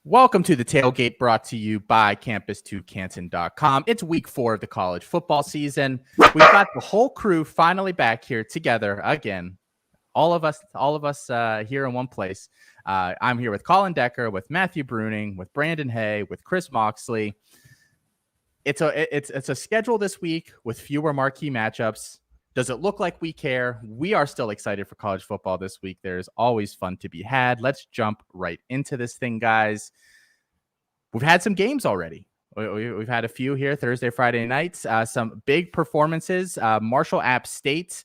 Welcome to the Tailgate, brought to you by campus2canton.com. It's week 4 of the college football season. We've got the whole crew finally back here together again. All of us here in one place. I'm here with Colin Decker, with Matthew Bruning, with Brandon Hay, with Chris Moxley. It's a schedule this week with fewer marquee matchups. Does it look like we care? We are still excited for college football this week. There's always fun to be had. Let's jump right into this thing, guys. We've had some games already. We've had a few here Thursday, Friday nights. Some big performances. Marshall App State.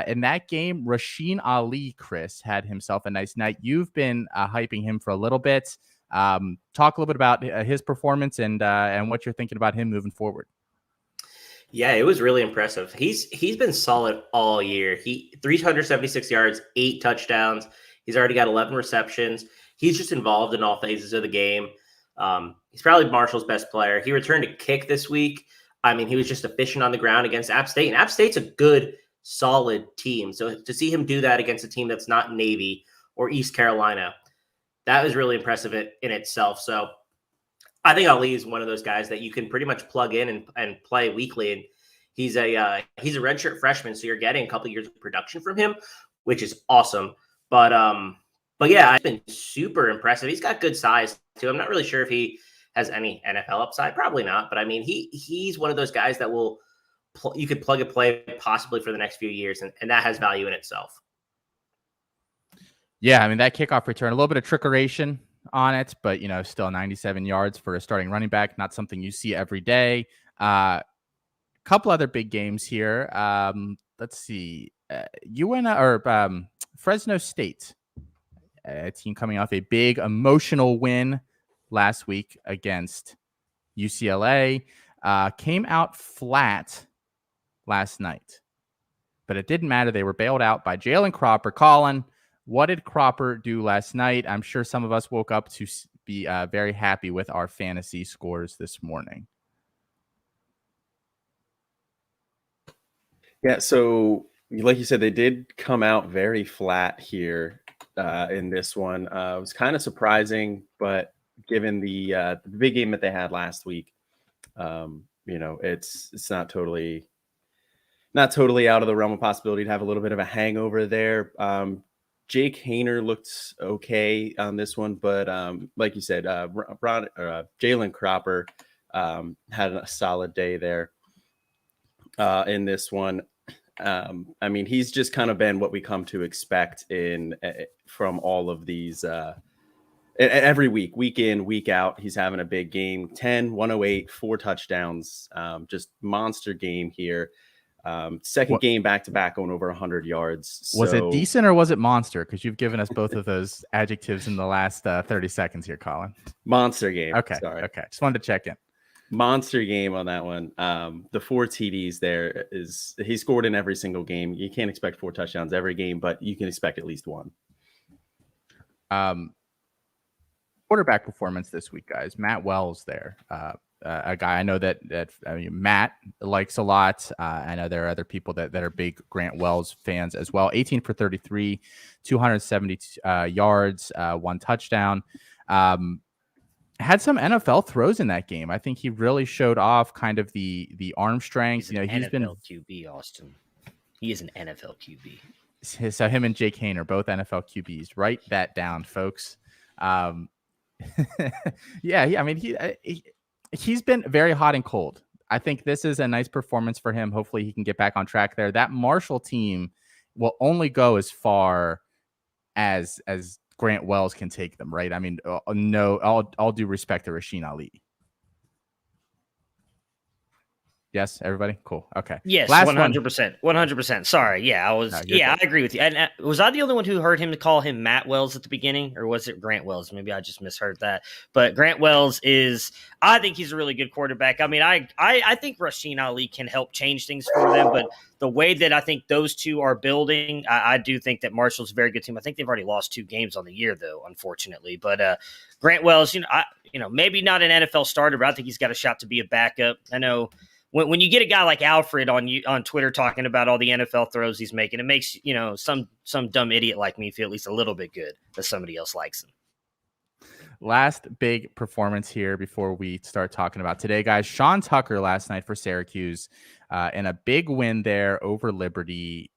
In that game, Rasheen Ali, Chris, had himself a nice night. You've been hyping him for a little bit. Talk a little bit about his performance and what you're thinking about him moving forward. Yeah, it was really impressive. He's been solid all year. 376 yards, 8 touchdowns. He's already got 11 receptions. He's just involved in all phases of the game. He's probably Marshall's best player. He returned a kick this week. I mean, he was just efficient on the ground against App State. And App State's a good, solid team. So to see him do that against a team that's not Navy or East Carolina, that was really impressive in itself. So I think Ali is one of those guys that you can pretty much plug in and play weekly. And he's a redshirt freshman, so you're getting a couple of years of production from him, which is awesome. But yeah, I've been super impressive. He's got good size too. I'm not really sure if he has any NFL upside, probably not. But I mean, he's one of those guys that you could plug and play possibly for the next few years, and that has value in itself. Yeah, I mean that kickoff return, a little bit of trickeration on it, but still 97 yards for a starting running back, not something you see every day. Couple other big games here. Let's see, Fresno State, a team coming off a big emotional win last week against UCLA, came out flat last night, but it didn't matter. They were bailed out by Jalen Cropper. Colin, what did Cropper do last night? I'm sure some of us woke up to be very happy with our fantasy scores this morning. Yeah, so like you said, they did come out very flat here in this one. It was kind of surprising, but given the big game that they had last week, it's not totally out of the realm of possibility to have a little bit of a hangover there. Jake Hayner looked okay on this one, but like you said, Jalen Cropper had a solid day there in this one. I mean, he's just kind of been what we come to expect from all of these. Every week in, week out, he's having a big game. 10, 108, 4 touchdowns, just monster game here. Second game back-to-back going over 100 yards. Was it decent or was it monster? Because you've given us both of those adjectives in the last 30 seconds here, Colin. Monster game. Okay. Sorry. Okay. Just wanted to check in. Monster game on that one. The 4 TDs there he scored in every single game. You can't expect 4 touchdowns every game, but you can expect at least 1. Quarterback performance this week, guys. Matt Wells there. A guy I know that Matt likes a lot. I know there are other people that are big Grant Wells fans as well. 18 for 33, 270 yards, 1 touchdown. Had some NFL throws in that game. I think he really showed off kind of the arm strength. He's NFL QB, Austin. He is an NFL QB. So him and Jake Hayner, both NFL QBs. Write that down, folks. Yeah, I mean he's been very hot and cold. I think this is a nice performance for him. Hopefully he can get back on track there. That Marshall team will only go as far as Grant Wells can take them, right? I mean, all due respect to Rasheen Ali. Yes, everybody? Cool. Okay. Yes, 100%. 100%. Sorry. Yeah, I agree with you. And was I the only one who heard him call him Matt Wells at the beginning, or was it Grant Wells? Maybe I just misheard that. But Grant Wells I think he's a really good quarterback. I mean, I think Rasheen Ali can help change things for them, but the way that I think those two are building, I do think that Marshall's a very good team. I think they've already lost 2 games on the year, though, unfortunately. But Grant Wells, maybe not an NFL starter, but I think he's got a shot to be a backup. I know. When you get a guy like Alfred on Twitter talking about all the NFL throws he's making, it makes some dumb idiot like me feel at least a little bit good that somebody else likes him. last big performance here before we start talking about today, guys. Sean Tucker last night for Syracuse, and a big win there over Liberty.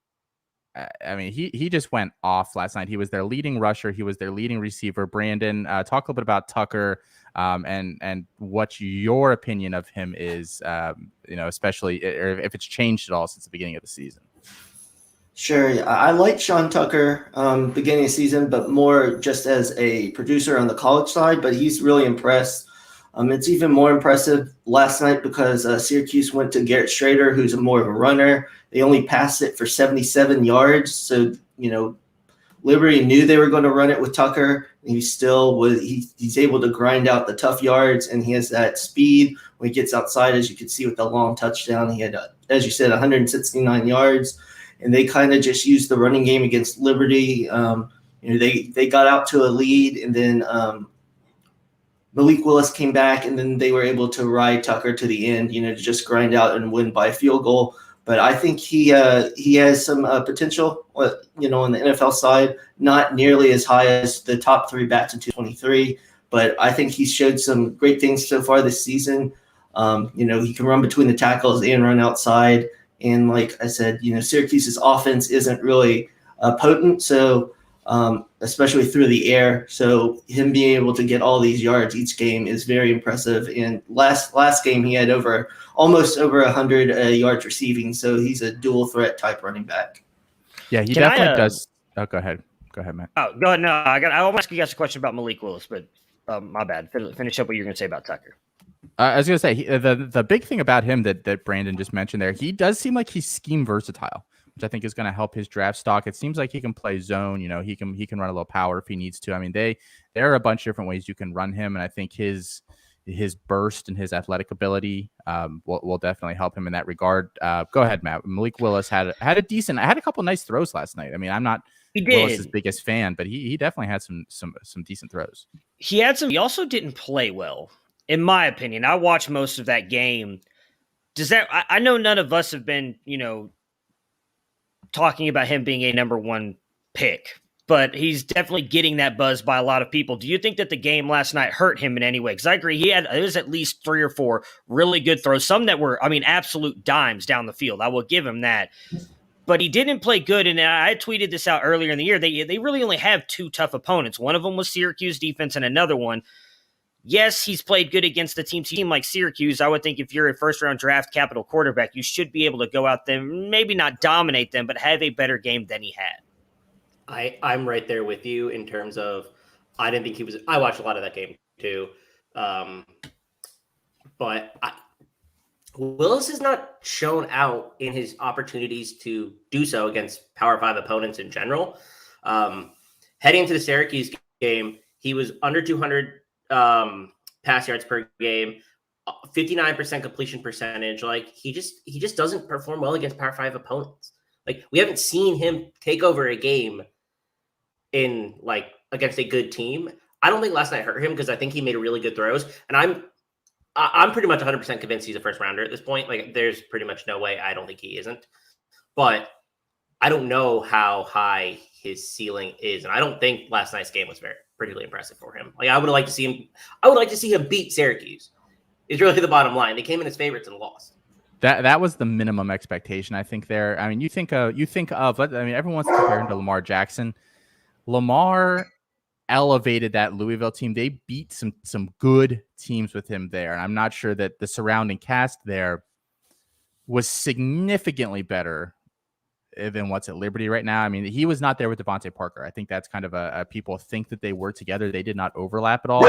I mean, he just went off last night. He was their leading rusher. He was their leading receiver. Brandon, talk a little bit about Tucker, and what your opinion of him is, especially if it's changed at all since the beginning of the season. Sure. I like Sean Tucker beginning of the season, but more just as a producer on the college side, but he's really impressed. It's even more impressive last night because Syracuse went to Garrett Schrader, who's more of a runner. They only passed it for 77 yards. So, Liberty knew they were going to run it with Tucker. He still was. He's able to grind out the tough yards, and he has that speed when he gets outside, as you can see with the long touchdown. He had, as you said, 169 yards. And they kind of just used the running game against Liberty. They got out to a lead, and then Malik Willis came back, and then they were able to ride Tucker to the end, to just grind out and win by a field goal. But I think he has some potential, on the NFL side, not nearly as high as the top three bats in 2023. But I think he's showed some great things so far this season. He can run between the tackles and run outside. And like I said, Syracuse's offense isn't really potent, so especially through the air. So him being able to get all these yards each game is very impressive. And last game he had almost over 100 yards receiving. So he's a dual threat type running back. Yeah, he definitely does. Oh, go ahead. Go ahead, Matt. Oh, go ahead. No, I want to ask you guys a question about Malik Willis, but my bad. Finish up what you're going to say about Tucker. I was going to say the big thing about him that Brandon just mentioned there, he does seem like he's scheme versatile, which I think is going to help his draft stock. It seems like he can play zone. He can run a little power if he needs to. I mean, there are a bunch of different ways you can run him, and I think his burst and his athletic ability will definitely help him in that regard. Go ahead, Matt. Malik Willis had a couple nice throws last night. I mean, I'm not Willis's biggest fan, but he definitely had some decent throws. He had some. He also didn't play well. In my opinion, I watched most of that game. I know none of us have been, talking about him being a number one pick, but he's definitely getting that buzz by a lot of people. Do you think that the game last night hurt him in any way? Because I agree, it was at least 3 or 4 really good throws, some that were, absolute dimes down the field. I will give him that. But he didn't play good, and I tweeted this out earlier in the year. They really only have 2 tough opponents. One of them was Syracuse defense, and another one. Yes, he's played good against the team like Syracuse. I would think if you're a first-round draft capital quarterback, you should be able to go out there, maybe not dominate them, but have a better game than he had. I'm right there with you in terms of I didn't think he was – I watched a lot of that game too. But Willis has not shown out in his opportunities to do so against Power 5 opponents in general. Heading into the Syracuse game, he was under 200 pass yards per game, 59% completion percentage. Like he just doesn't perform well against Power 5 opponents. Like we haven't seen him take over a game in against a good team. I don't think last night hurt him because I think he made really good throws, and I'm pretty much 100% convinced he's a first rounder at this point. Like there's pretty much no way I don't think he isn't, but I don't know how high his ceiling is, and I don't think last night's game was particularly impressive for him. Like I would like to see him beat Syracuse. Is really the bottom line. They came in as favorites and lost. That was the minimum expectation, I think. There, I mean, you think of. Everyone wants to compare him to Lamar Jackson. Lamar elevated that Louisville team. They beat some good teams with him there, and I'm not sure that the surrounding cast there was significantly better than what's at Liberty right now. I mean, he was not there with Devontae Parker. I think that's kind of a people think that they were together. They did not overlap at all.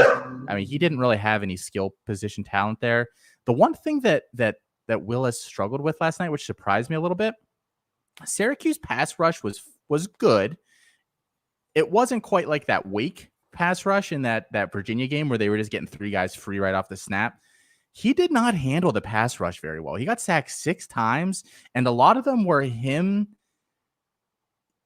I mean, he didn't really have any skill position talent there. The one thing that Willis struggled with last night, which surprised me a little bit, Syracuse pass rush was good. It wasn't quite like that Wake pass rush in that Virginia game where they were just getting 3 guys free right off the snap. He did not handle the pass rush very well. He got sacked 6 times, and a lot of them were him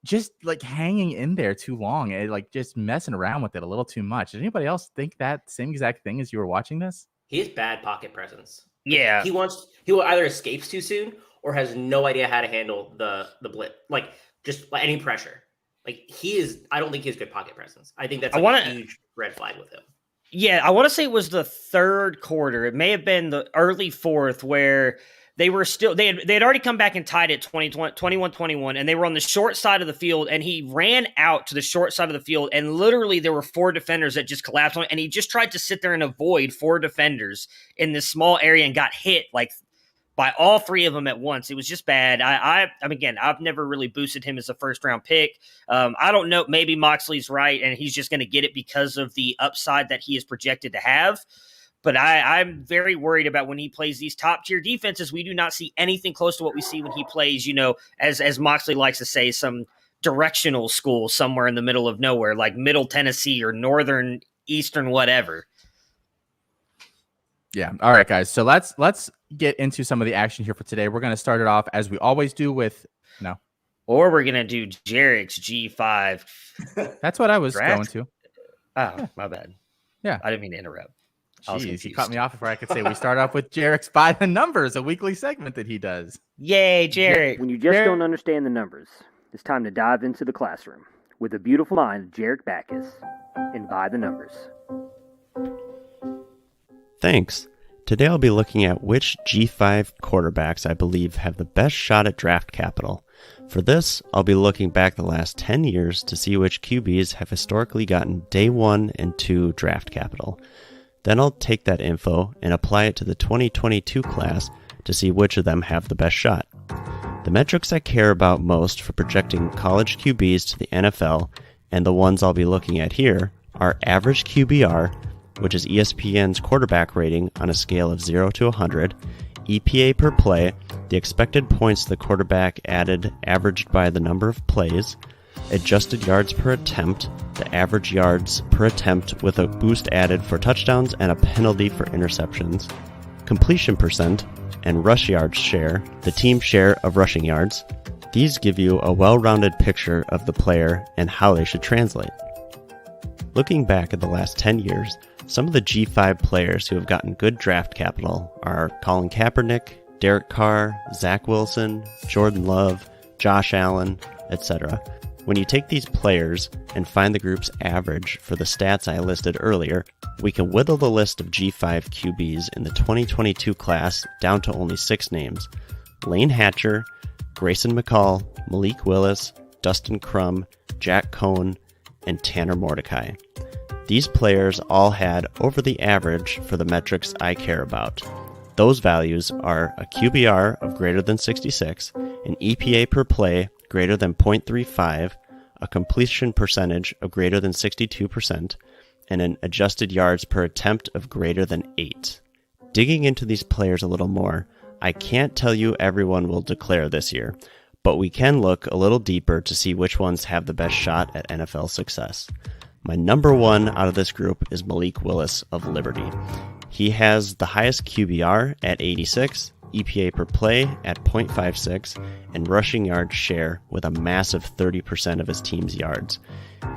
just hanging in there too long and just messing around with it a little too much. Did anybody else think that same exact thing as you were watching this? He has bad pocket presence. Yeah. He will either escapes too soon or has no idea how to handle the blitz. Just any pressure. I don't think he has good pocket presence. I think that's a huge red flag with him. Yeah, I want to say it was the third quarter. It may have been the early fourth where they were still they had already come back and tied it 21-21, and they were on the short side of the field, and he ran out to the short side of the field, and literally there were 4 defenders that just collapsed on it, and he just tried to sit there and avoid 4 defenders in this small area and got hit like by all 3 of them at once. It was just bad. Again, I've never really boosted him as a first round pick. I don't know. Maybe Moxley's right, and he's just going to get it because of the upside that he is projected to have. But I'm very worried about when he plays these top tier defenses. We do not see anything close to what we see when he plays, as Moxley likes to say, some directional school somewhere in the middle of nowhere, like Middle Tennessee or Northern Eastern, whatever. Yeah. All right, guys. So let's get into some of the action here for today. We're going to start it off as we always do with or we're going to do Jarek's G5. That's what I was draft? going to. Oh, yeah. My bad. Yeah. I didn't mean to interrupt. Jeez, you cut me off before I could say we start off with Jarek's By the Numbers, a weekly segment that he does. Yay, Jarek. When you just don't understand the numbers, it's time to dive into the classroom with the beautiful mind of Jarek Backus and By the Numbers. Thanks. Today I'll be looking at which G5 quarterbacks I believe have the best shot at draft capital. For this, I'll be looking back the last 10 years to see which QBs have historically gotten day 1 and 2 draft capital. Then I'll take that info and apply it to the 2022 class to see which of them have the best shot. The metrics I care about most for projecting college QBs to the NFL, and the ones I'll be looking at here, are average QBR, which is ESPN's quarterback rating on a scale of 0 to 100, EPA per play, the expected points the quarterback added averaged by the number of plays, adjusted yards per attempt, the average yards per attempt with a boost added for touchdowns and a penalty for interceptions, completion percent, and rush yards share, the team share of rushing yards. These give you a well-rounded picture of the player and how they should translate. Looking back at the last 10 years, some of the G5 players who have gotten good draft capital are Colin Kaepernick, Derek Carr, Zach Wilson, Jordan Love, Josh Allen, etc. When you take these players and find the group's average for the stats I listed earlier, we can whittle the list of G5 QBs in the 2022 class down to only 6 names: Lane Hatcher, Grayson McCall, Malik Willis, Dustin Crum, Jack Cohn, and Tanner Mordecai. These players all had over the average for the metrics I care about. Those values are a QBR of greater than 66, an EPA per play greater than 0.35, a completion percentage of greater than 62%, and an adjusted yards per attempt of greater than 8. Digging into these players a little more, I can't tell you everyone will declare this year, but we can look a little deeper to see which ones have the best shot at NFL success. My number 1 out of this group is Malik Willis of Liberty. He has the highest QBR at 86, EPA per play at 0.56, and rushing yards share with a massive 30% of his team's yards.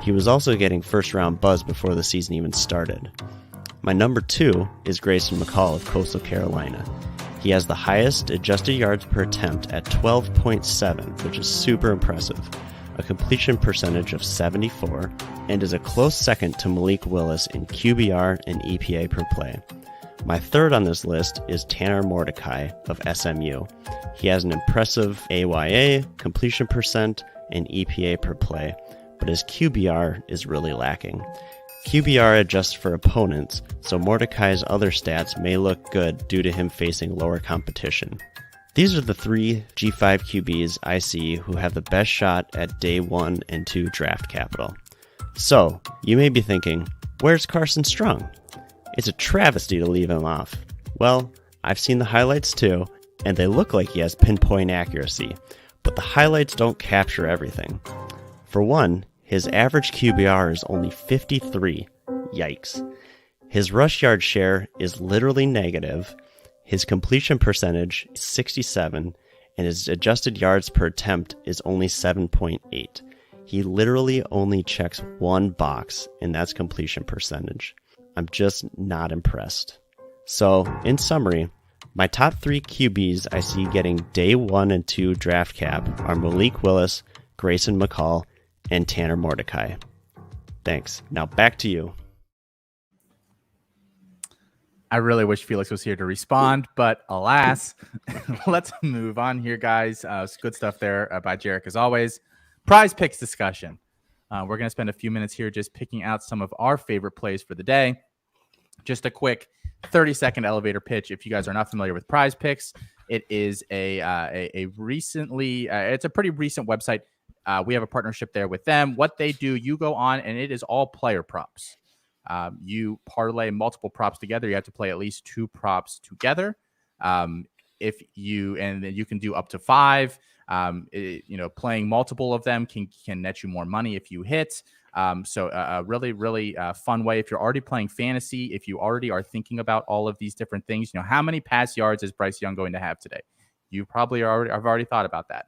He was also getting first-round buzz before the season even started. My number 2 is Grayson McCall of Coastal Carolina. He has the highest adjusted yards per attempt at 12.7, which is super impressive, a completion percentage of 74, and is a close second to Malik Willis in QBR and EPA per play. My third on this list is Tanner Mordecai of SMU. He has an impressive AYA, completion percent, and EPA per play, but his QBR is really lacking. QBR adjusts for opponents, so Mordecai's other stats may look good due to him facing lower competition. These are the 3 G5 QBs I see who have the best shot at day 1 and 2 draft capital. So, you may be thinking, where's Carson Strong? It's a travesty to leave him off. Well, I've seen the highlights too, and they look like he has pinpoint accuracy, but the highlights don't capture everything. For one, his average QBR is only 53. Yikes. His rush yard share is literally negative. His completion percentage is 67, and his adjusted yards per attempt is only 7.8. He literally only checks one box, and that's completion percentage. I'm just not impressed. So, in summary, my top 3 QBs I see getting day 1 and 2 draft cap are Malik Willis, Grayson McCall, and Tanner Mordecai. Thanks. Now back to you. I really wish Felix was here to respond, but alas, let's move on here, guys. It's good stuff there by Jarek, as always. Prize picks discussion. We're going to spend a few minutes here just picking out some of our favorite plays for the day. Just a quick 30-second elevator pitch. If you guys are not familiar with Prize Picks, it is a recently, it's a pretty recent website. We have a partnership there with them. What they do, you go on, and it is all player props. You parlay multiple props together. You have to play at least 2 props together. And then you can do up to 5. Playing multiple of them can net you more money if you hit. So a really fun way. If you're already playing fantasy, if you already are thinking about all of these different things, how many pass yards is Bryce Young going to have today? You probably have already thought about that.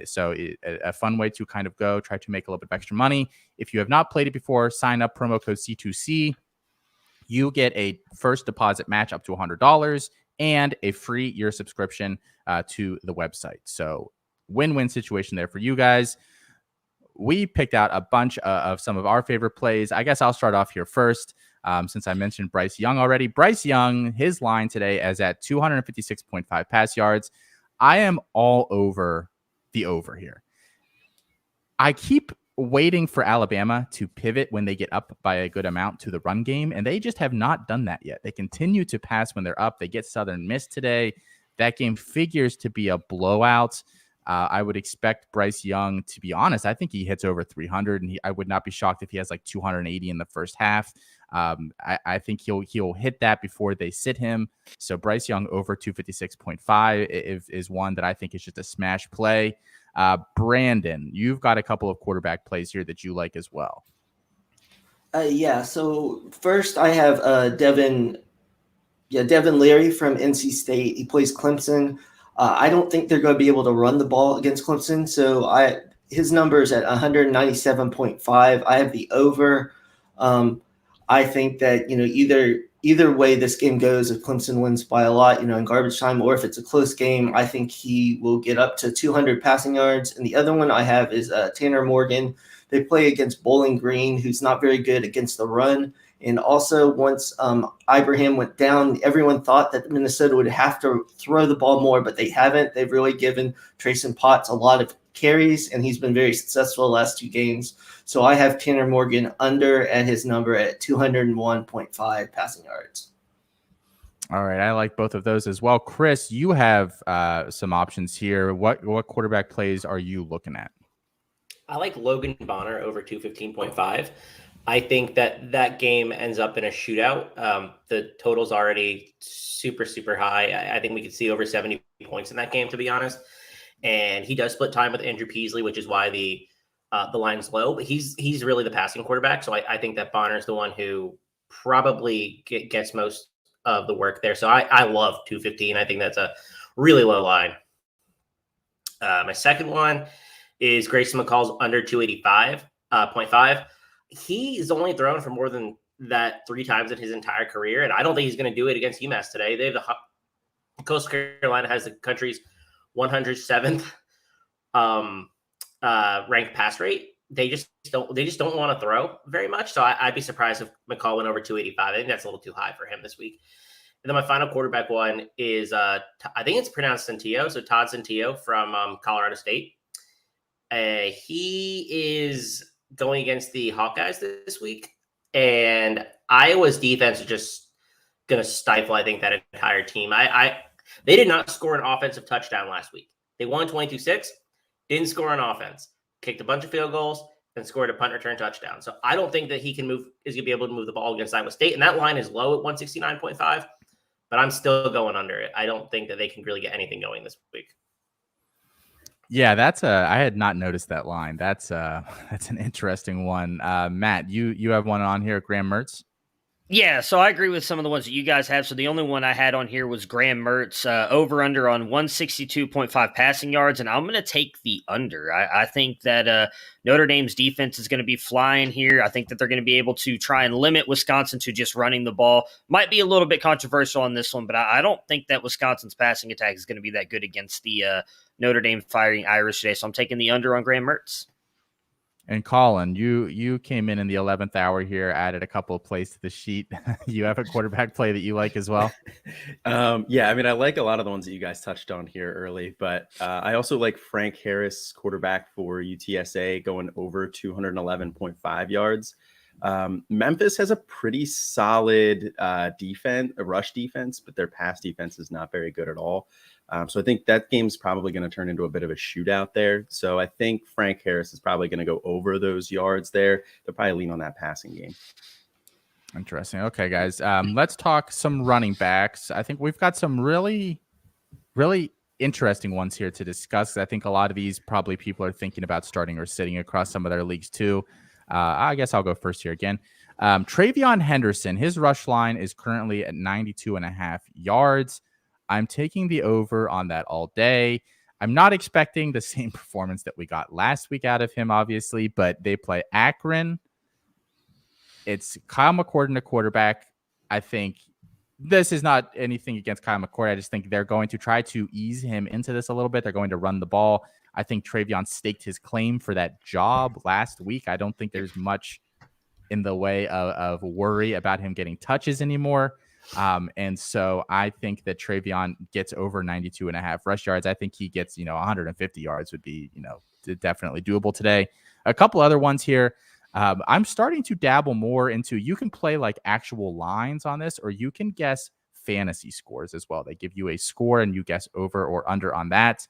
So a fun way to kind of try to make a little bit of extra money. If you have not played it before, sign up, promo code C2C. You get a first deposit match up to $100 and a free year subscription to the website. So win-win situation there for you guys. We picked out a bunch of some of our favorite plays. I guess I'll start off here first. Since I mentioned Bryce Young already. Bryce Young, his line today is at 256.5 pass yards. I am all over the over here. I keep waiting for Alabama to pivot when they get up by a good amount to the run game, and they just have not done that yet. They continue to pass when they're up. They get Southern Miss today. That game figures to be a blowout. I would expect Bryce Young, to be honest, I think he hits over 300, and I would not be shocked if he has like 280 in the first half. I think he'll hit that before they sit him. So Bryce Young over 256.5 is one that I think is just a smash play. Brandon, you've got a couple of quarterback plays here that you like as well. Yeah. So first I have Devin Leary from NC State. He plays Clemson. I don't think they're going to be able to run the ball against Clemson. So his number is at 197.5. I have the over. I think that, either way this game goes, if Clemson wins by a lot, in garbage time, or if it's a close game, I think he will get up to 200 passing yards. And the other one I have is Tanner Morgan. They play against Bowling Green, who's not very good against the run. And also, once Ibrahim went down, everyone thought that Minnesota would have to throw the ball more, but they haven't. They've really given Trayson Potts a lot of carries, and he's been very successful the last 2 games. So I have Tanner Morgan under at his number at 201.5 passing yards. All right, I like both of those as well. Chris, you have some options here. What quarterback plays are you looking at? I like Logan Bonner over 215.5. I think that game ends up in a shootout. The total's already super, super high. I think we could see over 70 points in that game, to be honest. And he does split time with Andrew Peasley, which is why the line's low. But he's really the passing quarterback. So I think that Bonner's the one who probably gets most of the work there. So I love 215. I think that's a really low line. My second one is Grayson McCall's under 285.5. He's only thrown for more than that 3 times in his entire career, and I don't think he's going to do it against UMass today. They have Coastal Carolina has the country's 107th ranked pass rate. They just don't want to throw very much. So I'd be surprised if McCall went over 285. I think that's a little too high for him this week. And then my final quarterback one is I think it's pronounced Centillo. So Todd Centillo from Colorado State. He is going against the Hawkeyes this week, and Iowa's defense is just going to stifle, I think, that entire team. They did not score an offensive touchdown last week. They won 22-6, didn't score on offense, kicked a bunch of field goals, and scored a punt return touchdown. So I don't think that is going to be able to move the ball against Iowa State, and that line is low at 169.5, but I'm still going under it. I don't think that they can really get anything going this week. Yeah, I had not noticed that line. That's an interesting one. Matt, you have one on here, Graham Mertz. Yeah, so I agree with some of the ones that you guys have. So the only one I had on here was Graham Mertz, over under on 162.5 passing yards, and I'm going to take the under. I think that Notre Dame's defense is going to be flying here. I think that they're going to be able to try and limit Wisconsin to just running the ball. Might be a little bit controversial on this one, but I don't think that Wisconsin's passing attack is going to be that good against the Notre Dame Fighting Irish today. So I'm taking the under on Graham Mertz. And Colin, you came in the 11th hour here, added a couple of plays to the sheet. You have a quarterback play that you like as well? Yeah, I mean, I like a lot of the ones that you guys touched on here early, but I also like Frank Harris, quarterback for UTSA, going over 211.5 yards. Memphis has a pretty solid defense, a rush defense, but their pass defense is not very good at all. So I think that game's probably going to turn into a bit of a shootout there. So I think Frank Harris is probably going to go over those yards there. They'll probably lean on that passing game. Interesting. Okay, guys, let's talk some running backs. I think we've got some really, really interesting ones here to discuss. I think a lot of these probably people are thinking about starting or sitting across some of their leagues too. I guess I'll go first here again. Travion Henderson, his rush line is currently at 92.5 yards. I'm taking the over on that all day. I'm not expecting the same performance that we got last week out of him, obviously, but they play Akron. It's Kyle McCord in the quarterback. I think this is not anything against Kyle McCord. I just think they're going to try to ease him into this a little bit. They're going to run the ball. I think Travion staked his claim for that job last week. I don't think there's much in the way of worry about him getting touches anymore. And so I think that Travion gets over 92.5 rush yards. I think he gets, 150 yards would be, definitely doable today. A couple other ones here. I'm starting to dabble more into, you can play like actual lines on this, or you can guess fantasy scores as well. They give you a score and you guess over or under on that.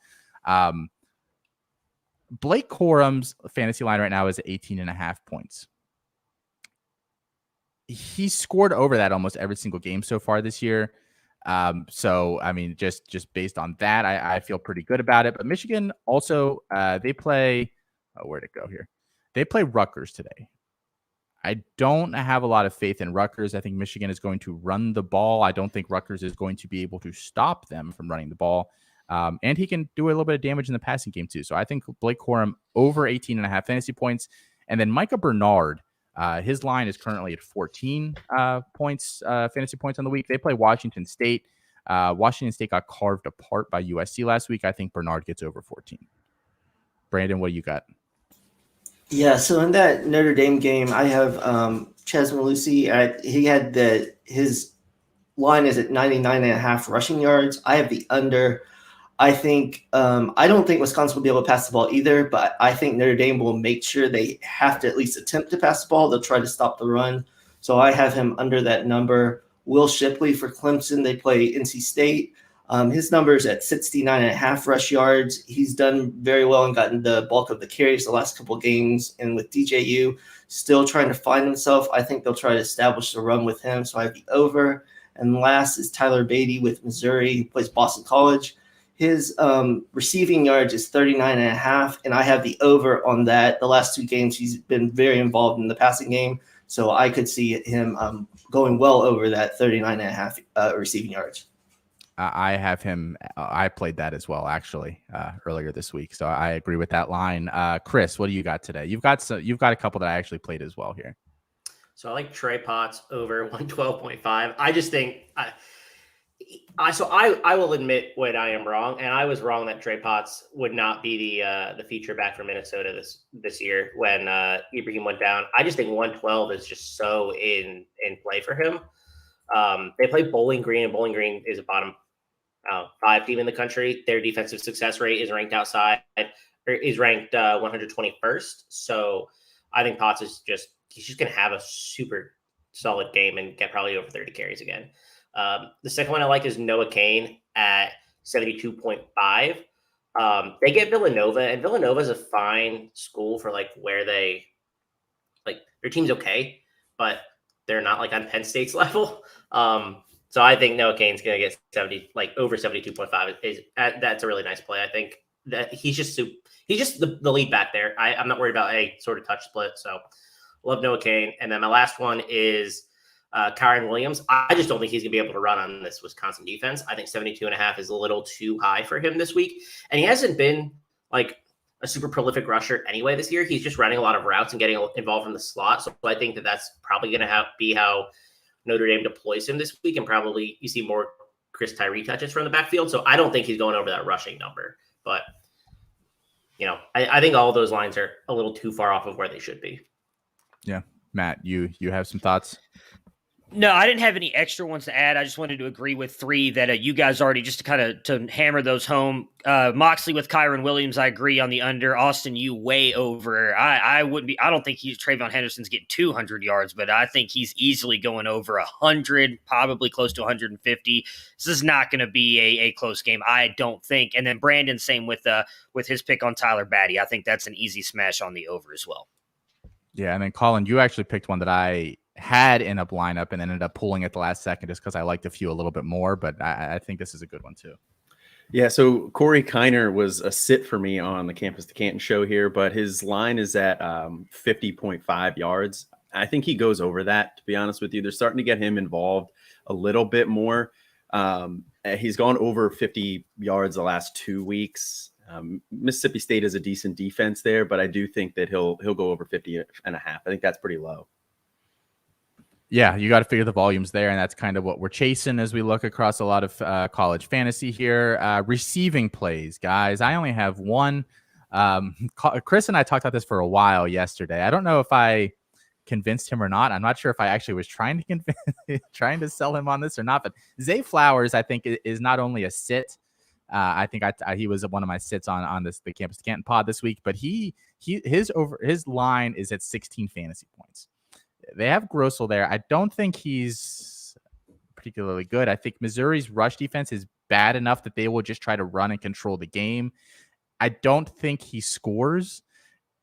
Blake Corum's fantasy line right now is 18.5 points. He's scored over that almost every single game so far this year. So, I mean, just based on that, I feel pretty good about it. But Michigan also, they play, where'd it go here? They play Rutgers today. I don't have a lot of faith in Rutgers. I think Michigan is going to run the ball. I don't think Rutgers is going to be able to stop them from running the ball. And he can do a little bit of damage in the passing game too. So I think Blake Corum over 18.5 fantasy points. And then Micah Bernard, his line is currently at 14 points, fantasy points on the week. They play Washington State. Washington State got carved apart by USC last week. I think Bernard gets over 14. Brandon, what do you got? Yeah, so in that Notre Dame game, I have Chaz Malusi. He had his line is at 99.5 rushing yards. I have the under. I think I don't think Wisconsin will be able to pass the ball either, but I think Notre Dame will make sure they have to at least attempt to pass the ball. They'll try to stop the run. So I have him under that number. Will Shipley for Clemson, they play NC State. His number is at 69.5 rush yards. He's done very well and gotten the bulk of the carries the last couple of games. And with DJU still trying to find himself, I think they'll try to establish the run with him. So I have the over. And last is Tyler Beatty with Missouri, who plays Boston College. His receiving yards is 39.5, and I have the over on that. The last two games, he's been very involved in the passing game. So I could see him going well over that 39.5 receiving yards. I have him. I played that as well, actually, earlier this week. So I agree with that line. Chris, what do you got today? You've got a couple that I actually played as well here. So I like Trey Potts over 112.5. I just think I will admit when I am wrong, and I was wrong that Trey Potts would not be the feature back for Minnesota this year when Ibrahim went down. I just think 112 is just so in play for him. They play Bowling Green, and Bowling Green is a bottom 5 team in the country. Their defensive success rate is ranked 121st. So I think Potts he's just going to have a super solid game and get probably over 30 carries again. The second one I like is Noah Cain at 72.5. They get Villanova, and Villanova is a fine school for where they their team's okay, but they're not on Penn State's level. So I think Noah Cain's going to get over 72.5. That's a really nice play. I think that he's just the lead back there. I'm not worried about a sort of touch split. So love Noah Cain. And then my last one is Kyron Williams. I just don't think he's going to be able to run on this Wisconsin defense. I think 72.5 is a little too high for him this week. And he hasn't been a super prolific rusher anyway this year. He's just running a lot of routes and getting involved in the slot. So I think that's probably going to be how Notre Dame deploys him this week. And probably you see more Chris Tyree touches from the backfield. So I don't think he's going over that rushing number. But I think all of those lines are a little too far off of where they should be. Yeah. Matt, you have some thoughts? No, I didn't have any extra ones to add. I just wanted to agree with three that you guys already, just to hammer those home. Moxley with Kyron Williams, I agree on the under. Austin, you way over. I don't think Trayvon Henderson's getting 200 yards, but I think he's easily going over 100, probably close to 150. This is not going to be a close game, I don't think. And then Brandon, same with his pick on Tyler Batty. I think that's an easy smash on the over as well. Yeah, and then Colin, you actually picked one that I had in a lineup and ended up pulling at the last second just because I liked a few a little bit more, but I think this is a good one too. Yeah, so Corey Kiner was a sit for me on the Campus to Canton show here, but his line is at 50.5 yards. I think he goes over that, to be honest with you. They're starting to get him involved a little bit more. He's gone over 50 yards the last 2 weeks. Mississippi State is a decent defense there, but I do think that he'll go over 50 and a half. I think that's pretty low. Yeah, you got to figure the volumes there, and that's kind of what we're chasing as we look across a lot of college fantasy here. Receiving plays, guys. I only have one. Chris and I talked about this for a while yesterday. I don't know if I convinced him or not. I'm not sure if I actually was trying to sell him on this or not. But Zay Flowers, I think, is not only a sit. I think he was one of my sits on the Campus to Canton pod this week, but his line is at 16 fantasy points. They have Grossel there. I don't think he's particularly good. I think Missouri's rush defense is bad enough that they will just try to run and control the game. I don't think he scores.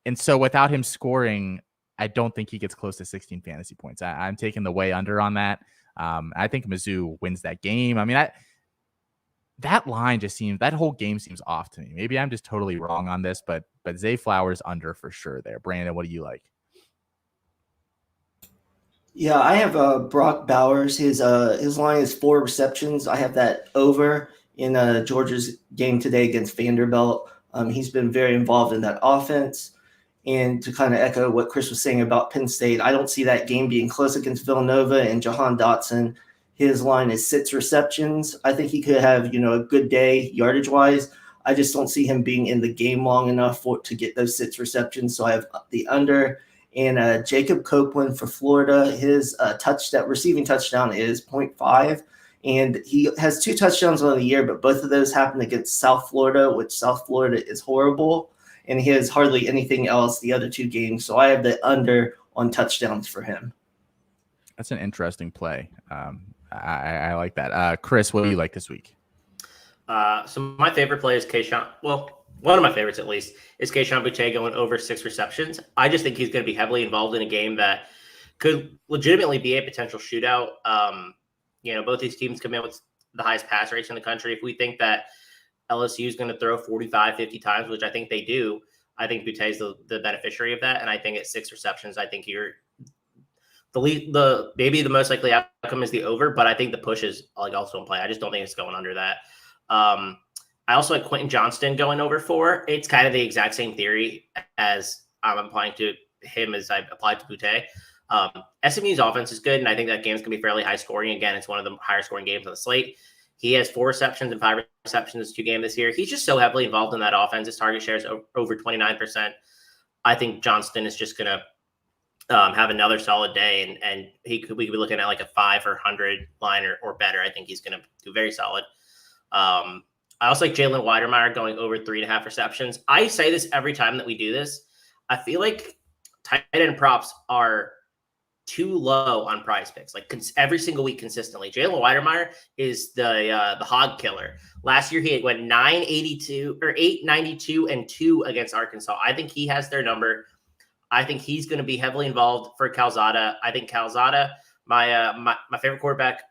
And so without him scoring, I don't think he gets close to 16 fantasy points. I'm taking the way under on that. I think Mizzou wins that game. I mean, that line that whole game seems off to me. Maybe I'm just totally wrong on this, but Zay Flowers under for sure there. Brandon, what do you like? Yeah, I have Brock Bowers. His line is 4 receptions. I have that over in Georgia's game today against Vanderbilt. He's been very involved in that offense. And to kind of echo what Chris was saying about Penn State, I don't see that game being close against Villanova and Jahan Dotson. His line is 6 receptions. I think he could have, a good day yardage-wise. I just don't see him being in the game long enough to get those 6 receptions. So I have the under. And Jacob Copeland for Florida, his receiving touchdown is 0.5. And he has 2 touchdowns on the year, but both of those happened against South Florida, which South Florida is horrible. And he has hardly anything else the other 2 games. So I have the under on touchdowns for him. That's an interesting play. I like that. Chris, what do you like this week? So my favorite play is Keyshawn. Well, one of my favorites, at least, is Keyshawn Boutte going over 6 receptions. I just think he's going to be heavily involved in a game that could legitimately be a potential shootout. Both these teams come in with the highest pass rates in the country. If we think that LSU is going to throw 45, 50 times, which I think they do, I think Boutte is the beneficiary of that. And I think at 6 receptions, I think you're maybe the most likely outcome is the over, but I think the push is also in play. I just don't think it's going under that. I also like Quentin Johnston going over 4. It's kind of the exact same theory as I'm applying to him as I applied to Boutte. SMU's offense is good, and I think that game's going to be fairly high scoring. Again, it's one of the higher scoring games on the slate. He has 4 receptions and 5 receptions in 2 games this year. He's just so heavily involved in that offense. His target share is over 29%. I think Johnston is just going to have another solid day, and we could be looking at like a 5 or 100 line or better. I think he's going to do very solid. I also like Jalen Weidermeyer going over 3.5 receptions. I say this every time that we do this. I feel like tight end props are too low on Prize Picks, every single week consistently. Jalen Weidermeyer is the hog killer. Last year he went 982 or 892 and 2 against Arkansas. I think he has their number. I think he's going to be heavily involved for Calzada. I think Calzada, my favorite quarterback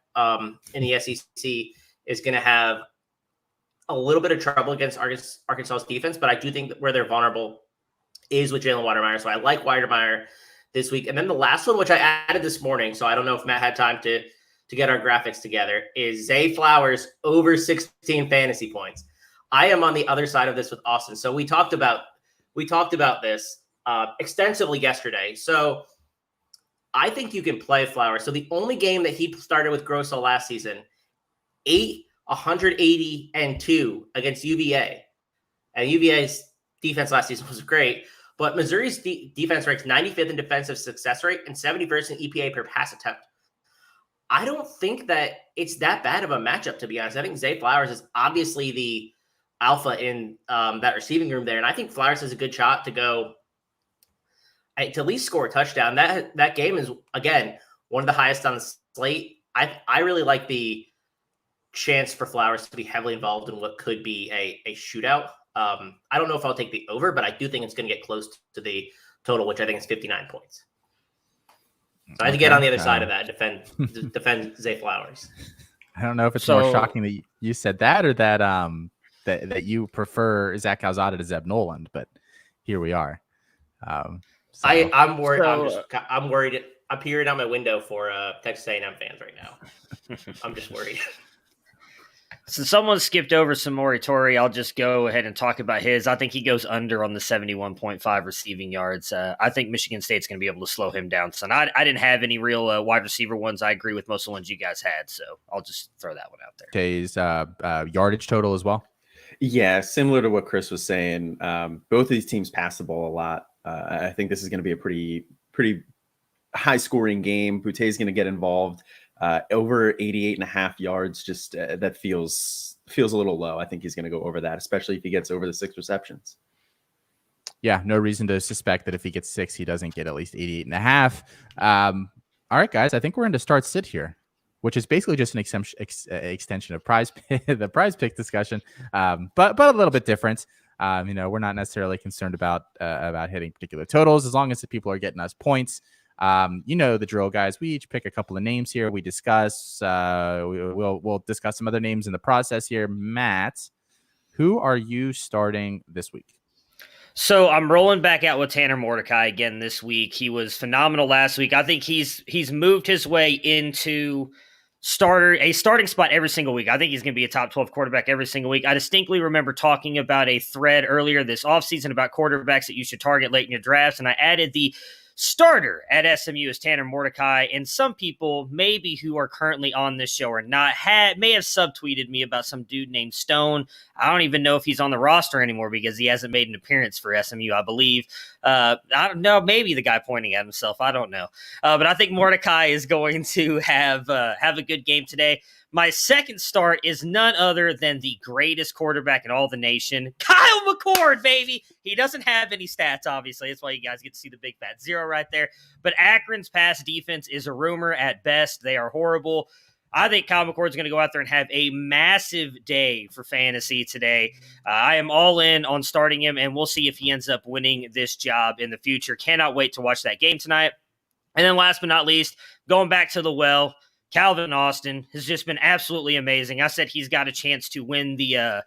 in the SEC, is going to have a little bit of trouble against Arkansas's defense, but I do think that where they're vulnerable is with Jalen Weidermeyer. So I like Weidermeyer this week. And then the last one, which I added this morning, so I don't know if Matt had time to get our graphics together, is Zay Flowers over 16 fantasy points. I am on the other side of this with Austin. So we talked about this extensively yesterday. So I think you can play Flowers. So the only game that he started with Grosso last season, 180 and 2 against UVA. And UVA's defense last season was great, but Missouri's defense ranks 95th in defensive success rate and 71st in EPA per pass attempt. I don't think that it's that bad of a matchup, to be honest. I think Zay Flowers is obviously the alpha in that receiving room there, and I think Flowers has a good shot to go to at least score a touchdown. That game is, again, one of the highest on the slate. I really like the chance for Flowers to be heavily involved in what could be a shootout. I don't know if I'll take the over, but I do think it's going to get close to the total, which I think is 59 points. So I had to get on the other side of that, defend Zay Flowers. I don't know if it's more shocking that you said that or that that you prefer Zach Calzada to Zeb Noland, but here we are. I'm worried. I'm worried. I'm peering out my window for Texas A&M fans right now. I'm just worried. Since someone skipped over Samori Torrey, I'll just go ahead and talk about his. I think he goes under on the 71.5 receiving yards. I think Michigan State's going to be able to slow him down. So I didn't have any real wide receiver ones. I agree with most of the ones you guys had, so I'll just throw that one out there. Tay's yardage total as well? Yeah, similar to what Chris was saying. Both of these teams pass the ball a lot. I think this is going to be a pretty high-scoring game. Boutte is going to get involved. Over 88.5 yards, just that feels a little low. I think he's going to go over that, especially if he gets over the 6 receptions. Yeah, no reason to suspect that if he gets 6, he doesn't get at least 88.5. All right, guys, I think we're going to start sit here, which is basically just an extension of the prize pick discussion, but a little bit different. We're not necessarily concerned about hitting particular totals as long as the people are getting us points. The drill, guys. We each pick a couple of names here. We discuss. We'll discuss some other names in the process here. Matt, who are you starting this week? So I'm rolling back out with Tanner Mordecai again this week. He was phenomenal last week. I think he's moved his way into a starting spot every single week. I think he's going to be a top 12 quarterback every single week. I distinctly remember talking about a thread earlier this offseason about quarterbacks that you should target late in your drafts, and I added the starter at SMU is Tanner Mordecai, and some people maybe who are currently on this show or not may have subtweeted me about some dude named Stone. I don't even know if he's on the roster anymore because he hasn't made an appearance for SMU, I believe. I don't know, maybe the guy pointing at himself. I don't know. But I think Mordecai is going to have a good game today. My second start is none other than the greatest quarterback in all the nation, Kyle McCord, baby. He doesn't have any stats, obviously. That's why you guys get to see the big fat 0 right there. But Akron's pass defense is a rumor at best. They are horrible. I think Kyle McCord's going to go out there and have a massive day for fantasy today. I am all in on starting him, and we'll see if he ends up winning this job in the future. Cannot wait to watch that game tonight. And then last but not least, going back to the well, Calvin Austin has just been absolutely amazing. I said he's got a chance to win the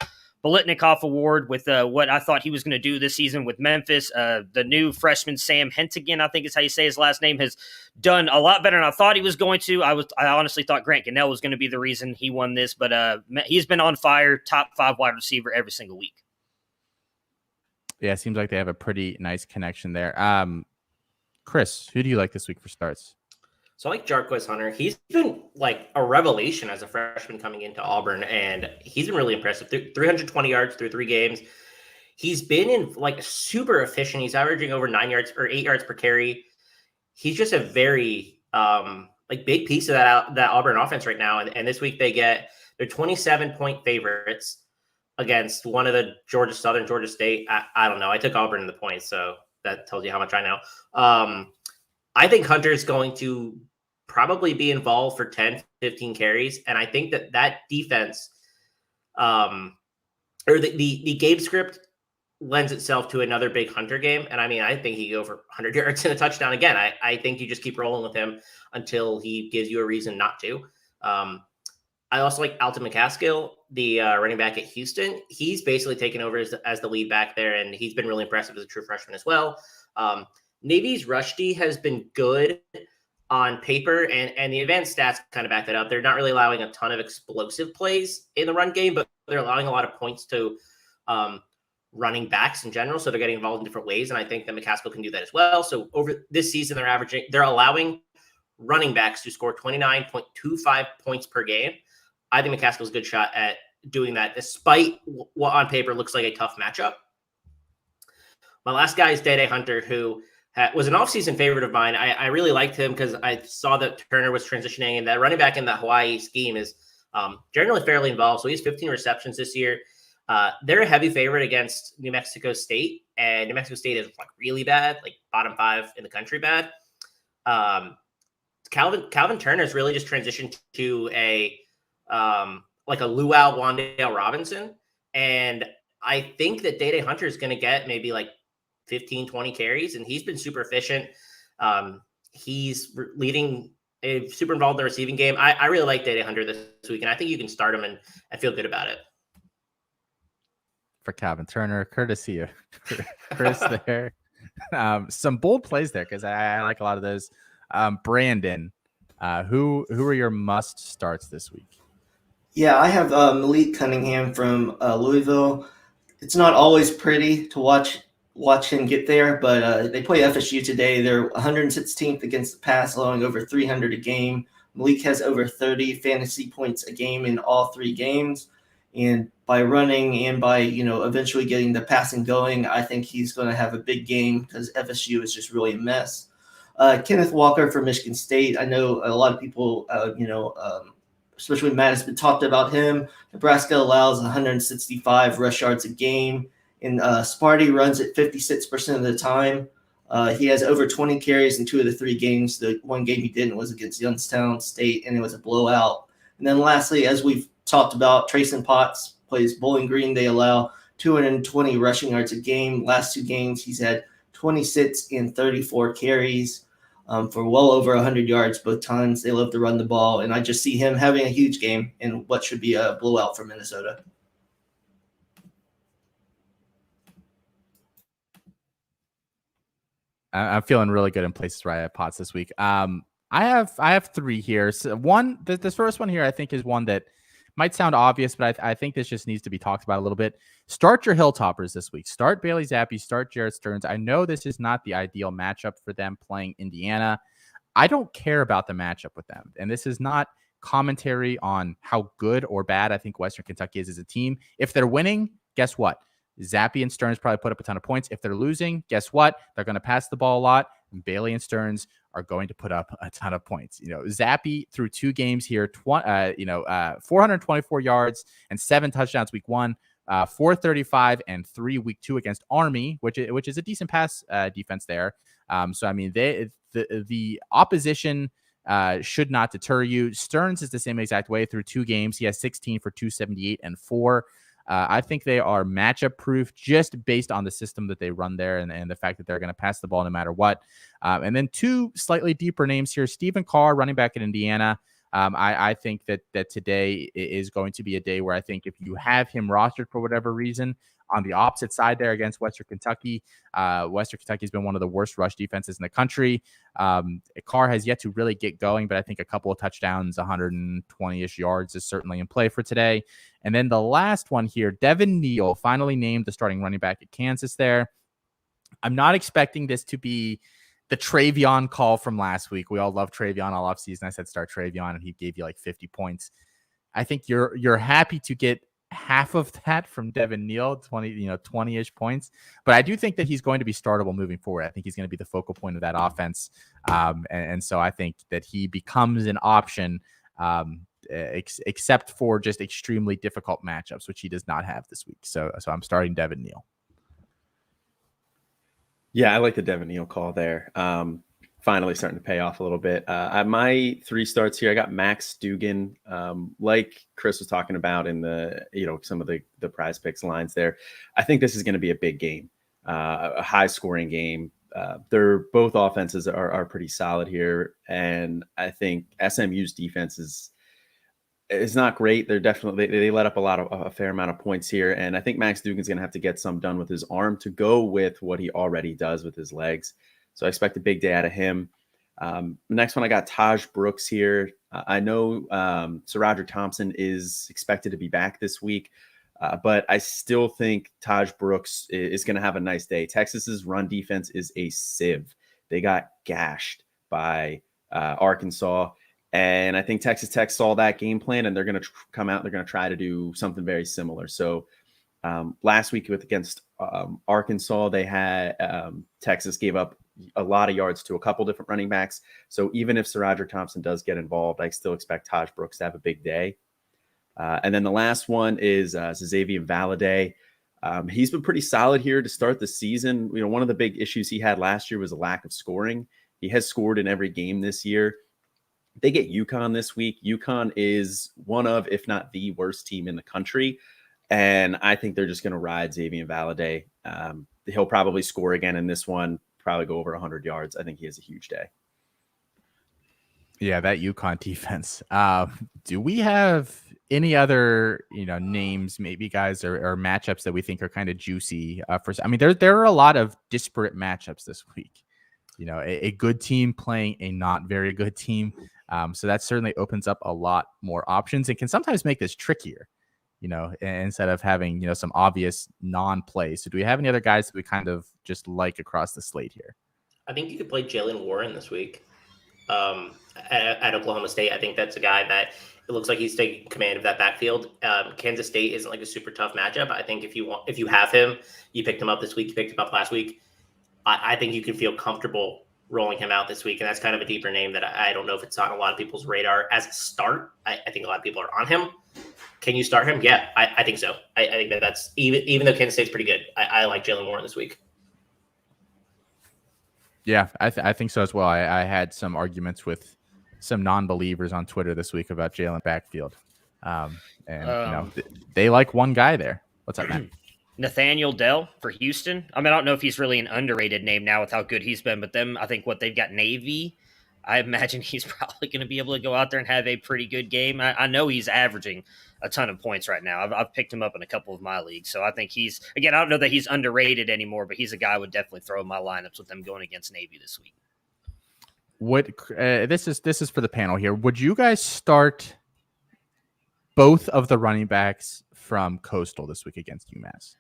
Bolitnikoff Award with what I thought he was going to do this season with Memphis. The new freshman, Sam Hentigan, I think is how you say his last name, has done a lot better than I thought he was going to. I honestly thought Grant Gunnell was going to be the reason he won this, but he's been on fire, top 5 wide receiver every single week. Yeah, it seems like they have a pretty nice connection there. Chris, who do you like this week for starts? So I like Jarquez Hunter. He's been like a revelation as a freshman coming into Auburn, and he's been really impressive. 320 yards through 3 games. He's been in like super efficient. He's averaging over 9 yards or 8 yards per carry. He's just a very big piece of that Auburn offense right now. And this week they're 27-point favorites against one of the Georgia State. I don't know. I took Auburn in the points, so that tells you how much I know. I think Hunter's going to probably be involved for 10, 15 carries. And I think that defense or the game script lends itself to another big Hunter game. And I mean, I think he can go for 100 yards and a touchdown again. I think you just keep rolling with him until he gives you a reason not to. I also like Alton McCaskill, the running back at Houston. He's basically taken over as the lead back there, and he's been really impressive as a true freshman as well. Navy's Rushdie has been good on paper, and the advanced stats kind of back that up. They're not really allowing a ton of explosive plays in the run game, but they're allowing a lot of points to running backs in general. So they're getting involved in different ways, and I think that McCaskill can do that as well. So over this season, they're allowing running backs to score 29.25 points per game. I think McCaskill's a good shot at doing that, despite what on paper looks like a tough matchup. My last guy is Day Hunter, who was an offseason favorite of mine. I really liked him because I saw that Turner was transitioning, and that running back in the Hawaii scheme is generally fairly involved. So he has 15 receptions this year. They're a heavy favorite against New Mexico State, and New Mexico State is like really bad, like bottom 5 in the country bad. Calvin Turner's really just transitioned to a like a Luau Wandale Robinson, and I think that Day Hunter is going to get maybe like 15, 20 carries, and he's been super efficient. He's leading super involved in the receiving game. I really like Day Hunter this week, and I think you can start him and feel good about it. For Calvin Turner, courtesy of Chris there. Some bold plays there because I like a lot of those. Brandon, who are your must starts this week? Yeah, I have Malik Cunningham from Louisville. It's not always pretty to watch him get there, but they play FSU today. They're 116th against the pass, allowing over 300 a game. Malik has over 30 fantasy points a game in all 3 games. And by running and by, eventually getting the passing going, I think he's going to have a big game because FSU is just really a mess. Kenneth Walker from Michigan State. I know a lot of people, especially Matt has been talked about him. Nebraska allows 165 rush yards a game, and Sparty runs it 56% of the time. He has over 20 carries in 2 of the 3 games. The one game he didn't was against Youngstown State, and it was a blowout. And then lastly, as we've talked about, Trayson Potts plays Bowling Green. They allow 220 rushing yards a game. Last 2 games, he's had 26 and 34 carries for well over 100 yards both times. They love to run the ball, and I just see him having a huge game in what should be a blowout for Minnesota. I'm feeling really good in places where I have Potts this week. I have 3 here. So this first one here, I think, is one that might sound obvious, but I think this just needs to be talked about a little bit. Start your Hilltoppers this week. Start Bailey Zappi, start Jarrett Stearns. I know this is not the ideal matchup for them playing Indiana. I don't care about the matchup with them. And this is not commentary on how good or bad I think Western Kentucky is as a team. If they're winning, guess what? Zappi and Stearns probably put up a ton of points. If they're losing, guess what? They're going to pass the ball a lot. And Bailey and Stearns are going to put up a ton of points. Zappi through 2 games here, 424 yards and 7 touchdowns week 1, 435 and 3 week 2 against Army, which is a decent pass defense there. So I mean, the opposition should not deter you. Stearns is the same exact way through 2 games. He has 16 for 278 and 4. I think they are matchup proof just based on the system that they run there and the fact that they're going to pass the ball no matter what. And then 2 slightly deeper names here. Stephen Carr, running back in Indiana. I think that today is going to be a day where I think if you have him rostered for whatever reason, on the opposite side there against Western Kentucky, Western Kentucky has been one of the worst rush defenses in the country. Carr has yet to really get going, but I think a couple of touchdowns, 120-ish yards is certainly in play for today. And then the last one here, Devin Neal, finally named the starting running back at Kansas there. I'm not expecting this to be the Travion call from last week. We all love Travion all offseason. I said start Travion, and he gave you like 50 points. I think you're happy to get half of that from Devin Neal, 20-ish points. But I do think that he's going to be startable moving forward. I think he's going to be the focal point of that offense. And so I think that he becomes an option, except for just extremely difficult matchups, which he does not have this week. So I'm starting Devin Neal. Yeah, I like the Devin Neal call there. Finally starting to pay off a little bit. My 3 starts here, I got Max Dugan. Like Chris was talking about in the, some of the prize picks lines there. I think this is going to be a big game, a high scoring game. They're both offenses are pretty solid here. And I think SMU's defense is not great. They're definitely, they let up a fair amount of points here. And I think Max Dugan's going to have to get some done with his arm to go with what he already does with his legs. So I expect a big day out of him. The next one, I got Taj Brooks here. I know Sir Roger Thompson is expected to be back this week, but I still think Taj Brooks is going to have a nice day. Texas's run defense is a sieve. They got gashed by Arkansas, and I think Texas Tech saw that game plan, and they're going to come out. They're going to try to do something very similar. So last week against Arkansas, they had Texas gave up a lot of yards to a couple different running backs. So even if Sir Roger Thompson does get involved, I still expect Taj Brooks to have a big day. And then the last one is Xavier Valladay. He's been pretty solid here to start the season. One of the big issues he had last year was a lack of scoring. He has scored in every game this year. They get UConn this week. UConn is one of, if not the worst team in the country. And I think they're just going to ride Xavier Valladay. He'll probably score again in this one, probably go over 100 yards. I think he has a huge day. Yeah, that UConn defense. Do we have any other, names, maybe guys or matchups that we think are kind of juicy? There are a lot of disparate matchups this week. A good team playing a not very good team. So that certainly opens up a lot more options and can sometimes make this trickier, instead of having, some obvious non-plays. So do we have any other guys that we kind of just like across the slate here? I think you could play Jalen Warren this week at Oklahoma State. I think that's a guy that it looks like he's taking command of that backfield. Kansas State isn't like a super tough matchup. I think if you have him, you picked him up this week, you picked him up last week. I think you can feel comfortable rolling him out this week. And that's kind of a deeper name that I don't know if it's on a lot of people's radar as a start. I think a lot of people are on him. Can you start him? Yeah, I think so. I think that's even though Kansas State's pretty good, I like Jalen Warren this week. Yeah, I think so as well. I had some arguments with some non-believers on Twitter this week about Jalen backfield. They like one guy there. What's up, Matt? Nathaniel Dell for Houston. I don't know if he's really an underrated name now with how good he's been, but I think they've got Navy. I imagine he's probably going to be able to go out there and have a pretty good game. I know he's averaging a ton of points right now. I've picked him up in a couple of my leagues. So I think I don't know that he's underrated anymore, but he's a guy I would definitely throw in my lineups with them going against Navy this week. This is for the panel here. Would you guys start both of the running backs from Coastal this week against UMass?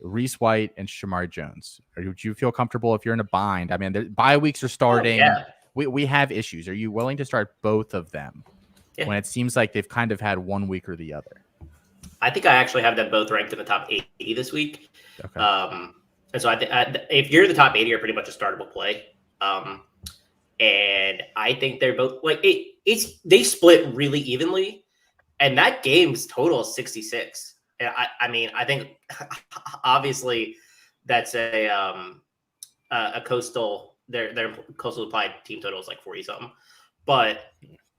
Reese White and Shamar Jones. Would you feel comfortable if you're in a bind? The bye weeks are starting. Oh, yeah. We have issues. Are you willing to start both of them when it seems like they've kind of had one week or the other? I think I actually have them both ranked in the top 80 this week. Okay. And so I think if you're in the top 80, you're pretty much a startable play. And I think they're both like they split really evenly, and that game's total is 66. I think obviously that's a Coastal. Their Coastal applied team total is like 40 something, but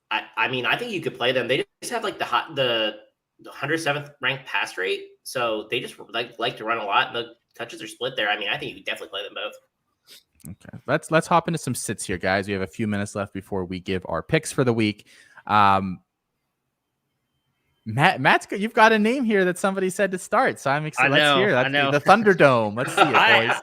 I think you could play them. They just have like the 107th ranked pass rate, so they just like to run a lot. The touches are split there. I think you could definitely play them both. Okay, let's hop into some sits here, guys. We have a few minutes left before we give our picks for the week. Matt's you've got a name here that somebody said to start, so I'm excited. Let's hear that. The Thunderdome. Let's see it, boys.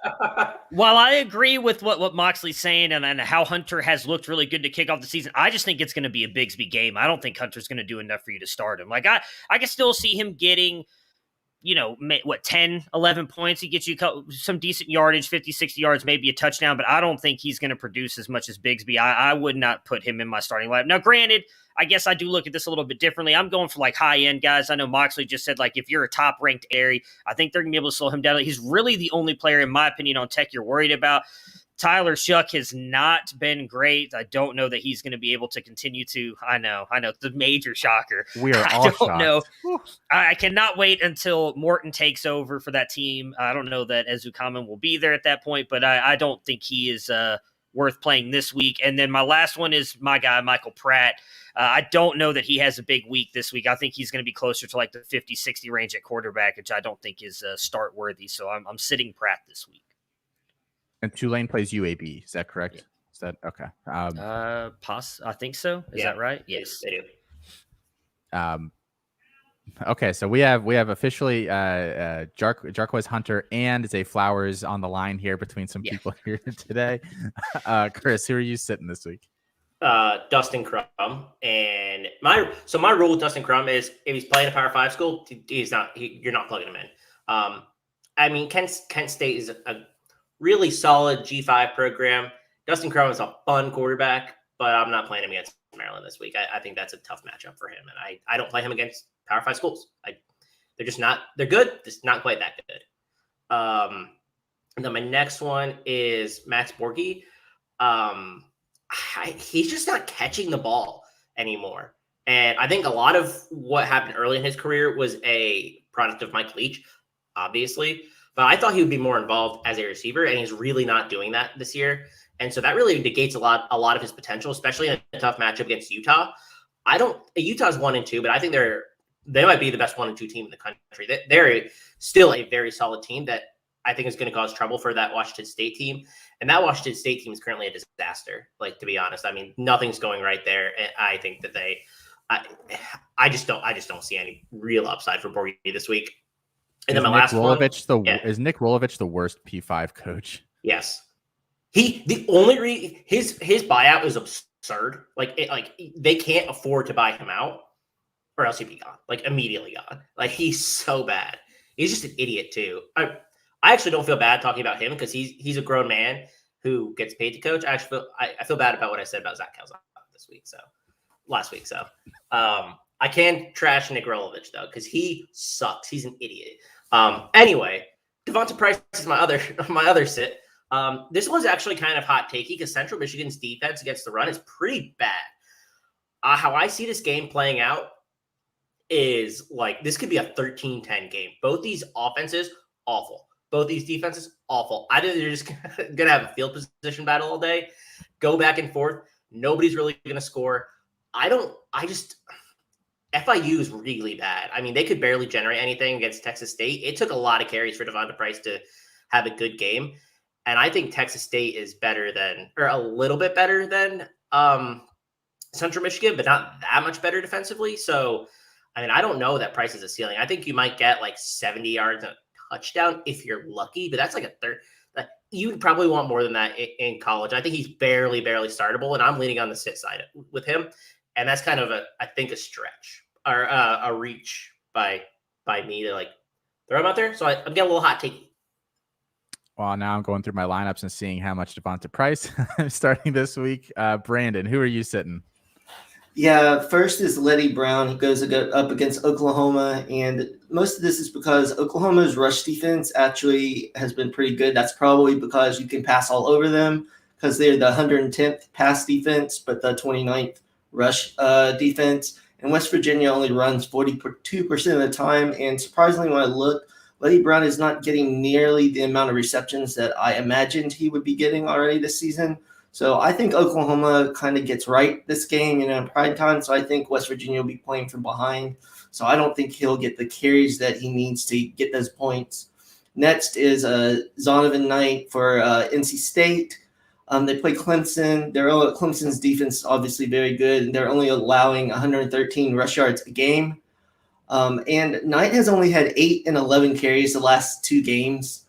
While I agree with what Moxley's saying and how Hunter has looked really good to kick off the season, I just think it's going to be a Bigsby game. I don't think Hunter's going to do enough for you to start him. Like I can still see him getting, 10, 11 points. He gets you some decent yardage, 50, 60 yards, maybe a touchdown, but I don't think he's going to produce as much as Bigsby. I would not put him in my starting lineup. Now, granted, I guess I do look at this a little bit differently. I'm going for like high-end guys. I know Moxley just said, like, if you're a top-ranked Airy, I think they're going to be able to slow him down. He's really the only player, in my opinion, on Tech you're worried about. Tyler Shuck has not been great. I don't know that he's going to be able to continue to. I know, the major shocker. We are all shocked. I don't know. I cannot wait until Morton takes over for that team. I don't know that Ezukamen will be there at that point, but I don't think he is worth playing this week. And then my last one is my guy, Michael Pratt. I don't know that he has a big week this week. I think he's going to be closer to like the 50, 60 range at quarterback, which I don't think is start worthy. So I'm sitting Pratt this week. And Tulane plays UAB. Is that correct? Yeah. Is that okay? I think so. Is that right? Yes, they do. Okay, so we have officially Jarquez Hunter and Zay Flowers on the line here between some people here today. Chris, who are you sitting this week? Dustin Crum, and my rule with Dustin Crum is if he's playing a Power 5 school, you're not plugging him in. Kent State is a really solid G5 program. Dustin Crum is a fun quarterback, but I'm not playing him against Maryland this week. I think that's a tough matchup for him, and I don't play him against Power 5 schools. They're just not. They're good, just not quite that good. And then my next one is Max Borghi. He's just not catching the ball anymore. And I think a lot of what happened early in his career was a product of Mike Leach, obviously. But I thought he would be more involved as a receiver, and he's really not doing that this year. And so that really negates a lot of his potential, especially in a tough matchup against Utah. Utah's 1-2, but I think they might be the best 1-2 team in the country. They're still a very solid team that I think is going to cause trouble for that Washington State team. And that Washington State team is currently a disaster. Like, to be honest, I mean, nothing's going right there. And I think that I just don't see any real upside for Borghi this week. And then my last one is Nick Rolovich the worst P5 coach? Yes. His buyout is absurd. Like they can't afford to buy him out, or else he'd be gone. Like, immediately gone. Like, he's so bad. He's just an idiot too. I actually don't feel bad talking about him because he's a grown man who gets paid to coach. I feel bad about what I said about Zach Calzon last week. So I can trash Nick Rolovich though because he sucks. He's an idiot. Anyway, Devonta Price is my other sit. This one's actually kind of hot takey because Central Michigan's defense against the run is pretty bad. How I see this game playing out is like this could be a 13-10 game. Both these offenses, awful. Both these defenses, awful. Either they're just going to have a field position battle all day, go back and forth. Nobody's really going to score. FIU is really bad. I mean, they could barely generate anything against Texas State. It took a lot of carries for Devonta Price to have a good game. And I think Texas State is a little bit better than Central Michigan, but not that much better defensively. So, I mean, I don't know that Price is a ceiling. I think you might get like 70 yards and a touchdown if you're lucky, but that's like a third. You would probably want more than that in college. I think he's barely startable, and I'm leaning on the sit side with him. And that's kind of I think a stretch or a reach by me to like throw him out there. So I'm getting a little hot take. Well, now I'm going through my lineups and seeing how much Devonta Price I'm starting this week. Brandon, who are you sitting? Yeah, first is Letty Brown. He goes up against Oklahoma, and most of this is because Oklahoma's rush defense actually has been pretty good. That's probably because you can pass all over them because they're the 110th pass defense, but the 29th rush defense. And West Virginia only runs 42% of the time. And surprisingly, when I look, Letty Brown is not getting nearly the amount of receptions that I imagined he would be getting already this season. So I think Oklahoma kind of gets right this game, in prime time. So I think West Virginia will be playing from behind. So I don't think he'll get the carries that he needs to get those points. Next is Zonovan Knight for NC State. They play Clemson. Clemson's defense is obviously very good. They're only allowing 113 rush yards a game. And Knight has only had 8 and 11 carries the last 2 games.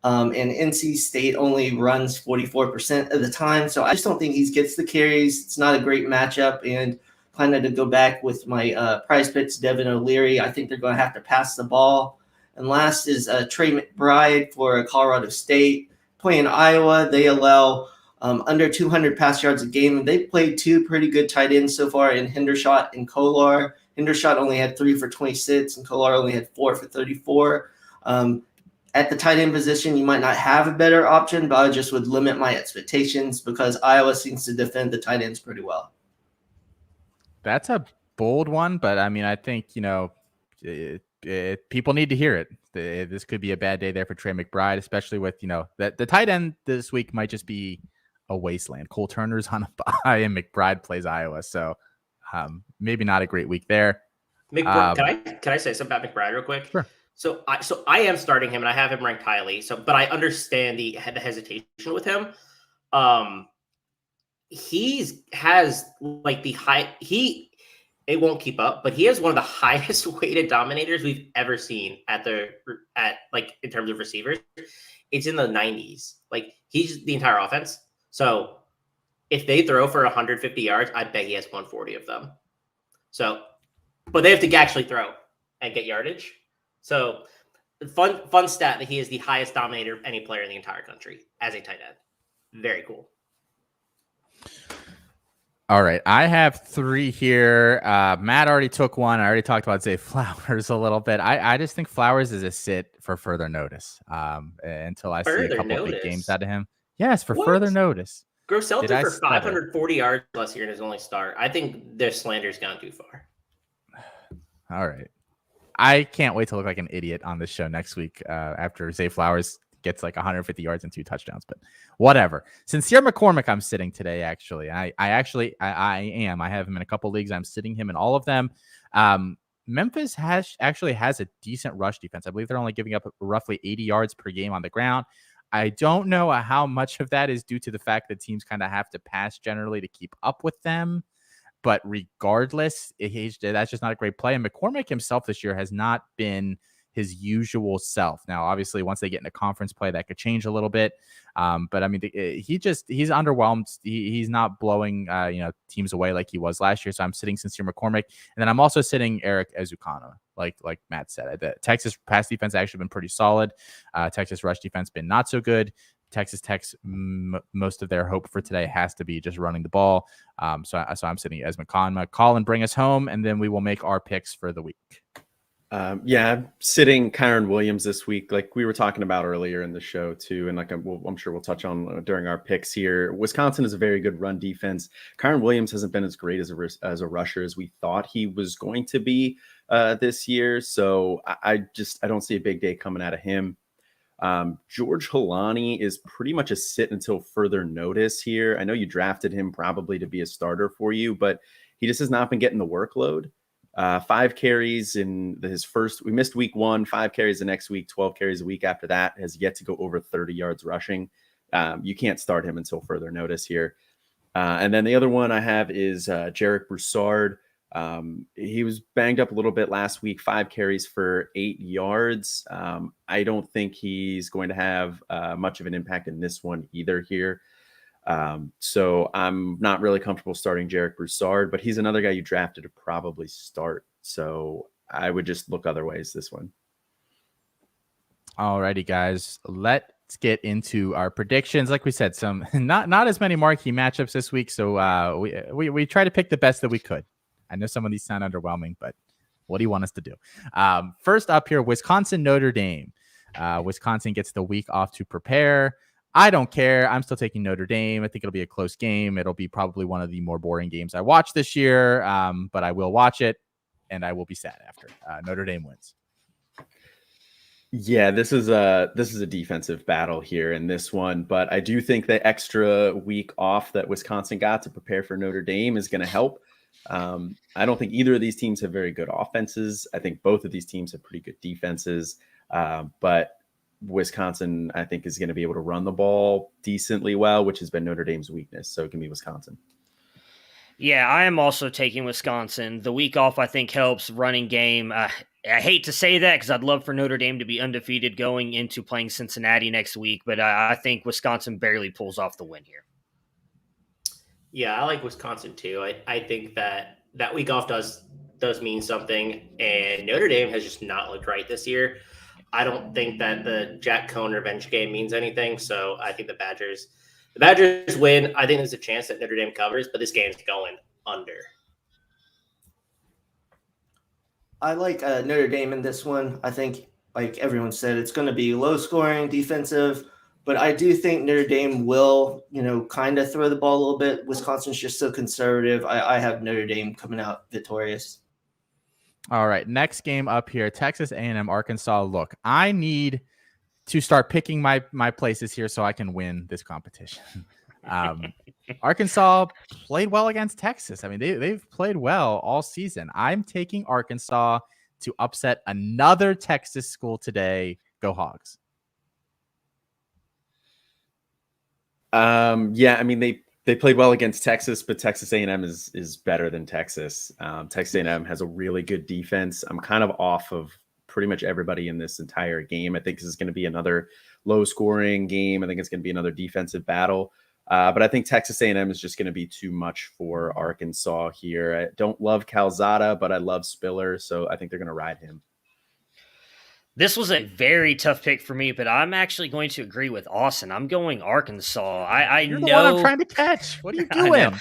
And NC State only runs 44% of the time. So I just don't think he gets the carries. It's not a great matchup. And kind of to go back with my prize picks, Devin O'Leary, I think they're going to have to pass the ball. And last is Trey McBride for Colorado State. Playing Iowa, they allow under 200 pass yards a game. And they've played 2 pretty good tight ends so far in Hendershot and Kolar. Hendershot only had 3 for 26, and Kolar only had 4 for 34. At the tight end position, you might not have a better option, but I just would limit my expectations because Iowa seems to defend the tight ends pretty well. That's a bold one, but I mean, I think, people need to hear it. This could be a bad day there for Trey McBride, especially with, that the tight end this week might just be a wasteland. Cole Turner's on a bye and McBride plays Iowa. So maybe not a great week there. Can I say something about McBride real quick? Sure. So I am starting him, and I have him ranked highly. But I understand the hesitation with him. He has like the high. It won't keep up, but he has one of the highest weighted dominators we've ever seen at in terms of receivers. It's in the 90s. Like, he's the entire offense. So if they throw for 150 yards, I bet he has 140 of them. So, but they have to actually throw and get yardage. So fun stat that he is the highest dominator of any player in the entire country as a tight end. Very cool. All right. I have 3 here. Matt already took one. I already talked about Zay Flowers a little bit. I just think Flowers is a sit for further notice until I see a Further couple of big games notice. out of him. Yes, for What? further notice. Grosselton Did I for stutter? 540 yards last year in his only start. I think their slander's gone too far. All right. I can't wait to look like an idiot on this show next week after Zay Flowers gets like 150 yards and 2 touchdowns, but whatever. Sincere McCormick, I'm sitting today. Actually, I am. I have him in a couple leagues. I'm sitting him in all of them. Memphis has a decent rush defense. I believe they're only giving up roughly 80 yards per game on the ground. I don't know how much of that is due to the fact that teams kind of have to pass generally to keep up with them. But regardless, that's just not a great play. And McCormick himself this year has not been his usual self. Now, obviously, once they get into conference play, that could change a little bit. But I mean, he's underwhelmed. He's not blowing teams away like he was last year. So I'm sitting Sincere McCormick, and then I'm also sitting Eric Ezukana, like Matt said. The Texas pass defense actually been pretty solid. Texas rush defense been not so good. Texas Tech's most of their hope for today has to be just running the ball. So I'm sitting as McConma. Colin, bring us home, and then we will make our picks for the week. I'm sitting Kyron Williams this week, like we were talking about earlier in the show too, and like I'm sure we'll touch on during our picks here. Wisconsin is a very good run defense. Kyron Williams hasn't been as great as a rusher as we thought he was going to be this year, so I don't see a big day coming out of him. George Holani is pretty much a sit until further notice here. I know you drafted him probably to be a starter for you, but he just has not been getting the workload. 5 carries in his first, we missed week 1, 5 carries the next week, 12 carries a week after that, has yet to go over 30 yards rushing. You can't start him until further notice here. And then the other one I have is Jarek Broussard. He was banged up a little bit last week, 5 carries for 8 yards. I don't think he's going to have much of an impact in this one either here. So I'm not really comfortable starting Jarek Broussard, but he's another guy you drafted to probably start. So I would just look other ways this one. All righty, guys. Let's get into our predictions. Like we said, some not as many marquee matchups this week. So we try to pick the best that we could. I know some of these sound underwhelming, but what do you want us to do? First up here, Wisconsin, Notre Dame. Wisconsin gets the week off to prepare. I don't care. I'm still taking Notre Dame. I think it'll be a close game. It'll be probably one of the more boring games I watch this year, but I will watch it, and I will be sad after. Notre Dame wins. Yeah, this is a defensive battle here in this one, but I do think the extra week off that Wisconsin got to prepare for Notre Dame is going to help. I don't think either of these teams have very good offenses. I think both of these teams have pretty good defenses, but Wisconsin, I think, is going to be able to run the ball decently well, which has been Notre Dame's weakness. So it can be Wisconsin. Yeah, I am also taking Wisconsin. The week off, I think, helps running game. I hate to say that because I'd love for Notre Dame to be undefeated going into playing Cincinnati next week, but I think Wisconsin barely pulls off the win here. Yeah, I like Wisconsin too. I think that week off does mean something, and Notre Dame has just not looked right this year. I don't think that the Jack Cohn revenge game means anything, so I think the Badgers win. I think there's a chance that Notre Dame covers, but this game's going under. I like Notre Dame in this one. I think, like everyone said, it's going to be low scoring, defensive, but I do think Notre Dame will, kind of throw the ball a little bit. Wisconsin's just so conservative. I have Notre Dame coming out victorious. All right, next game up here, Texas A&M, Arkansas. Look, I need to start picking my places here so I can win this competition. Arkansas played well against Texas. I mean, they've played well all season. I'm taking Arkansas to upset another Texas school today. Go Hogs. Yeah, I mean, they played well against Texas, but Texas A&M is better than Texas. Texas A&M has a really good defense. I'm kind of off of pretty much everybody in this entire game. I think this is going to be another low-scoring game. I think it's going to be another defensive battle. But I think Texas A&M is just going to be too much for Arkansas here. I don't love Calzada, but I love Spiller, so I think they're going to ride him. This was a very tough pick for me, but I'm actually going to agree with Austin. I'm going Arkansas. I You're the know one I'm trying to catch. What are you I know. doing?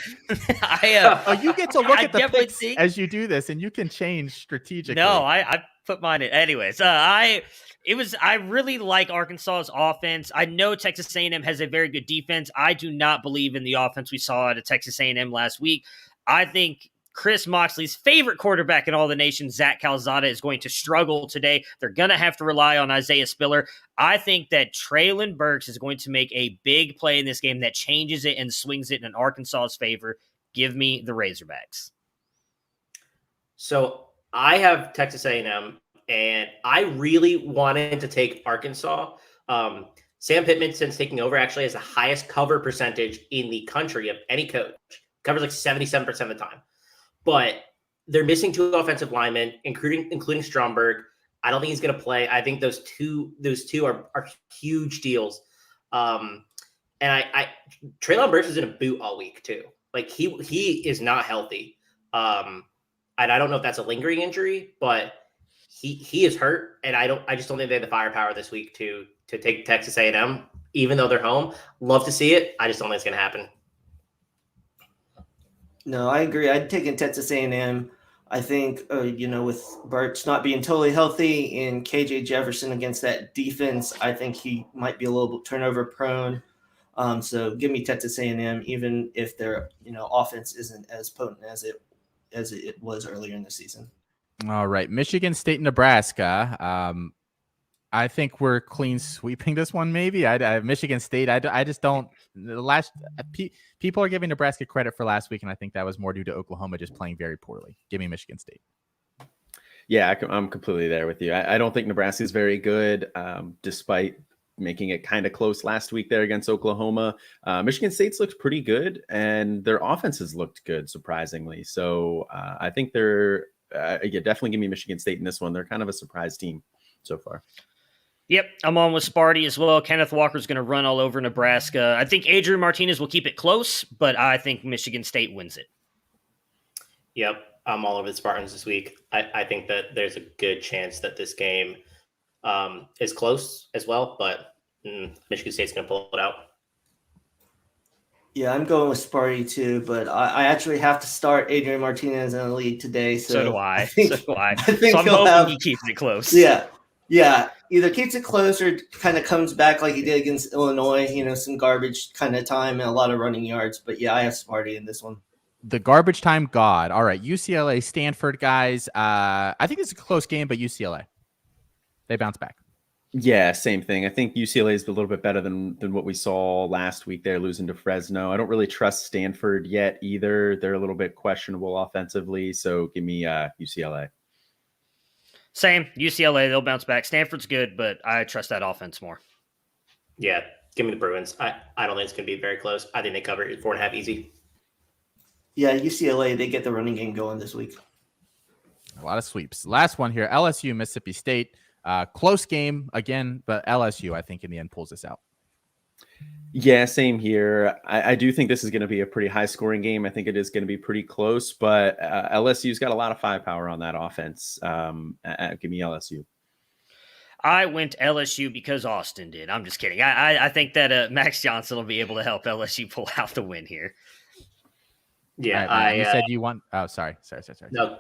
Oh, you get to look I at the definitely picks think- as you do this, and you can change strategically. No, I put mine in. Anyways, I really like Arkansas's offense. I know Texas A&M has a very good defense. I do not believe in the offense we saw at Texas A&M last week. I think Chris Moxley's favorite quarterback in all the nation, Zach Calzada, is going to struggle today. They're going to have to rely on Isaiah Spiller. I think that Traylon Burks is going to make a big play in this game that changes it and swings it in Arkansas's favor. Give me the Razorbacks. So I have Texas A&M, and I really wanted to take Arkansas. Sam Pittman, since taking over, actually has the highest cover percentage in the country of any coach. Covers like 77% of the time. But they're missing 2 offensive linemen, including Stromberg. I don't think he's going to play. I think those two are huge deals. And Traylon Burks is in a boot all week too. Like he is not healthy. And I don't know if that's a lingering injury, but he is hurt. And I just don't think they have the firepower this week to take Texas A&M, even though they're home. Love to see it. I just don't think it's going to happen. No, I agree. I'd taken Texas A&M. I think, with Burks not being totally healthy and KJ Jefferson against that defense, I think he might be a little turnover prone. So give me Texas A&M, even if their offense isn't as potent as it was earlier in the season. All right, Michigan State, Nebraska. I think we're clean sweeping this one. Maybe Michigan State. I just don't. People are giving Nebraska credit for last week, and I think that was more due to Oklahoma just playing very poorly. Give me Michigan State. Yeah, I'm completely there with you. I don't think Nebraska is very good, despite making it kind of close last week there against Oklahoma. Michigan State's looked pretty good, and their offenses looked good, surprisingly. So I think they're definitely give me Michigan State in this one. They're kind of a surprise team so far. Yep, I'm on with Sparty as well. Kenneth Walker's going to run all over Nebraska. I think Adrian Martinez will keep it close, but I think Michigan State wins it. Yep, I'm all over the Spartans this week. I think that there's a good chance that this game is close as well, but Michigan State's going to pull it out. Yeah, I'm going with Sparty too, but I actually have to start Adrian Martinez in the league today. So do I. I think so I'm he'll hoping he keeps it close. Yeah. Either keeps it close or kind of comes back like he did against Illinois, some garbage kind of time and a lot of running yards. But yeah, I have Sparty in this one. The garbage time god. All right, UCLA, Stanford, guys. I think it's a close game, but UCLA, they bounce back. Yeah, same thing. I think UCLA is a little bit better than what we saw last week. They're losing to Fresno. I don't really trust Stanford yet either. They're a little bit questionable offensively. So give me UCLA. Same. UCLA, they'll bounce back. Stanford's good, but I trust that offense more. Yeah, give me the Bruins. I don't think it's going to be very close. I think they cover it 4.5 easy. Yeah, UCLA, they get the running game going this week. A lot of sweeps. Last one here, LSU, Mississippi State. Close game again, but LSU, I think, in the end pulls this out. Yeah, same here. I do think this is going to be a pretty high-scoring game. I think it is going to be pretty close, but LSU's got a lot of firepower on that offense. Give me LSU. I went LSU because Austin did. I'm just kidding. I think that Max Johnson will be able to help LSU pull out the win here. Yeah, right, you said you want. Oh, sorry. No,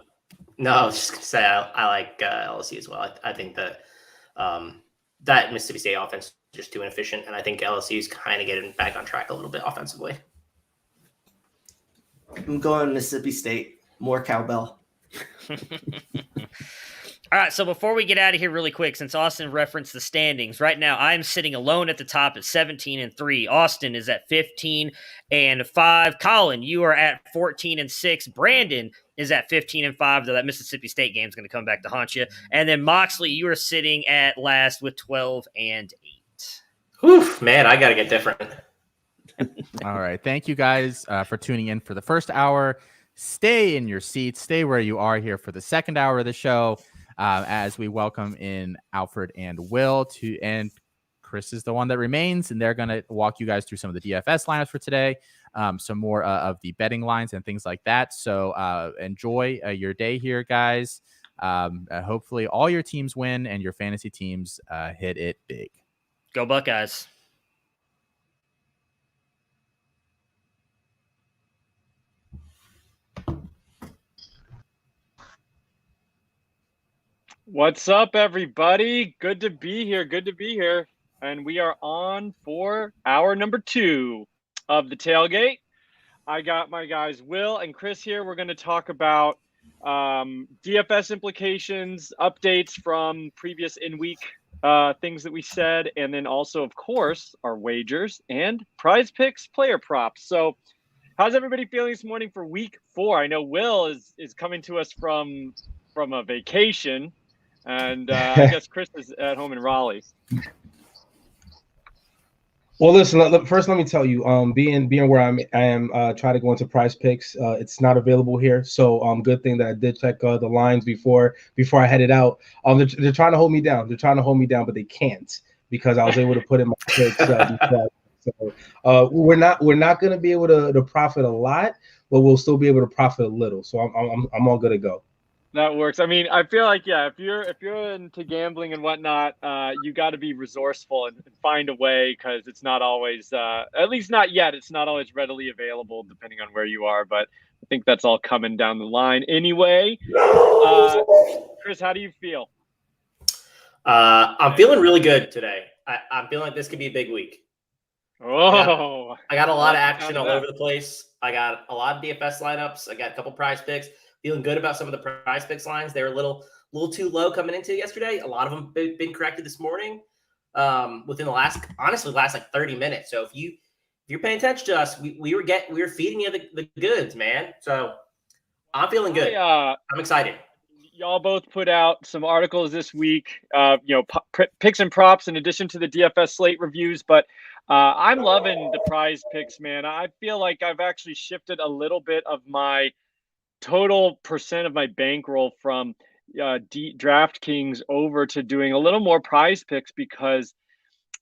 I was just going to say I like LSU as well. I think that that Mississippi State offense is just too inefficient, and I think LSU is kind of getting back on track a little bit offensively. I'm going Mississippi State. More cowbell. All right, so before we get out of here really quick, since Austin referenced the standings, right now I'm sitting alone at the top at 17-3. Austin is at 15-5. Colin, you are at 14-6. Brandon is at 15-5, though that Mississippi State game is going to come back to haunt you. And then Moxley, you are sitting at last with 12-8. Whew, man, I got to get different. All right. Thank you guys for tuning in for the first hour. Stay in your seats. Stay where you are here for the second hour of the show as we welcome in Alfred and Will. And Chris is the one that remains, and they're going to walk you guys through some of the DFS lineups for today, some more of the betting lines and things like that. So enjoy your day here, guys. Hopefully all your teams win and your fantasy teams hit it big. Go Buckeyes. What's up, everybody? Good to be here. Good to be here. And we are on for hour number 2 of the tailgate. I got my guys Will and Chris here. We're going to talk about DFS implications, updates from previous in-week things that we said, and then also, of course, our wagers and prize picks, player props. So how's everybody feeling this morning for week 4? I know Will is coming to us from a vacation. And I guess Chris is at home in Raleigh. Well, listen. First, let me tell you, being where I am, trying to go into prize picks. It's not available here, so good thing that I did check the lines before I headed out. They're trying to hold me down. They're trying to hold me down, but they can't because I was able to put in my picks. So we're not going to be able to profit a lot, but we'll still be able to profit a little. So I'm all good to go. That works. I mean, I feel like, yeah, if you're into gambling and whatnot, you got to be resourceful and find a way, because it's not always, at least not yet, it's not always readily available depending on where you are. But I think that's all coming down the line anyway. Chris, how do you feel? I'm feeling really good today. I'm feeling like this could be a big week. Oh, I got a lot of action all over the place. I got a lot of DFS lineups. I got a couple prize picks. Feeling good about some of the prize picks lines. They were a little too low coming into yesterday. A lot of them been corrected this morning within the last like 30 minutes. So if you're paying attention to us, we were feeding you the goods, man. So I'm feeling good. I'm excited. Y'all both put out some articles this week, picks and props in addition to the DFS slate reviews. But I'm loving the prize picks, man. I feel like I've actually shifted a little bit of my total percent of my bankroll from DraftKings over to doing a little more prize picks, because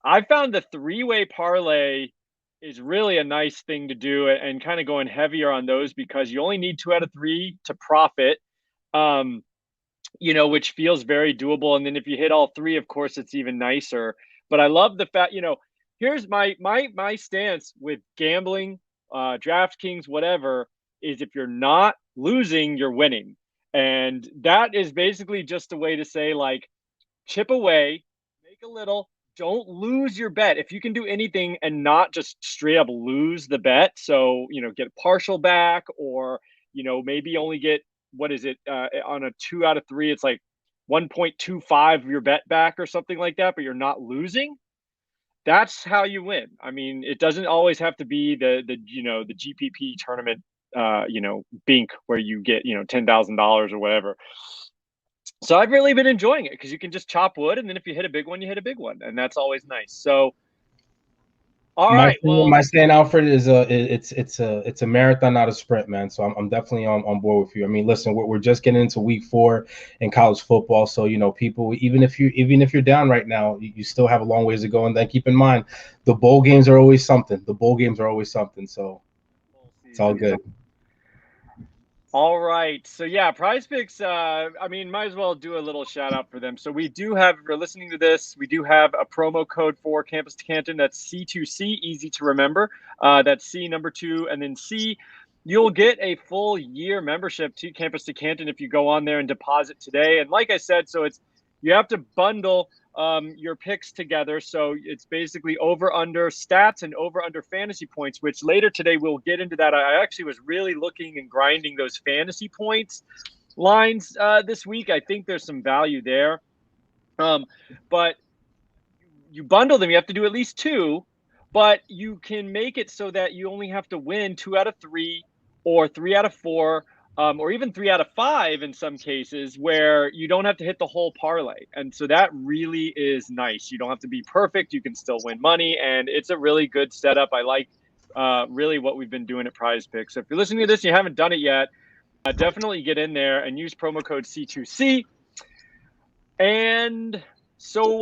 I found the 3-way parlay is really a nice thing to do, and kind of going heavier on those because you only need 2 out of 3 to profit, which feels very doable. And then if you hit all 3, of course, it's even nicer. But I love the fact, here's my stance with gambling, DraftKings, whatever, is if you're not losing, you're winning. And that is basically just a way to say, like, chip away, make a little, don't lose your bet. If you can do anything and not just straight up lose the bet, so, get partial back, or, maybe only get, what is it, on a 2 out of 3, it's like 1.25 of your bet back or something like that, but you're not losing. That's how you win. I mean, it doesn't always have to be the GPP tournament, Bink, where you get, $10,000 or whatever. So I've really been enjoying it because you can just chop wood, and then if you hit a big one, you hit a big one, and that's always nice. So, all right. My stand, Alfred, is it's a marathon, not a sprint, man. So I'm definitely on board with you. I mean, listen, we're just getting into week 4 in college football, so people, even if you're down right now, you still have a long ways to go. And then keep in mind, the bowl games are always something. So it's all good. All right. So, yeah, prize picks, might as well do a little shout out for them. So we do have, if you're listening to this, we do have a promo code for Campus to Canton. That's C2C, easy to remember. That's C number 2, and then C. You'll get a full year membership to Campus to Canton if you go on there and deposit today. And like I said, so you have to bundle your picks together. So it's basically over under stats and over under fantasy points, which later today we'll get into that. I actually was really looking and grinding those fantasy points lines this week. I think there's some value there. But you bundle them, you have to do at least 2, but you can make it so that you only have to win 2 out of 3 or 3 out of 4. Or even 3 out of 5 in some cases, where you don't have to hit the whole parlay. And so that really is nice. You don't have to be perfect. You can still win money, and it's a really good setup. I like really what we've been doing at Prize Picks. So if you're listening to this and you haven't done it yet, definitely get in there and use promo code C2C. And so,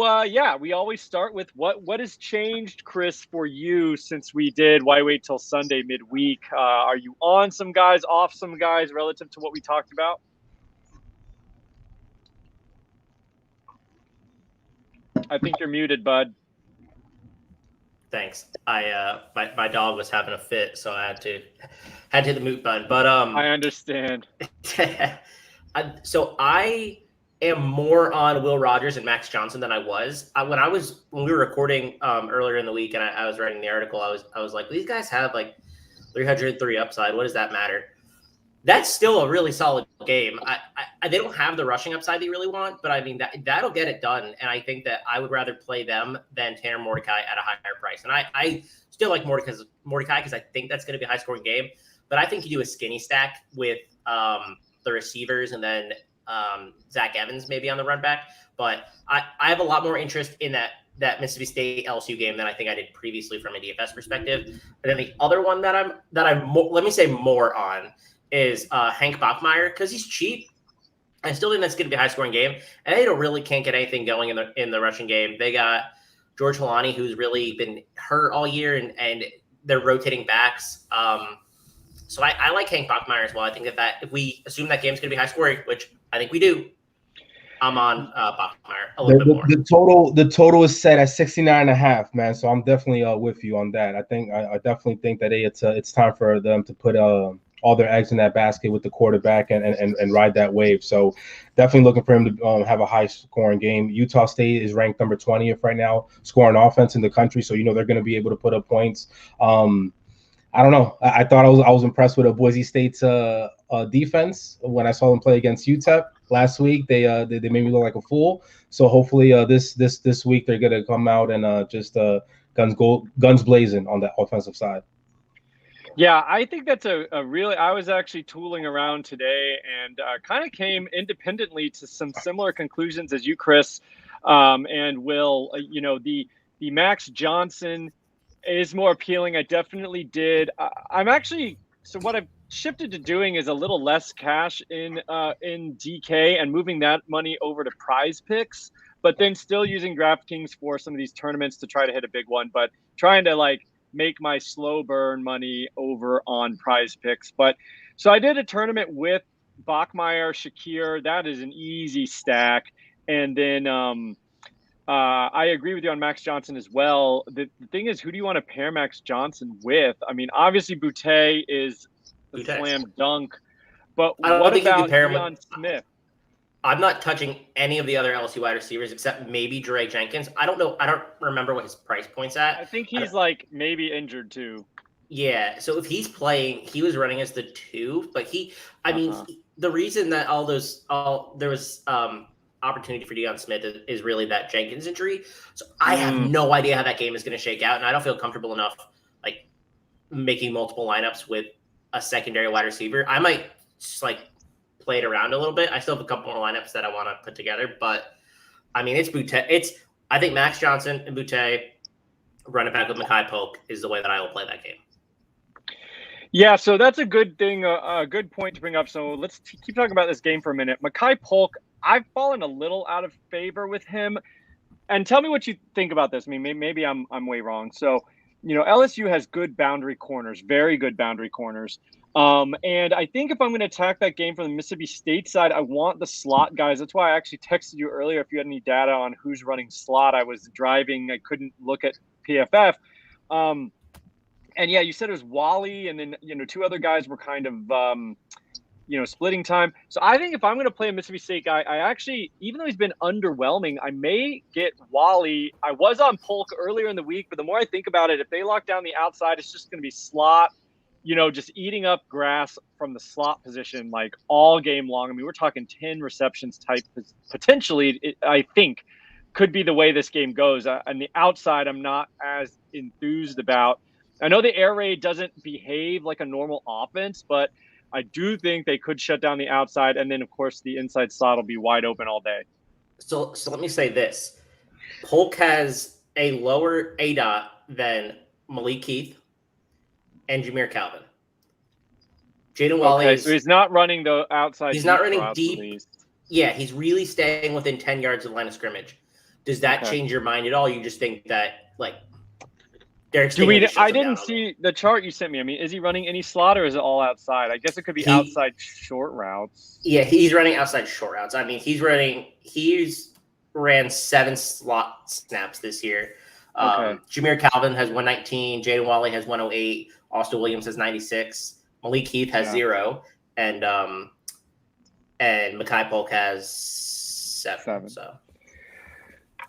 we always start with what has changed, Chris, for you since we did Why Wait Till Sunday midweek? Are you on some guys, off some guys relative to what we talked about? I think you're muted, bud. Thanks. My dog was having a fit, so I had to hit the mute button. But I understand. So I am more on Will Rogers and Max Johnson than I was. When we were recording earlier in the week, and I was writing the article, I was like, these guys have like 303 upside. What does that matter? That's still a really solid game. They don't have the rushing upside that you really want, but I mean that'll get it done. And I think that I would rather play them than Tanner Mordecai at a higher price. And I still like Mordecai because I think that's going to be a high scoring game. But I think you do a skinny stack with the receivers and then Zach Evans maybe on the run back. But I have a lot more interest in that Mississippi State LSU game than I think I did previously from a DFS perspective. And then the other one that I'm let me say more on is Hank Bachmeier, because he's cheap. I still think that's going to be a high-scoring game, and they really can't get anything going in the rushing game. They got George Holani, who's really been hurt all year, and they're rotating backs. So I like Hank Bachmeier as well. I think that if we assume that game's going to be high-scoring, which I think we do, I'm on Bachmeier a little bit more. The total is set at 69.5, man. So I'm definitely with you on that. I definitely think that it's time for them to put all their eggs in that basket with the quarterback and ride that wave. So definitely looking for him to have a high scoring game. Utah State is ranked number 20th right now, scoring offense in the country. So, they're going to be able to put up points. I don't know. I thought I was impressed with Boise State's defense when I saw them play against UTEP last week. They made me look like a fool. So hopefully this week they're going to come out and just guns blazing on the offensive side. Yeah, I think that's a really. I was actually tooling around today and kind of came independently to some similar conclusions as you, Chris, and Will. The Max Johnson is more appealing. I definitely did. I'm actually what I've shifted to doing is a little less cash in DK and moving that money over to Prize Picks, but then still using DraftKings for some of these tournaments to try to hit a big one, but trying to make my slow burn money over on Prize Picks. But so I did a tournament with Bachmeier, Shakir. That is an easy stack. And then I agree with you on Max Johnson as well. The thing is, who do you want to pair Max Johnson with? I mean, obviously Boutte is a slam dunk, but what about Deion Smith? I'm not touching any of the other LSU wide receivers except maybe Dre Jenkins. I don't know. I don't remember what his price point's at. I think he's maybe injured too. Yeah. So if he's playing, he was running as the 2, but the reason that there was opportunity for Deion Smith is really that Jenkins injury. So I have no idea how that game is going to shake out. And I don't feel comfortable enough, making multiple lineups with a secondary wide receiver. I might just play it around a little bit. I still have a couple more lineups that I want to put together, but I mean, it's Boutte. I think Max Johnson and Boutte running back with Mekhi Polk is the way that I will play that game. Yeah, so that's a good thing, a good point to bring up. So let's keep talking about this game for a minute. Mekhi Polk, I've fallen a little out of favor with him, and tell me what you think about this. I mean, maybe I'm way wrong. So, LSU has good boundary corners, very good boundary corners. And I think if I'm going to attack that game from the Mississippi State side, I want the slot guys. That's why I actually texted you earlier if you had any data on who's running slot. I was driving. I couldn't look at PFF. And yeah, you said it was Wally, and then, 2 other guys were kind of, splitting time. So I think if I'm going to play a Mississippi State guy, I actually, even though he's been underwhelming, I may get Wally. I was on Polk earlier in the week, but the more I think about it, if they lock down the outside, it's just going to be slot. Just eating up grass from the slot position all game long. I mean, we're talking 10 receptions type potentially, I think, could be the way this game goes. On the outside, I'm not as enthused about. I know the air raid doesn't behave like a normal offense, but I do think they could shut down the outside. And then, of course, the inside slot will be wide open all day. So let me say this. Polk has a lower ADOT than Malik Heath and Jameer Calvin. Jaden Wally. Okay, so he's not running the outside. He's not running deep. Yeah, he's really staying within 10 yards of the line of scrimmage. Does that change your mind at all? You just think that Derek Stingley I didn't see the chart you sent me. I mean, is he running any slot or is it all outside? I guess it could be outside short routes. Yeah, he's running outside short routes. I mean, he's ran 7 slot snaps this year. Okay. Jameer Calvin has 119. Jaden Wally has 108. Austin Williams has 96. Malik Heath has 0. And Mekhi Polk has 7. So,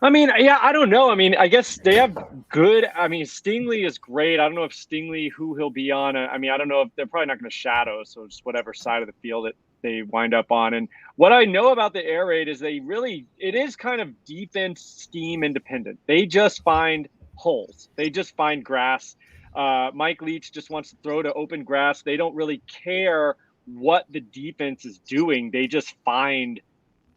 I mean, yeah, I don't know. I mean, I guess they have good. I mean, Stingley is great. I don't know if Stingley, who he'll be on. I mean, I don't know if they're probably not going to shadow. So just whatever side of the field that they wind up on. And what I know about the air raid is it is kind of defense scheme independent. They just find holes. They just find grass. Mike Leach just wants to throw to open grass. They don't really care what the defense is doing. They just find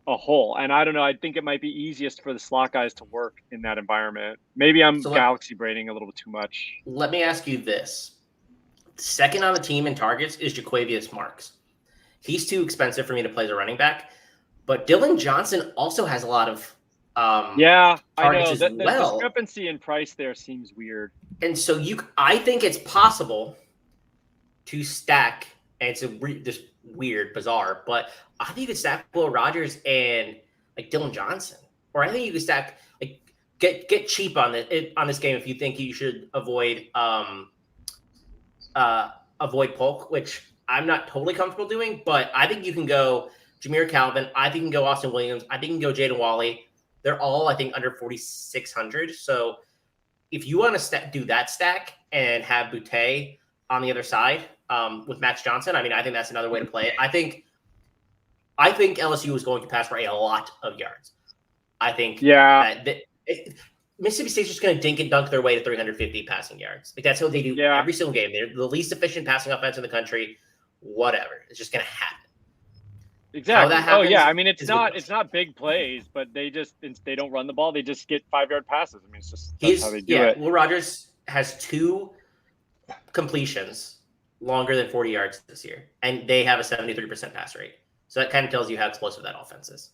a hole. And I don't know. I think it might be easiest for the slot guys to work in that environment. Maybe I'm galaxy braiding a little bit too much. Let me ask you this. Second on the team in targets is Jaquavius Marks. He's too expensive for me to play as a running back. But Dylan Johnson also has a lot of targets I know. The well. Discrepancy in price there seems weird. And so I think it's possible to stack, and it's just weird, bizarre, but I think you could stack Will Rogers and like Dylan Johnson, or I think you could stack like get cheap on this game if you think you should avoid Polk, which I'm not totally comfortable doing, but I think you can go Jameer Calvin. I think you can go Austin Williams. I think you can go Jaden Wally. They're all, I think, under 4,600. So if you want to do that stack and have Boutte on the other side with Max Johnson, I mean, I think that's another way to play it. I think LSU is going to pass for a lot of yards. I think Mississippi State's just going to dink and dunk their way to 350 passing yards. Like that's what they do every single game. They're the least efficient passing offense in the country. Whatever, it's just going to happen. Exactly. Oh yeah. I mean, it's not big plays, but they don't run the ball. They just get 5-yard passes. I mean, that's how they do it. Will Rogers has 2 completions longer than 40 yards this year, and they have a 73% pass rate. So that kind of tells you how explosive that offense is.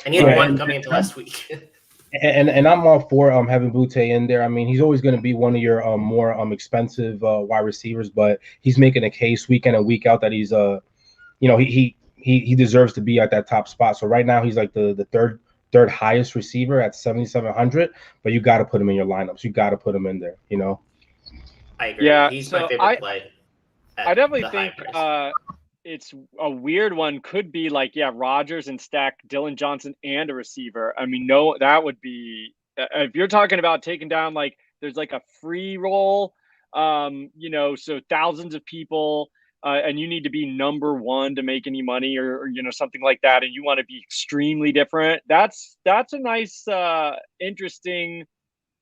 And he had one coming into last week. and I'm all for having Boutte in there. I mean, he's always going to be one of your more expensive wide receivers, but he's making a case week in and week out that he's he deserves to be at that top spot. So right now he's like the third highest receiver at 7,700, but you got to put him in your lineups. You got to put him in there, I agree. Yeah, he's my favorite play. I definitely think it's a weird one. Could be like, Rodgers and stack Dylan Johnson and a receiver. I mean, no, that would be if you're talking about taking down like there's like a free roll, so thousands of people. And you need to be number 1 to make any money or something like that. And you want to be extremely different. That's a nice, interesting,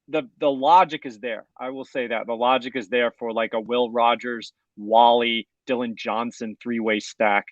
the logic is there. I will say that the logic is there for like a Will Rogers, Wally, Dylan Johnson 3-way stack.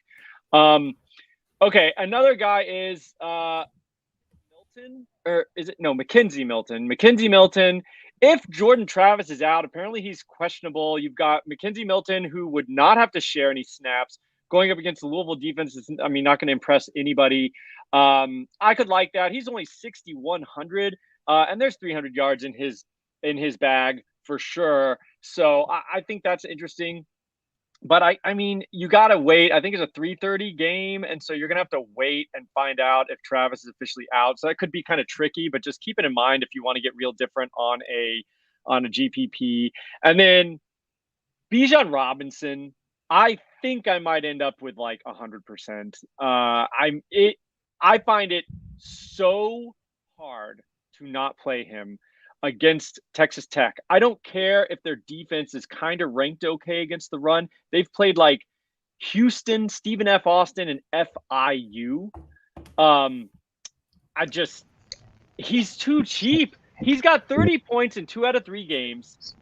Okay. Another guy is, Milton, or is it? No, Mackenzie Milton. Mackenzie Milton. If Jordan Travis is out, apparently he's questionable. You've got Mackenzie Milton, who would not have to share any snaps going up against the Louisville defense. Is, not going to impress anybody. I could like that. He's only 6,100, and there's 300 yards in his bag for sure. So I think that's interesting. But I mean, you got to wait. I think it's a 3:30 game, and so you're going to have to wait and find out if Travis is officially out. So that could be kind of tricky, but just keep it in mind if you want to get real different on a GPP. And then Bijan Robinson, I think I might end up with like 100%. I find it so hard to not play him against Texas Tech. I don't care if their defense is kind of ranked okay against the run. They've played like Houston, Stephen F. Austin, and FIU. He's too cheap. He's got 30 points in 2 out of 3 games.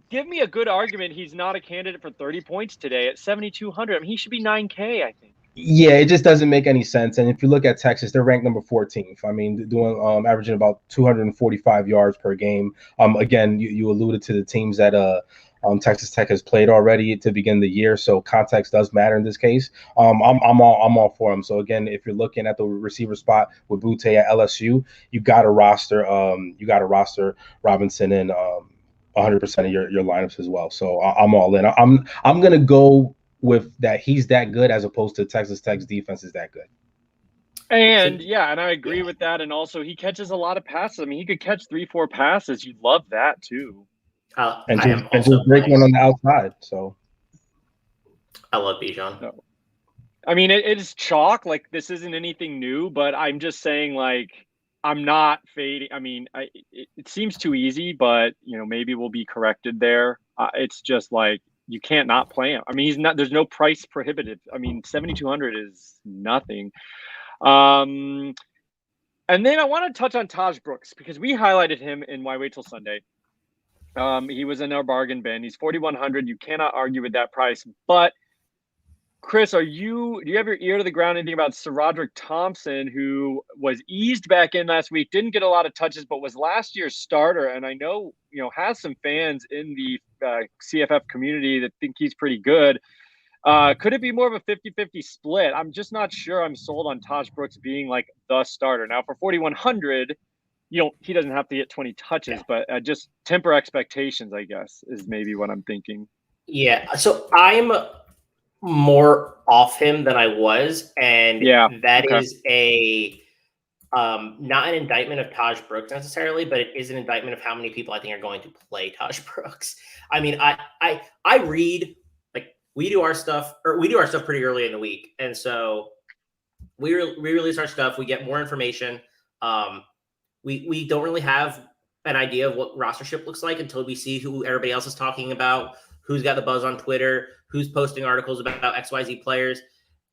Give me a good argument he's not a candidate for 30 points today at 7,200. I mean, he should be 9K, I think. Yeah, it just doesn't make any sense. And if you look at Texas, they're ranked number 14th. I mean, doing averaging about 245 yards per game. Again, you alluded to the teams that Texas Tech has played already to begin the year, so context does matter in this case. I'm all for him. So again, if you're looking at the receiver spot with Boutte at LSU, you got to roster Robinson in 100% of your lineups as well. So I'm all in. I'm gonna go with that. He's that good as opposed to Texas Tech's defense is that good. And yeah, and I agree with that. And also, he catches a lot of passes. I mean, he could catch 3-4 passes. You'd love that too. And just break one on the outside. So I love Bijan. No. I mean, it is chalk. Like, this isn't anything new, but I'm just saying, like, I'm not fading. I mean, it seems too easy, but maybe we'll be corrected there. It's just like you can't not play him. I mean, he's not. There's no price prohibitive. I mean, 7,200 is nothing. And then I want to touch on Taj Brooks because we highlighted him in Why Wait Till Sunday. He was in our bargain bin. He's 4,100. You cannot argue with that price. But Chris, do you have your ear to the ground anything about Sir Roderick Thompson, who was eased back in last week, didn't get a lot of touches, but was last year's starter, and I know has some fans in the CFF community that think he's pretty good. Could it be more of a 50-50 split? I'm just not sure I'm sold on Taj Brooks being like the starter. Now for 4,100, he doesn't have to get 20 touches, but just temper expectations, I guess, is maybe what I'm thinking. Yeah, so I'm more off him than I was, and that is a not an indictment of Taj Brooks necessarily, but it is an indictment of how many people I think are going to play Taj Brooks. I mean, I read, like, we do our stuff pretty early in the week, and so we release our stuff. We get more information. We don't really have an idea of what rostership looks like until we see who everybody else is talking about, who's got the buzz on Twitter, who's posting articles about XYZ players.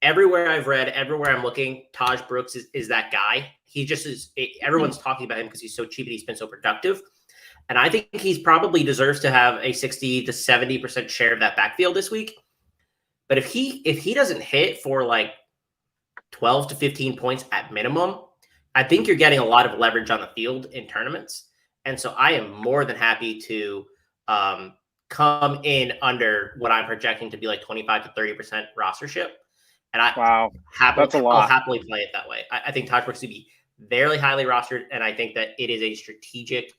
Everywhere I've read, everywhere I'm looking, Taj Brooks is that guy. He just is. Everyone's talking about him because he's so cheap and he's been so productive. And I think he's probably deserves to have a 60 to 70% share of that backfield this week. But if he doesn't hit for like 12 to 15 points at minimum, I think you're getting a lot of leverage on the field in tournaments. And so I am more than happy to come in under what I'm projecting to be like 25 to 30% rostership. And I'll happily play it that way. I think Taj Brooks to be very highly rostered, and I think that it is a strategic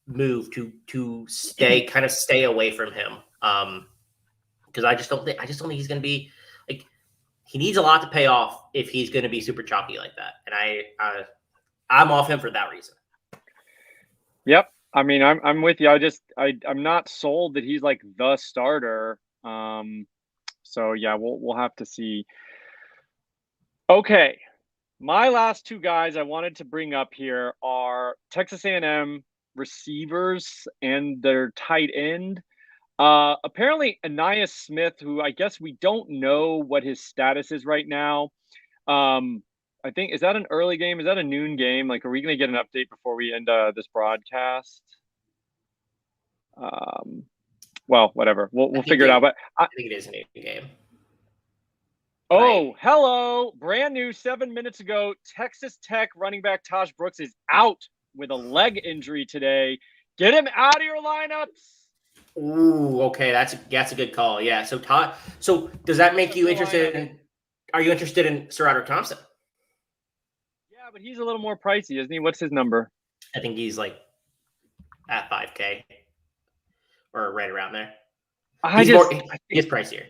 move to stay away from him. Because I just don't think he's going to be like, he needs a lot to pay off if he's going to be super chalky like that. And I'm off him for that reason. Yep. I mean, I'm with you. I'm not sold that he's like the starter. So yeah, we'll have to see. Okay. My last two guys I wanted to bring up here are Texas A&M receivers and their tight end. Apparently Anais Smith, who I guess we don't know what his status is right now. I think, is that an early game? Is that a noon game? Like, are we going to get an update before we end this broadcast? Well, whatever. We'll figure it out. But I think it is a noon game. Oh, hello. Brand new 7 minutes ago. Texas Tech running back Taj Brooks is out with a leg injury today. Get him out of your lineups. Ooh, okay. That's a good call. Yeah. So does that make you interested are you interested in Sir Roderick Thompson? Yeah, but he's a little more pricey, isn't he? What's his number? I think he's like at 5K or right around there. He's pricier.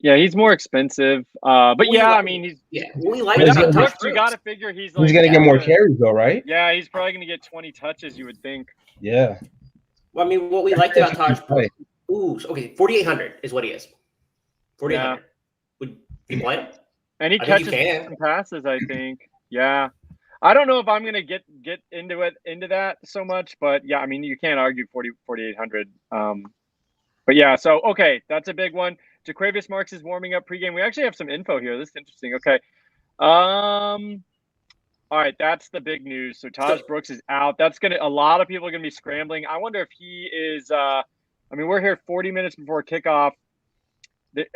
Yeah, he's more expensive. But I mean, he's we like Brooks, you got to figure he's going to get more carries though, right? Yeah, he's probably going to get 20 touches, you would think. Yeah. Well, I mean, what we liked about Taj Brooks. Ooh, okay, 4,800 is what he is. 4,800. Yeah. Would you play him? And he catches some passes, I think. Yeah. I don't know if I'm going to get into that so much, but yeah, I mean, you can't argue 4,800. But yeah, so okay, that's a big one. Jaquavius Marks is warming up pregame. We actually have some info here. This is interesting. Okay. All right, that's the big news. So Taj Brooks is out. A lot of people are gonna be scrambling. I wonder if he is I mean, we're here 40 minutes before kickoff.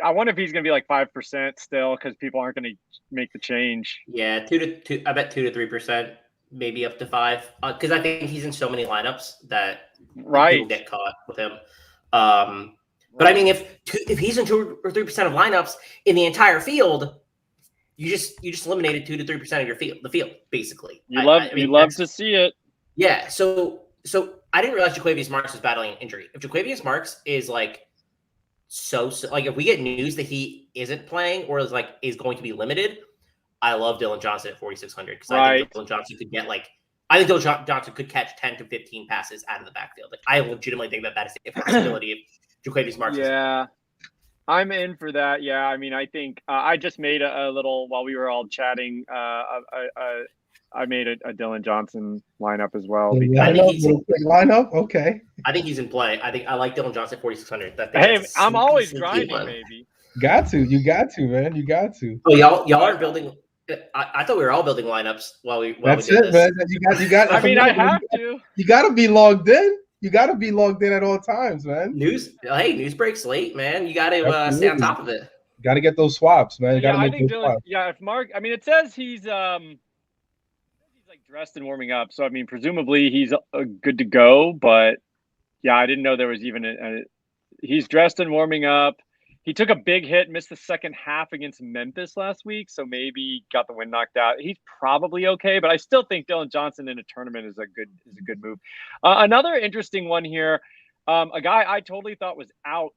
I wonder if he's gonna be like 5% still because people aren't gonna make the change. Yeah, 2 to 2 to 3%, maybe up to 5. Because I think he's in so many lineups that people get caught with him. But I mean, if he's in 2 or 3% of lineups in the entire field, you just eliminated 2 to 3% of the field, basically. You love to see it. Yeah. So I didn't realize Jaquavius Marks was battling an injury. If Jaquavius Marks is like so like if we get news that he isn't playing or is going to be limited, I love Dylan Johnson at 4,600 because I Right. think Dylan Johnson could get I think Dylan Johnson could catch 10 to 15 passes out of the backfield. Like I legitimately think that is a possibility if Jaquavius Marks. Yeah, I'm in for that. Yeah, I mean, I think I just made a little while we were all chatting. I made a Dylan Johnson lineup as well. Lineup. Okay. I think he's in play. I like Dylan Johnson at 4,600. Hey, I'm always grinding, baby. Got to, man. You got to. Oh, y'all aren't building. I thought we were all building lineups while we. That's we did it, this. man. You got. I mean, I have to. You got to be logged in. You got to be logged in at all times, man. News breaks late, man. You got to stay on top of it. Got to get those swaps, man. You got to make those swaps. Yeah, if Mark, I mean, it says he's like dressed and warming up, so I mean, presumably he's good to go. But yeah, I didn't know there was even he's dressed and warming up. He took a big hit, missed the second half against Memphis last week, so maybe got the wind knocked out. He's probably okay, but I still think Dylan Johnson in a tournament is a good move. Another interesting one here, a guy I totally thought was out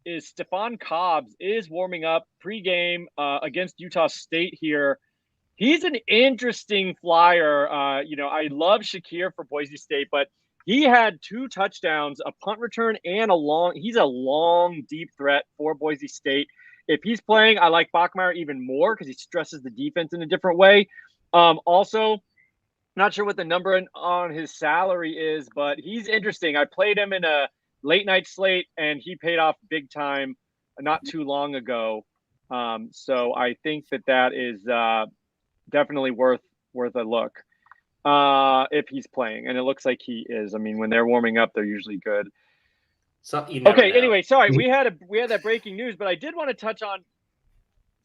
is Stephon Cobbs is warming up pregame against Utah State here. He's an interesting flyer. I love Shakir for Boise State, but he had 2 touchdowns, a punt return, and he's a long, deep threat for Boise State. If he's playing, I like Bachmeier even more because he stresses the defense in a different way. Also, not sure what the number on his salary is, but he's interesting. I played him in a late night slate, and he paid off big time not too long ago. So I think that is definitely worth a look. If he's playing, and it looks like he is. I mean, when they're warming up, they're usually good. So okay. Know. Anyway, sorry, we had that breaking news, but I did want to touch on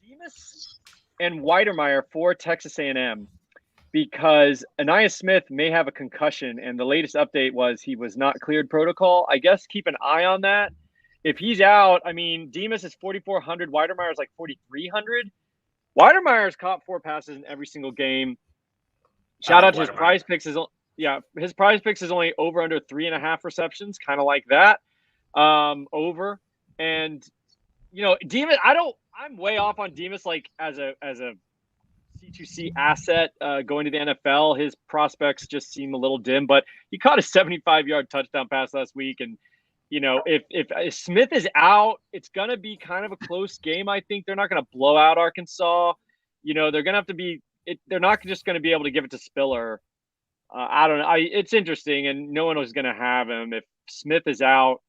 Demas and Weidermeyer for Texas A&M because Anaya Smith may have a concussion, and the latest update was he was not cleared protocol. I guess keep an eye on that. If he's out, I mean, Demas is 4,400, Weidermeyer is like 4,300. Weidermeyer's caught 4 passes in every single game. Shout out to his prize picks. His prize picks is only over under 3.5 receptions, kind of like that. Over. And Demas, I'm way off on Demas like as a C2C asset going to the NFL. His prospects just seem a little dim, but he caught a 75-yard touchdown pass last week. And if Smith is out, it's gonna be kind of a close game. I think they're not gonna blow out Arkansas. They're gonna have to be. They're not just going to be able to give it to Spiller. I don't know. It's interesting, and no one was going to have him. If Smith is out,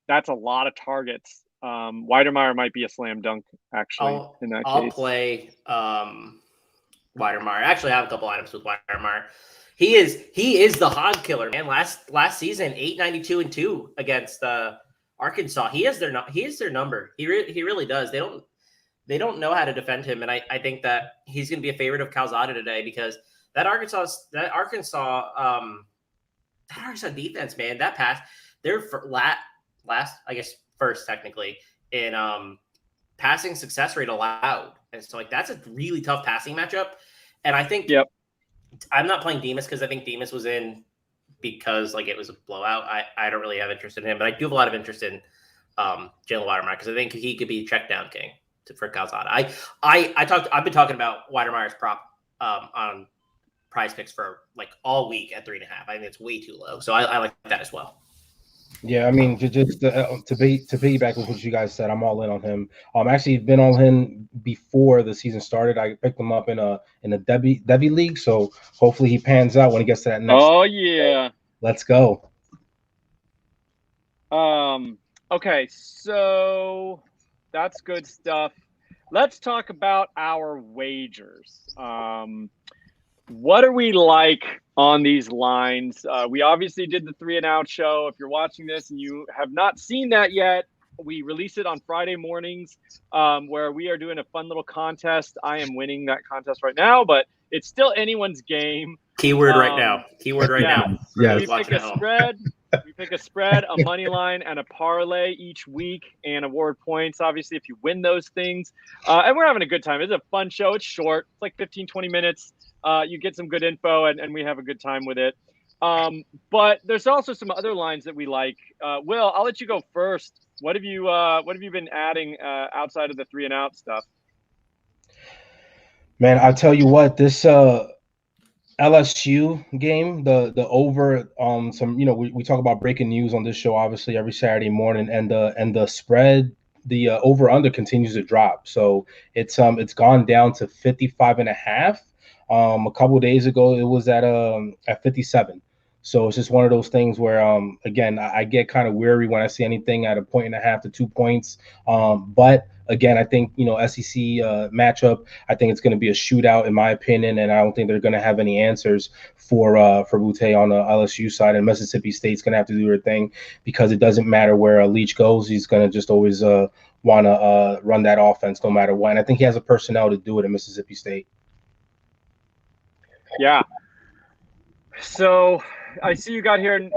that's a lot of targets. Weidermeyer might be a slam dunk, actually, in that case. I'll play Weidermeyer. Actually, I have a couple items with Weidermeyer. He is the hog killer, man. Last season, 892-2 against Arkansas. He is their number. He really does. They don't know how to defend him, and I think that he's going to be a favorite of Calzada today because that Arkansas defense, man, that pass, they're last, I guess, first technically in passing success rate allowed, and so that's a really tough passing matchup. And I think I'm not playing Demas because I think Demas was in because it was a blowout. I don't really have interest in him, but I do have a lot of interest in Jalen Weidermeyer because I think he could be check down king for Calzada. I've been talking about Weidermeyer's prop on prize picks for all week at 3.5. I think it's way too low. So I like that as well. Yeah, I mean, just to piggyback with what you guys said, I'm all in on him. Actually been on him before the season started. I picked him up in a Debbie league, so hopefully he pans out when he gets to that next. Oh yeah, let's go. Okay, so that's good stuff. Let's talk about our wagers. What are we like on these lines? We obviously did the 3 and Out show. If you're watching this and you have not seen that yet, we release it on Friday mornings where we are doing a fun little contest. I am winning that contest right now, but it's still anyone's game. Keyword right now. Yeah. We pick a spread. We pick a spread, a money line, and a parlay each week and award points, obviously, if you win those things. And we're having a good time. It's a fun show. It's short. It's like 15, 20 minutes. You get some good info, and we have a good time with it. But there's also some other lines that we like. Will, I'll let you go first. What have you been adding outside of the 3 and Out stuff? Man, I tell you what, this LSU game, the over, some, we talk about breaking news on this show obviously every Saturday morning, and the spread, the over under continues to drop. So it's gone down to 55.5. A couple of days ago it was at 57. So it's just one of those things where again, I get kind of weary when I see anything at a point and a half to 2 points. But again, I think SEC matchup, I think it's going to be a shootout in my opinion, and I don't think they're going to have any answers for Butte on the LSU side, and Mississippi State's going to have to do their thing, because it doesn't matter where Leach goes, he's going to just always want to run that offense no matter what. And I think he has the personnel to do it in Mississippi State. Yeah. So I see you got here, and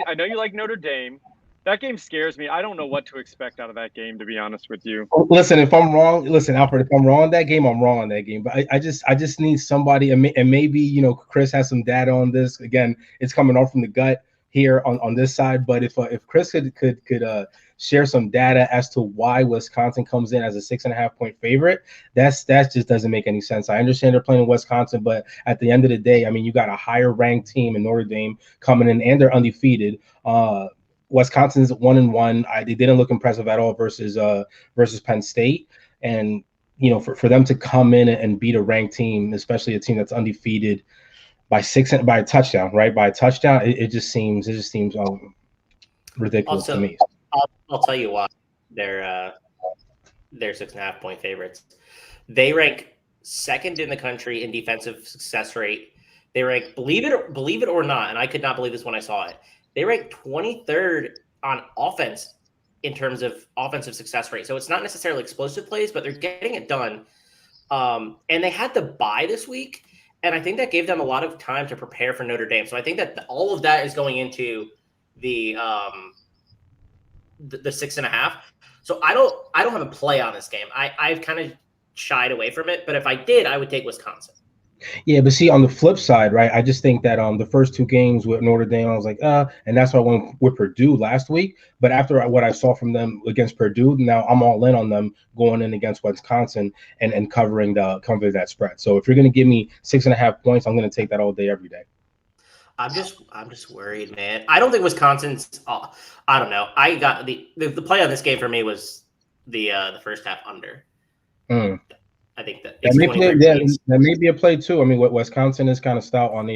I know you like Notre Dame. That game scares me. I don't know what to expect out of that game, to be honest with you. Listen, if I'm wrong, Alfred, if I'm wrong on that game, I'm wrong on that game. But I just need somebody, and maybe Chris has some data on this. Again, it's coming off from the gut here on this side. But if Chris could share some data as to why Wisconsin comes in as a 6.5 point favorite, that just doesn't make any sense. I understand they're playing Wisconsin, but at the end of the day, I mean, you got a higher ranked team in Notre Dame coming in, and they're undefeated. Wisconsin's 1-1. They didn't look impressive at all versus Penn State, and for them to come in and beat a ranked team, especially a team that's undefeated, by a touchdown, right? By a touchdown, it just seems ridiculous also, to me. I'll tell you why they're 6.5 point favorites. They rank second in the country in defensive success rate. They rank, believe it or not, and I could not believe this when I saw it, they rank 23rd on offense in terms of offensive success rate. So it's not necessarily explosive plays, but they're getting it done. And they had the bye this week, and I think that gave them a lot of time to prepare for Notre Dame. So I think that all of that is going into the 6.5. So I don't have a play on this game. I've kind of shied away from it, but if I did, I would take Wisconsin. Yeah, but see, on the flip side, right, I just think that the first two games with Notre Dame, I was like, and that's why I went with Purdue last week. But after what I saw from them against Purdue, now I'm all in on them going in against Wisconsin and covering that spread. So if you're going to give me 6.5 points, I'm going to take that all day, every day. I'm just worried, man. I don't think Wisconsin's. I don't know. I got the play on this game for me was the first half under. I think that may be a play too. I mean, Wisconsin is kind of stout on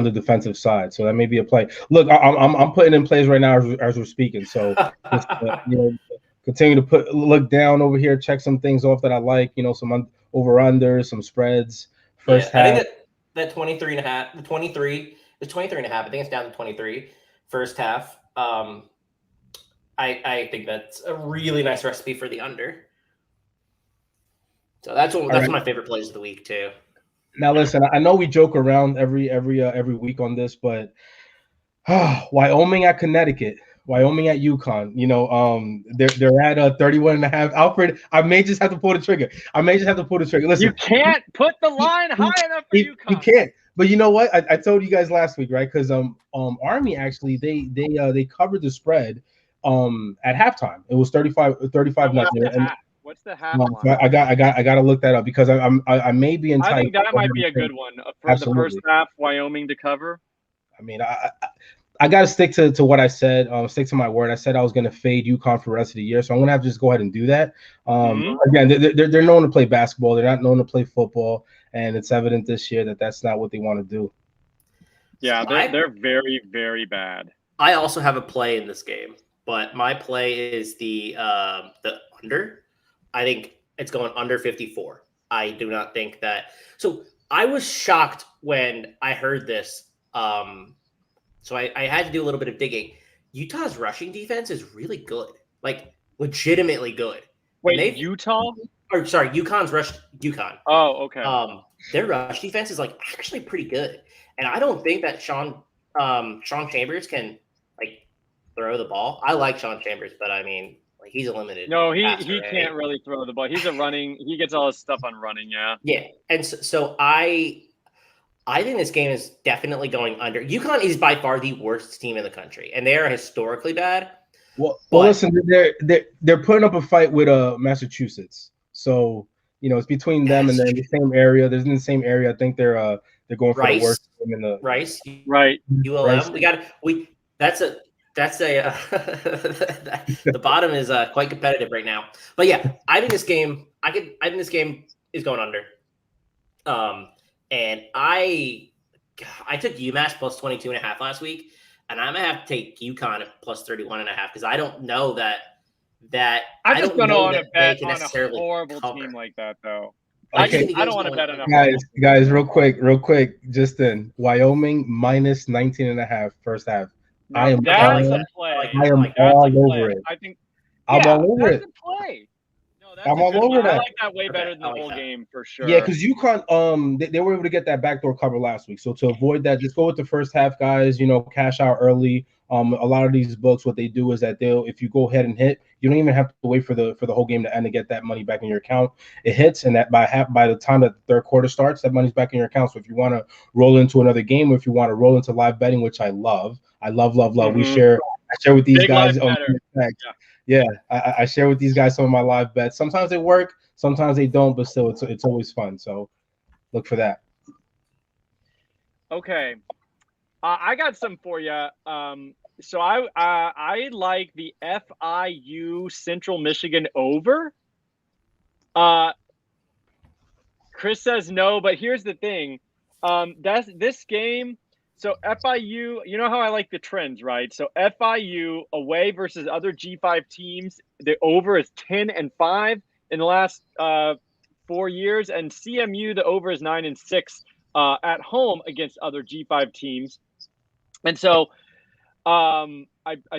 the defensive side, so that may be a play. Look, I'm putting in plays right now as we're speaking. So just, continue to look down over here, check some things off that I like. Some over/unders, some spreads. First half. I think that 23.5, the 23 is 23.5. I think it's down to 23 first half. I think that's a really nice recipe for the under. So that's one of my favorite plays of the week too. Now listen, I know we joke around every week on this, but Wyoming at Connecticut, Wyoming at UConn. They're at 31.5. Alfred, I may just have to pull the trigger. Listen, you can't put the line high enough for UConn. You can't. But you know what? I told you guys last week, right? Because Army actually they covered the spread at halftime. It was 35 nothing. What's the half line? I got to look that up, because I may be entitled. I think that might be a good one for the first half. Wyoming to cover. I mean, I got to stick to what I said. Stick to my word. I said I was going to fade UConn for the rest of the year, so I'm going to have to just go ahead and do that. Again, they're known to play basketball. They're not known to play football, and it's evident this year that that's not what they want to do. Yeah, they're very, very bad. I also have a play in this game, but my play is the under. I think it's going under 54. I do not think that. So I was shocked when I heard this. So I had to do a little bit of digging. Utah's rushing defense is really good, like legitimately good. Wait, Utah? Or sorry, UConn. Oh, okay. Their rush defense is like actually pretty good, and I don't think that Sean Chambers can like throw the ball. I like Sean Chambers, but I mean, like he's a limited. No, he can't really throw the ball. He gets all his stuff on running. Yeah. Yeah, and so I think this game is definitely going under. UConn is by far the worst team in the country, and they are historically bad. Well, listen, they're putting up a fight with Massachusetts, so It's between them and then the same area. There's in the same area. I think they're going for the worst team in the Rice. Right. ULM. Rice. That's a the bottom is quite competitive right now. But yeah, I think this game is going under. And I took UMass plus 22.5 last week, and I'm gonna have to take UConn at plus 31.5 because I don't know that I just don't want to bet on a horrible team like that though. Okay. I don't want to bet on guys, real quick, just in Wyoming minus 19.5 first half. No, I am that's a play. all over it. I think I'm all over that's it. a play. No, that's I'm a all good over one. that. I like that way better than the whole game for sure. Yeah, because UConn, they were able to get that backdoor cover last week. So to avoid that, just go with the first half, guys. Cash out early. A lot of these books, what they do is that if you go ahead and hit, you don't even have to wait for the whole game to end to get that money back in your account. It hits, and that by the time that the third quarter starts, that money's back in your account. So if you want to roll into another game, or if you want to roll into live betting, which I love. Mm-hmm. I share with these Big guys. Yeah. I share with these guys some of my live bets. Sometimes they work, sometimes they don't, but still, it's always fun. So look for that. Okay. I got some for you. So I like the FIU Central Michigan over. Chris says no, but here's the thing. That's this game. So FIU, you know how I like the trends, right? So FIU away versus other G5 teams, the over is 10-5 in the last 4 years, and CMU the over is 9-6 at home against other G5 teams. And so I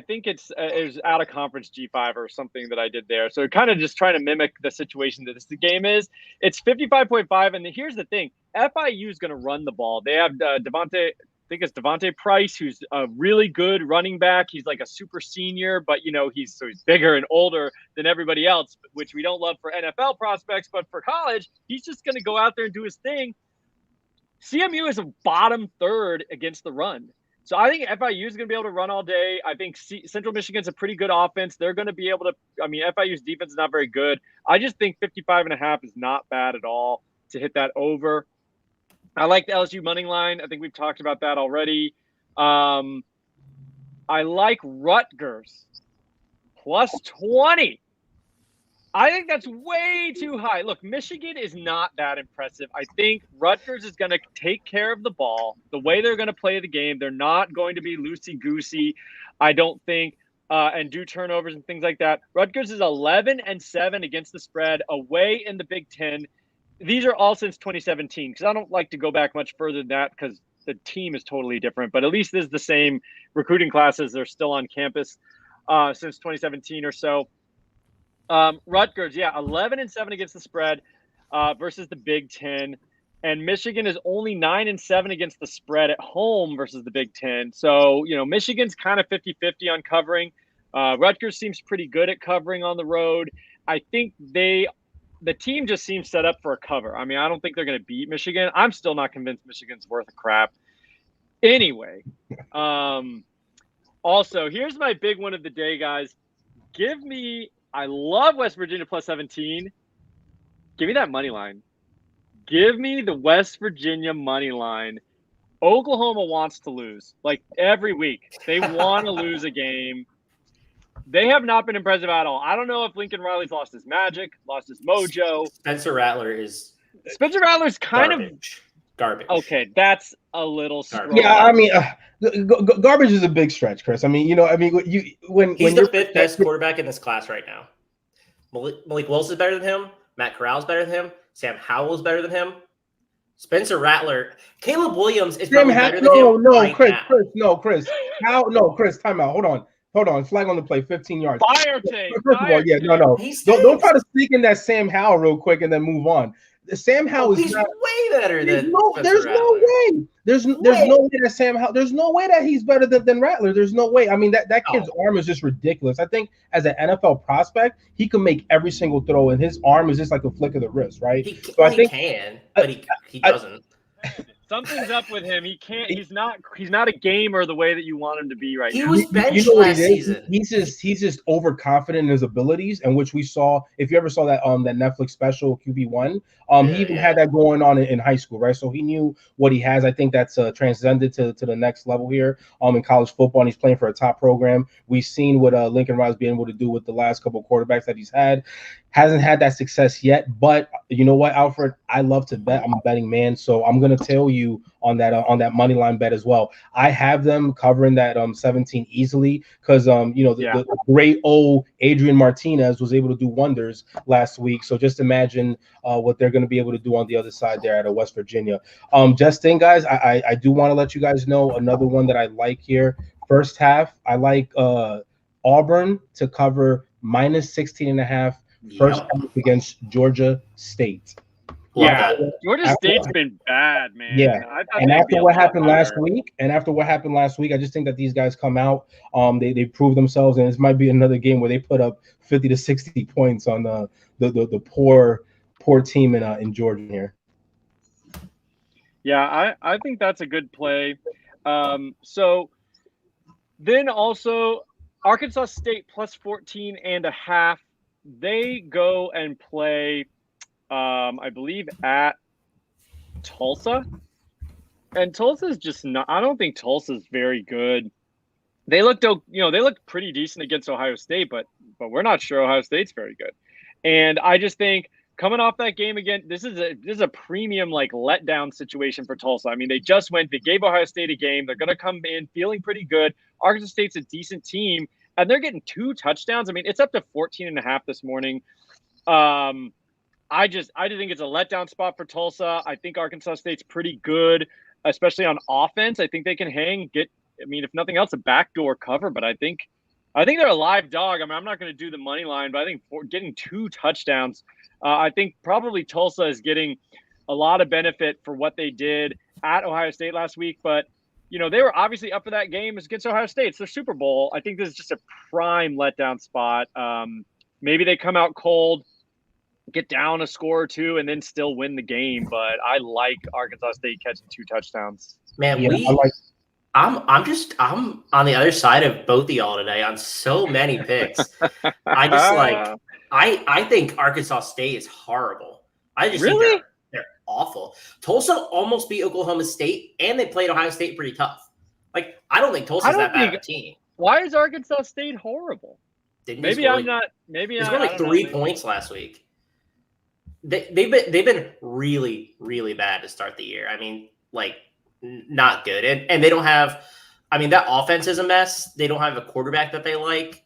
think it was out of conference G5 or something that I did there. So kind of just trying to mimic the situation that this game is. It's 55.5, and here's the thing: FIU is going to run the ball. They have Devontae Price, who's a really good running back. He's like a super senior, but he's bigger and older than everybody else, which we don't love for NFL prospects, but for college, he's just going to go out there and do his thing. CMU is a bottom third against the run. So I think FIU is going to be able to run all day. I think Central Michigan's a pretty good offense. They're going to be able to – FIU's defense is not very good. I just think 55.5 is not bad at all to hit that over. I like the LSU money line. I think we've talked about that already. I like Rutgers plus 20. I think that's way too high. Look, Michigan is not that impressive. I think Rutgers is going to take care of the ball. The way they're going to play the game, they're not going to be loosey-goosey, I don't think, and do turnovers and things like that. Rutgers is 11-7 against the spread away in the Big Ten. These are all since 2017 because I don't like to go back much further than that because the team is totally different. But at least this is the same recruiting classes. They're still on campus since 2017 or so. Rutgers, 11-7 against the spread versus the Big Ten. And Michigan is only 9-7 against the spread at home versus the Big Ten. So, Michigan's kind of 50-50 on covering. Rutgers seems pretty good at covering on the road. I think the team just seems set up for a cover. I don't think they're going to beat Michigan. I'm still not convinced Michigan's worth a crap. Anyway, also, here's my big one of the day, guys. I love West Virginia plus 17. Give me that money line. Give me the West Virginia money line. Oklahoma wants to lose. Like every week. They want to lose a game. They have not been impressive at all. I don't know if Lincoln Riley's lost his magic, lost his mojo. Spencer Rattler's kind of garbage. Okay, that's a little strong. Yeah, garbage is a big stretch, Chris. He's the fifth best quarterback in this class right now. Malik Wilson is better than him. Matt Corral's better than him. Sam Howell's better than him. Spencer Rattler, Caleb Williams is probably better than him. Chris. Chris, time out. Hold on. Flag on the play, 15 yards. Fire tape. First of all, no. Don't try to sneak in that Sam Howell real quick and then move on. Sam Howell is way better than there's no way. There's no way that Sam Howell. There's no way that he's better than Rattler. There's no way. That kid's arm is just ridiculous. I think as an NFL prospect, he can make every single throw, and his arm is just like a flick of the wrist, right? He can, but he doesn't. Something's up with him. He can't. He's not a gamer the way that you want him to be right He now. was benched what it last is? season. He's just overconfident in his abilities, and which we saw. If you ever saw that that Netflix special QB1, he even had that going on in high school, right? So he knew what he has. I think that's transcended to the next level here in college football, and he's playing for a top program. We've seen what Lincoln Riley's been able to do with the last couple of quarterbacks that he's had. Hasn't had that success yet, but you know what, Alfred? I love to bet. I'm a betting man, so I'm gonna tell you on that money line bet as well. I have them covering that 17 easily because the great old Adrian Martinez was able to do wonders last week. So just imagine what they're going to be able to do on the other side there at West Virginia. Justin, guys, I do want to let you guys know another one that I like here. First half, I like Auburn to cover minus 16.5. First half against Georgia State. Yeah, Georgia State's been bad, man. Yeah, and after what happened last week, I just think that these guys come out, they prove themselves, and this might be another game where they put up 50 to 60 points on the poor team in Georgia here. Yeah, I think that's a good play. So then also Arkansas State plus 14.5. They go and play. I believe at Tulsa, and Tulsa's just not. I don't think Tulsa's very good. They looked pretty decent against Ohio State, but we're not sure Ohio State's very good. And I just think coming off that game again, this is a premium like letdown situation for Tulsa. I mean, they gave Ohio State a game. They're going to come in feeling pretty good. Arkansas State's a decent team, and they're getting 2 touchdowns. I mean, it's up to 14.5 this morning. I just think it's a letdown spot for Tulsa. I think Arkansas State's pretty good, especially on offense. I think they can if nothing else, a backdoor cover. But I think they're a live dog. I mean, I'm not going to do the money line, but I think getting 2 touchdowns, I think probably Tulsa is getting a lot of benefit for what they did at Ohio State last week. But they were obviously up for that game against Ohio State. It's their Super Bowl. I think this is just a prime letdown spot. Maybe they come out cold, get down a score or 2, and then still win the game. But I like Arkansas State catching 2 touchdowns. Man, I'm on the other side of both of y'all today on so many picks. I think Arkansas State is horrible. I just think they're awful. Tulsa almost beat Oklahoma State, and they played Ohio State pretty tough. Like, I don't think Tulsa's that bad of a team. Why is Arkansas State horrible? Maybe I'm not. Maybe they scored like 3 points last week. They've been really, really bad to start the year. I mean, like, not good. And they don't have, I mean, that offense is a mess. They don't have a quarterback that they like.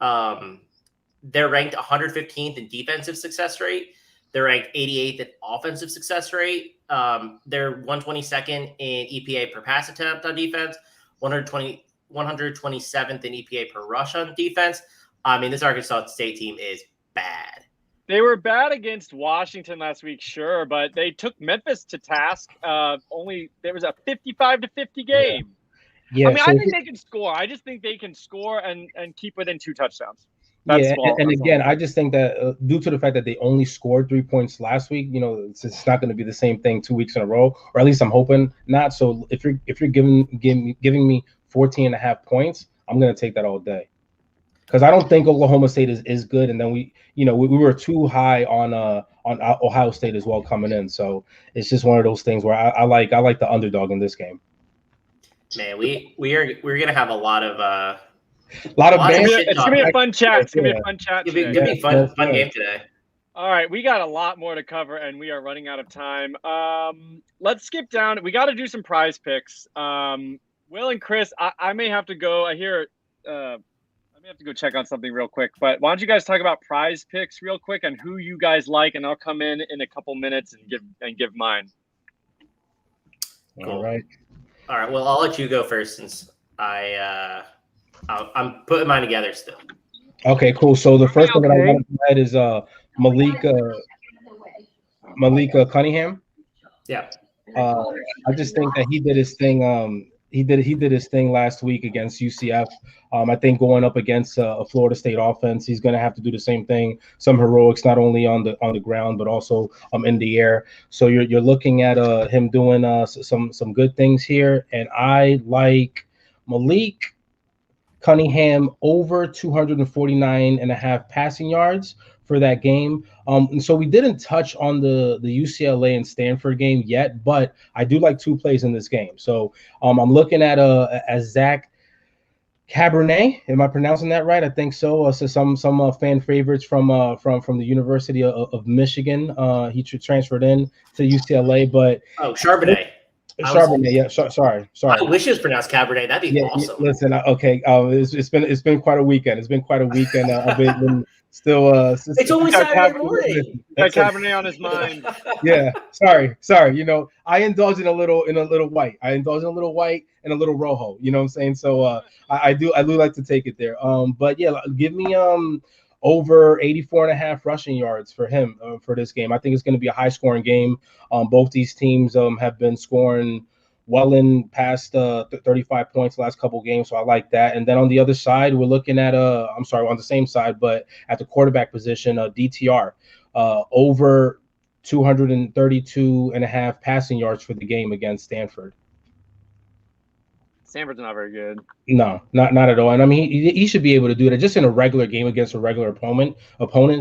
They're ranked 115th in defensive success rate. They're ranked 88th in offensive success rate. They're 122nd in EPA per pass attempt on defense, 127th in EPA per rush on defense. I mean, this Arkansas State team is bad. They were bad against Washington last week, sure, but they took Memphis to task. There was a 55-50 game. Yeah. I mean, I think they can score. I just think they can score and keep within 2 touchdowns. I just think that due to the fact that they only scored 3 points last week, it's not going to be the same thing 2 weeks in a row, or at least I'm hoping not. So if you're giving me 14.5 points, I'm going to take that all day. Because I don't think Oklahoma State is good, and then we were too high on Ohio State as well coming in. So it's just one of those things where I like the underdog in this game. Man, we're gonna have a lot of it's gonna be a fun chat. It's gonna be a fun chat. It's gonna be a fun game today. All right, we got a lot more to cover, and we are running out of time. Let's skip down. We got to do some prize picks. Will and Chris, I may have to go. I hear. I have to go check on something real quick, but why don't you guys talk about prize picks real quick and who you guys like, and I'll come in a couple minutes and give mine. Cool. All right. Well, I'll let you go first since I'm putting mine together still. Okay, cool. So the first one that I want to add is Malik Cunningham. Yeah. I just think that he did his thing. he did his thing last week against UCF. I think going up against a Florida State offense, he's going to have to do the same thing. Some heroics, not only on the ground but also in the air. So you're looking at him doing some good things here, and I like Malik Cunningham over 249.5 passing yards for that game. And so we didn't touch on the UCLA and Stanford game yet, but I do like two plays in this game. So I'm looking at Zach Cabernet. Am I pronouncing that right? I think so. So some fan favorites from the University of Michigan. He transferred in to UCLA, but Charbonnet. Charbonnet, yeah. Sorry. I wish it was pronounced Cabernet. That'd be awesome. Yeah, listen, okay. It's been quite a weekend. I've been still. It's only Saturday morning. Got Cabernet on his mind. Yeah. Sorry. You know, I indulge in a little white. I indulge in a little white and a little rojo. You know what I'm saying? So I do like to take it there. But yeah, give me over 84.5 rushing yards for him for this game. I think it's going to be a high scoring game. Both these teams have been scoring well in past 35 points the last couple games, so I like that. And then on the other side, we're looking at on the same side, but at the quarterback position, DTR over 232.5 passing yards for the game against Stanford. Stanford's not very good. No, not at all. And I mean, he should be able to do that just in a regular game against a regular opponent.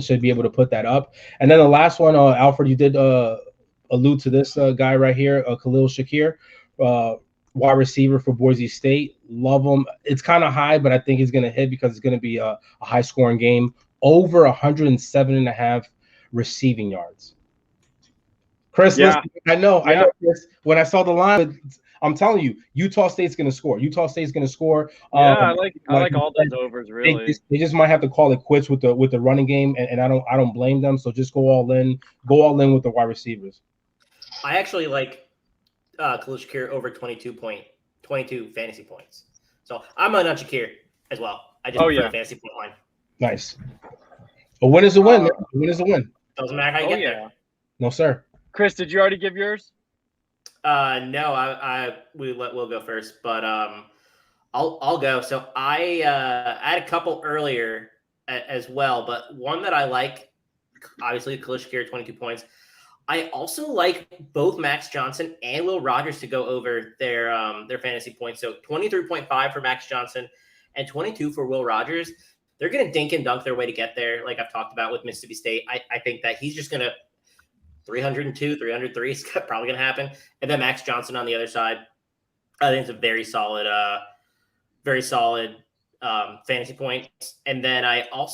Should be able to put that up. And then the last one, Alfred, you did allude to this guy right here, Khalil Shakir, wide receiver for Boise State. Love him. It's kind of high, but I think he's going to hit because it's going to be a high scoring game. Over 107.5 receiving yards. Chris, yeah. Listen, I know, Chris. When I saw the line, I'm telling you, Utah State's going to score. Yeah, I like all those overs. Really, they just might have to call it quits with the running game, and I don't blame them. So just go all in with the wide receivers. I actually like Khalil Shakir over 22 fantasy points. So I'm on Shakir as well. I just prefer the fantasy point line. Nice. A win is a win. A win is a win. Doesn't matter how you get there. No, sir. Chris, did you already give yours? No, we'll go first, but I'll go. So I had a couple earlier as well, but one that I like, obviously Khalil Shakir, 22 points. I also like both Max Johnson and Will Rogers to go over their fantasy points. So 23.5 for Max Johnson and 22 for Will Rogers. They're going to dink and dunk their way to get there, like I've talked about with Mississippi State. I think that he's just going to 302, 303 is probably going to happen. And then Max Johnson on the other side, I think it's a very solid fantasy points. And then I like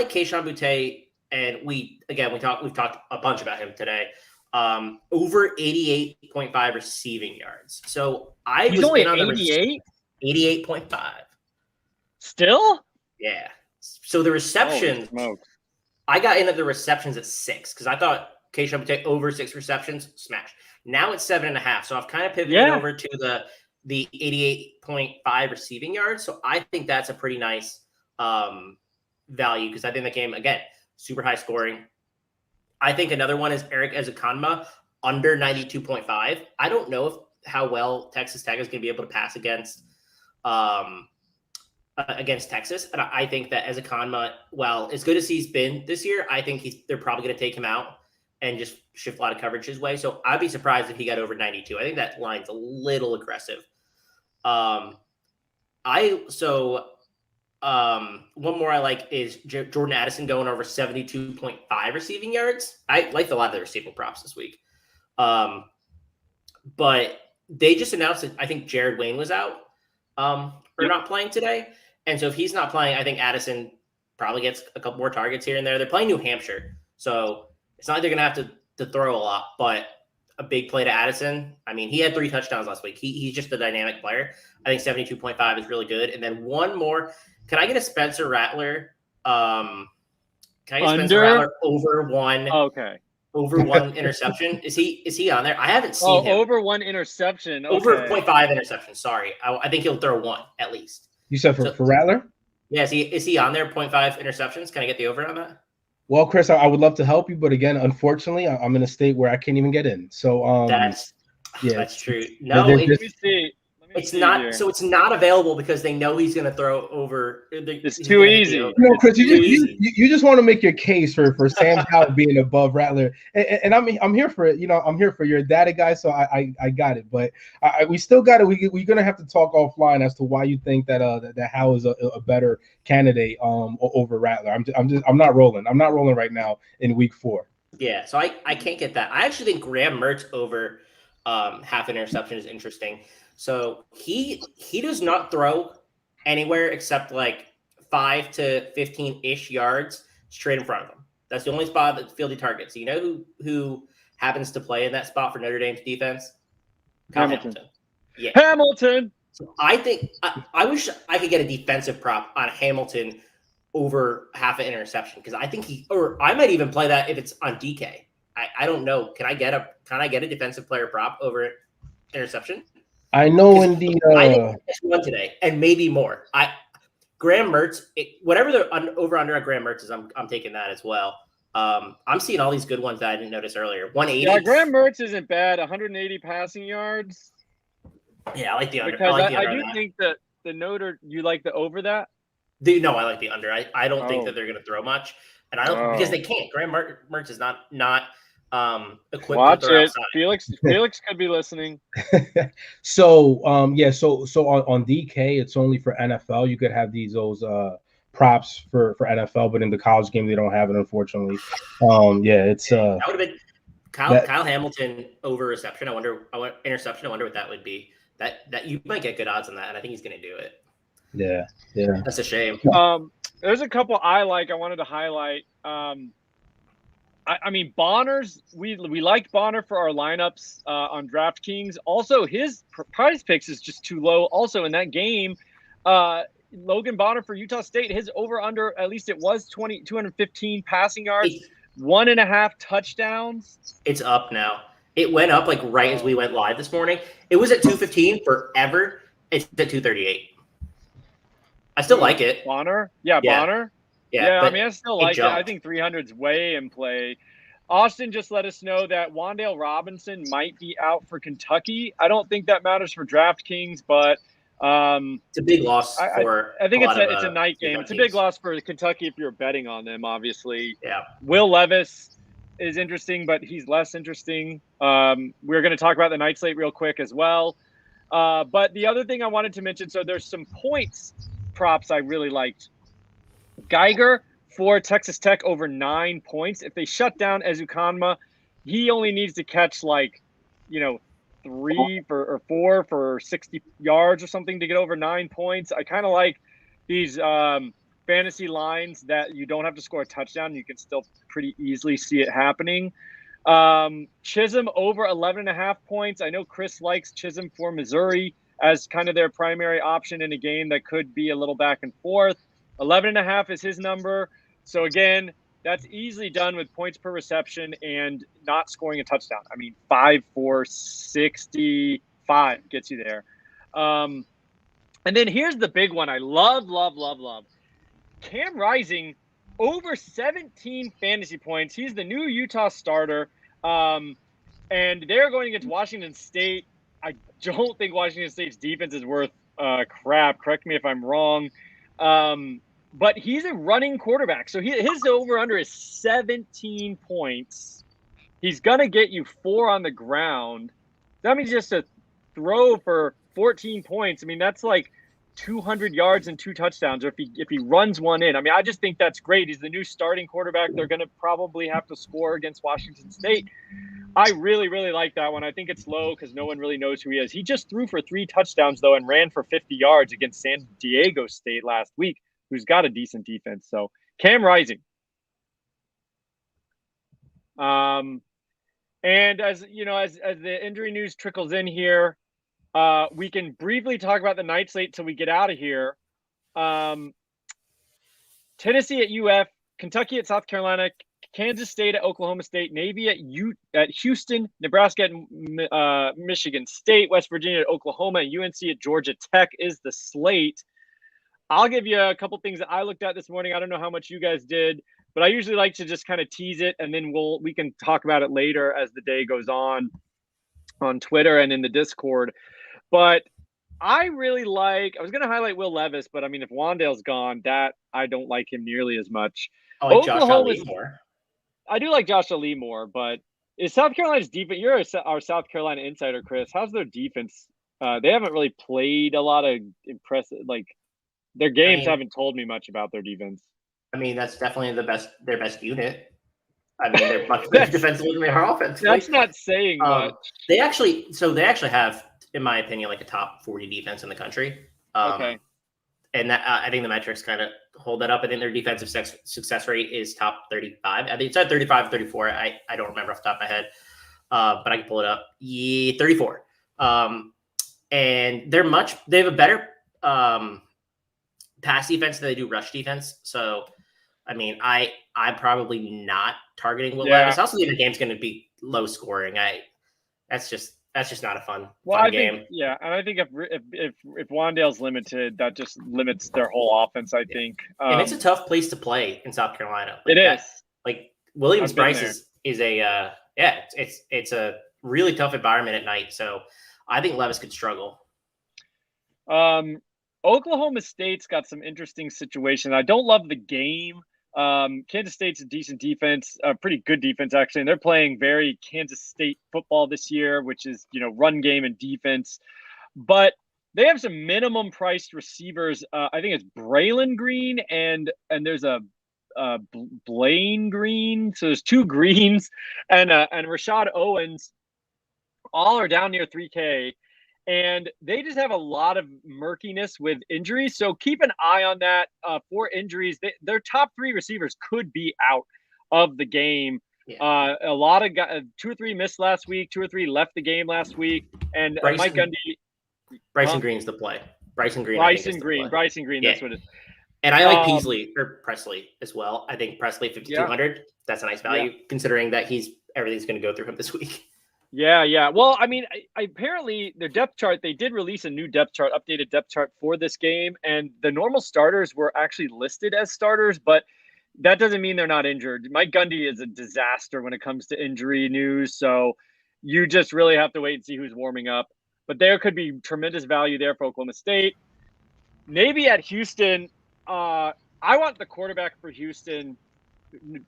Kayshon Boutte, and we've talked a bunch about him today. Over 88.5 receiving yards. So he's only 88? 88.5. Still? Yeah. So the receptions, I got in at the receptions at 6 because I thought Kayshon Boutte over 6 receptions, smash. Now it's 7.5. So I've kind of pivoted over to the 88.5 receiving yards. So I think that's a pretty nice value because I think the game, again, super high scoring. I think another one is Eric Ezukanma under 92.5. I don't know how well Texas Tech is going to be able to pass against Texas. And I think that Ezukanma, well, as good as he's been this year, I think they're probably going to take him out and just shift a lot of coverage his way. So I'd be surprised if he got over 92. I think that line's a little aggressive. One more I like is Jordan Addison going over 72.5 receiving yards. I liked a lot of the receiver props this week. But they just announced that I think Jared Wayne was out or not playing today. And so if he's not playing, I think Addison probably gets a couple more targets here and there. They're playing New Hampshire. So it's not like they're going to have to throw a lot, but a big play to Addison. I mean, he had 3 touchdowns last week. He's just a dynamic player. I think 72.5 is really good. And then one more. Can I get a Spencer Rattler? Spencer Rattler over 1? Okay. Over 1 interception. Is he on there? I haven't seen him. Over 1 interception. Okay. Over 0.5 interception. Sorry. I think he'll throw 1 at least. You said for Rattler? Yeah, is he on there? 0.5 interceptions? Can I get the over on that? Well, Chris, I would love to help you, but again, unfortunately, I'm in a state where I can't even get in. So Yeah, That's true. they're No, Let just me see. it's not. So it's not available because they know he's going to throw over. It's He's too gonna hit the easy. over. you know, Chris, It's too easy. you just want to make your case for Sam Howell being above Rattler, and I'm here for it. You know, I'm here for your data guy, so I got it. But we still got it. We're gonna have to talk offline as to why you think that that Howell is a better candidate over Rattler. I'm not rolling. I'm not rolling right now in week 4. Yeah, so I can't get that. I actually think Graham Mertz over half an interception is interesting. So he does not throw anywhere except like 5 to 15-ish yards straight in front of him. That's the only spot that field he targets. So you know who happens to play in that spot for Notre Dame's defense? Kyle Hamilton. Yeah. Hamilton. So I think I wish I could get a defensive prop on Hamilton over half an interception because I think or I might even play that if it's on DK. I don't know. Can I get a defensive player prop over interception? I know in the I think it's one today and maybe more. Graham Mertz, whatever the over under on Graham Mertz is, I'm taking that as well. I'm seeing all these good ones that I didn't notice earlier. 180. Yeah, Graham Mertz isn't bad. 180 passing yards. Yeah, I like the under. Because I do think that the you like the over that. No, I like the under. I don't think Oh. that they're going to throw much, and I don't because they can't. Graham Mertz is not equipped Watch to throw it. outside. Felix could be listening. So so on DK it's only for NFL. You could have those props for NFL, but in the college game they don't have it, unfortunately. It's that would have been Kyle Hamilton over reception. Interception. I wonder what that would be. That you might get good odds on that, and I think he's going to do it. Yeah. That's a shame. There's a couple I wanted to highlight. I mean, Bonner's. We liked Bonner for our lineups on DraftKings. Also, his prize picks is just too low. Also, in that game, Logan Bonner for Utah State, his over under, at least it was 215 passing yards, 1.5 touchdowns. It's up now. It went up like right as we went live this morning. It was at 215 forever. It's at 238. I still like it. Bonner? Yeah, Bonner. Yeah, I mean, I still like it. I jumped. think 300's way in play. Austin just let us know that Wan'Dale Robinson might be out for Kentucky. I don't think that matters for DraftKings, but it's a big loss for. I think it's a night game. Kentucky It's a big loss for Kentucky if you're betting on them. Obviously, Yeah. Will Levis is interesting, but he's less interesting. We're going to talk about the night slate real quick as well. But the other thing I wanted to mention, so there's some points props I really liked. Geiger for Texas Tech over 9 points. If they shut down Ezukanma, he only needs to catch 3 or 4 for 60 yards or something to get over 9 points. I kind of like these fantasy lines that you don't have to score a touchdown. You can still pretty easily see it happening. Chisholm over 11.5 points. I know Chris likes Chisholm for Missouri as kind of their primary option in a game that could be a little back and forth. 11.5 is his number. So again, that's easily done with points per reception and not scoring a touchdown. I mean, 5 for 65 gets you there. And then here's the big one I love. Cam Rising over 17 fantasy points. He's the new Utah starter. And they're going against Washington State. I don't think Washington State's defense is worth crap. Correct me if I'm wrong. But he's a running quarterback. So his over-under is 17 points. He's going to get you 4 on the ground. That means just a throw for 14 points. I mean, that's like 200 yards and 2 touchdowns. Or if he runs one in. I mean, I just think that's great. He's the new starting quarterback. They're going to probably have to score against Washington State. I really, really like that one. I think it's low because no one really knows who he is. He just threw for 3 touchdowns, though, and ran for 50 yards against San Diego State last week, who's got a decent defense. So Cam Rising. And as you know, as the injury news trickles in here, we can briefly talk about the night slate till we get out of here. Tennessee at UF, Kentucky at South Carolina, Kansas State at Oklahoma State, Navy at Houston, Nebraska at Michigan State, West Virginia at Oklahoma, and UNC at Georgia Tech is the slate. I'll give you a couple things that I looked at this morning. I don't know how much you guys did, but I usually like to just kind of tease it, and then we can talk about it later as the day goes on. on Twitter and in the Discord. But I really like. I was going to highlight Will Levis, but I mean, if Wandale's gone, that I don't like him nearly as much. I like Josh Ali more. I do like Josh Ali more, but is South Carolina's defense? You're our South Carolina insider, Chris. How's their defense? They haven't really played a lot of impressive. Like their games haven't told me much about their defense. I mean, that's definitely their best unit. I mean, they're much better defensively than they are offensively. That's not saying much. They actually have, in my opinion, like a top 40 defense in the country. Okay. And that, I think the metrics kind of hold that up. I think their defensive success rate is top 35. I think it's at 35, 34. I don't remember off the top of my head, but I can pull it up. 34. And they have a better pass defense than they do rush defense. So, I mean, I'm probably not targeting Will Levis. I also think the game's going to be low scoring. That's just not a fun game. And I think if Wandale's limited, that just limits their whole offense. I think, and it's a tough place to play in South Carolina. It is. Like Williams-Brice is a it's a really tough environment at night. So I think Levis could struggle. Oklahoma State's got some interesting situations. I don't love the game. Kansas State's a decent defense, a pretty good defense actually, and they're playing very Kansas State football this year, which is run game and defense. But they have some minimum priced receivers. I think it's Braylon Green and there's a Blaine Green. So there's two Greens and Rashad Owens. All are down near 3K. And they just have a lot of murkiness with injuries. So keep an eye on that for injuries. Their top three receivers could be out of the game. Yeah. A lot of guys, 2 or 3 missed last week. 2 or 3 left the game last week. And Mike Gundy. Bryson Green's the play. Bryson Green. That's what it is. And I like Presley as well. I think Presley 5,200. Yeah. That's a nice value considering that everything's going to go through him this week. Yeah. Well, I mean, apparently their depth chart, they did release a new updated depth chart for this game. And the normal starters were actually listed as starters, but that doesn't mean they're not injured. Mike Gundy is a disaster when it comes to injury news. So you just really have to wait and see who's warming up. But there could be tremendous value there for Oklahoma State. Navy at Houston. I want the quarterback for Houston.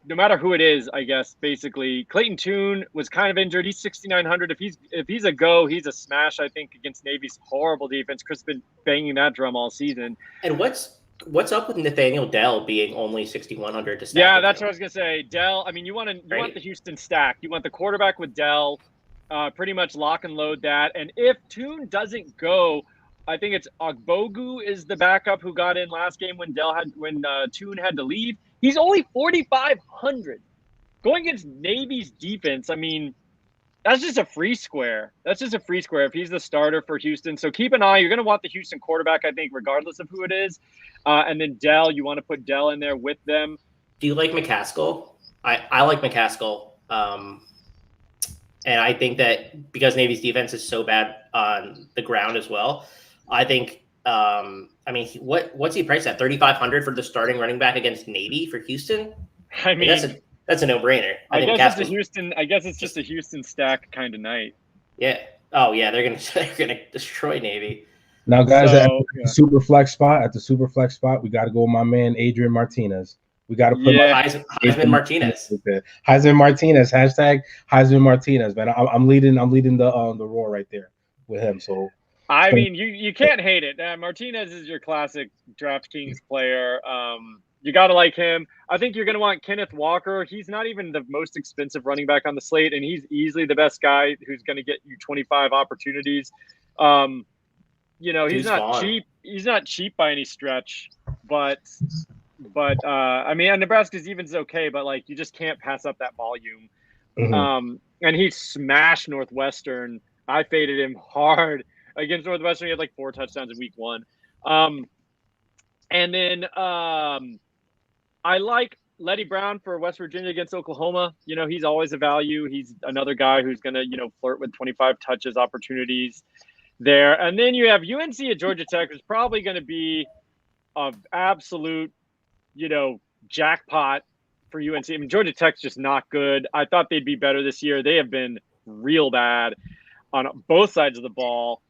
No matter who it is, I guess, basically. Clayton Tune was kind of injured. He's 6,900. If he's a go, he's a smash, I think, against Navy's horrible defense. Chris has been banging that drum all season. And what's up with Nathaniel Dell being only 6,100 to stack? Yeah, that's what I was going to say. Dell, I mean, you want the Houston stack. You want the quarterback with Dell, pretty much lock and load that. And if Tune doesn't go, I think it's Ogbogu is the backup who got in last game when Tune had to leave. He's only 4,500 going against Navy's defense. I mean, that's just a free square. If he's the starter for Houston. So keep an eye. You're going to want the Houston quarterback, I think, regardless of who it is. And then Dell, you want to put Dell in there with them. Do you like McCaskill? I like McCaskill. And I think that because Navy's defense is so bad on the ground as well, I think what's he priced at? 3,500 for the starting running back against Navy for Houston? I mean, that's a no-brainer. I guess it's just a Houston stack kind of night. Yeah. Oh yeah, they're gonna destroy Navy. Now, guys, at the super flex spot, we got to go with my man Adrian Martinez. We got to put Heisman Martinez. Heisman Martinez. Hashtag Heisman Martinez, man. I'm leading the roar right there with him. So. I mean, you can't hate it. Martinez is your classic DraftKings player. You got to like him. I think you're going to want Kenneth Walker. He's not even the most expensive running back on the slate, and he's easily the best guy who's going to get you 25 opportunities. He's not cheap. He's not cheap by any stretch, but I mean, Nebraska's even's okay, but like you just can't pass up that volume. Mm-hmm. And he smashed Northwestern. I faded him hard. Against Northwestern, he had like 4 touchdowns in week 1. And then I like Letty Brown for West Virginia against Oklahoma. He's always a value. He's another guy who's going to, flirt with 25 touches opportunities there. And then you have UNC at Georgia Tech, which is probably going to be an absolute, jackpot for UNC. I mean, Georgia Tech's just not good. I thought they'd be better this year. They have been real bad. on both sides of the ball.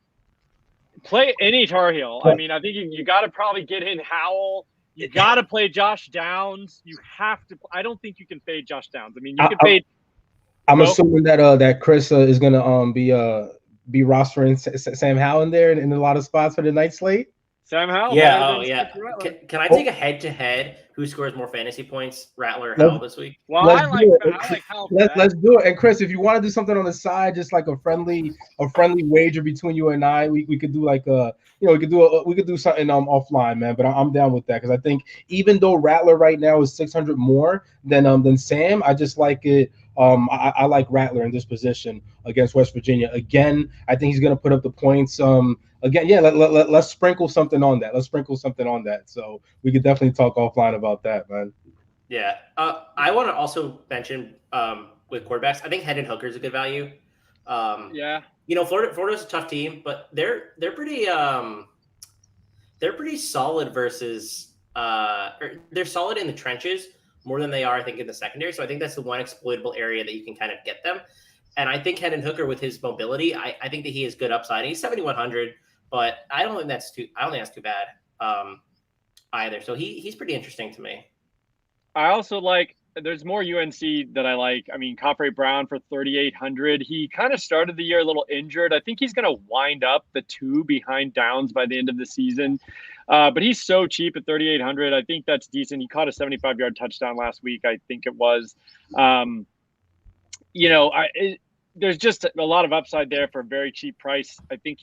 Play any Tar Heel. I mean, I think you got to probably get in Howell. You got to play Josh Downs. You have to. I don't think you can fade Josh Downs. I mean, you can fade. I'm assuming that Chris is gonna be rostering Sam Howell in there in a lot of spots for the night slate. Sam Howell. Yeah. Oh, yeah. Can I take a head-to-head? Who scores more fantasy points, Rattler or Howell this week? Well, I like Howell. Let's do it. And Chris, if you want to do something on the side, just like a friendly wager between you and I, we could do like we could do something offline, man. But I'm down with that because I think even though Rattler right now is 600 more than Sam, I just like it. I like Rattler in this position against West Virginia. Again, I think he's going to put up the points. Again, yeah, let's sprinkle something on that. So we could definitely talk offline about that, man. Yeah. I want to also mention with quarterbacks, I think Hendon Hooker is a good value. Yeah. Florida's a tough team, but they're pretty solid versus they're solid in the trenches more than they are, I think, in the secondary. So I think that's the one exploitable area that you can kind of get them. And I think Hendon Hooker with his mobility, I think that he has good upside. He's 7,100, but I don't think that's too bad either. So he's pretty interesting to me. I also like. There's more UNC that I like. I mean, Coffrey Brown for 3,800. He kind of started the year a little injured. I think he's going to wind up the 2 behind Downs by the end of the season. But he's so cheap at 3,800. I think that's decent. He caught a 75-yard touchdown last week, I think it was. There's just a lot of upside there for a very cheap price. I think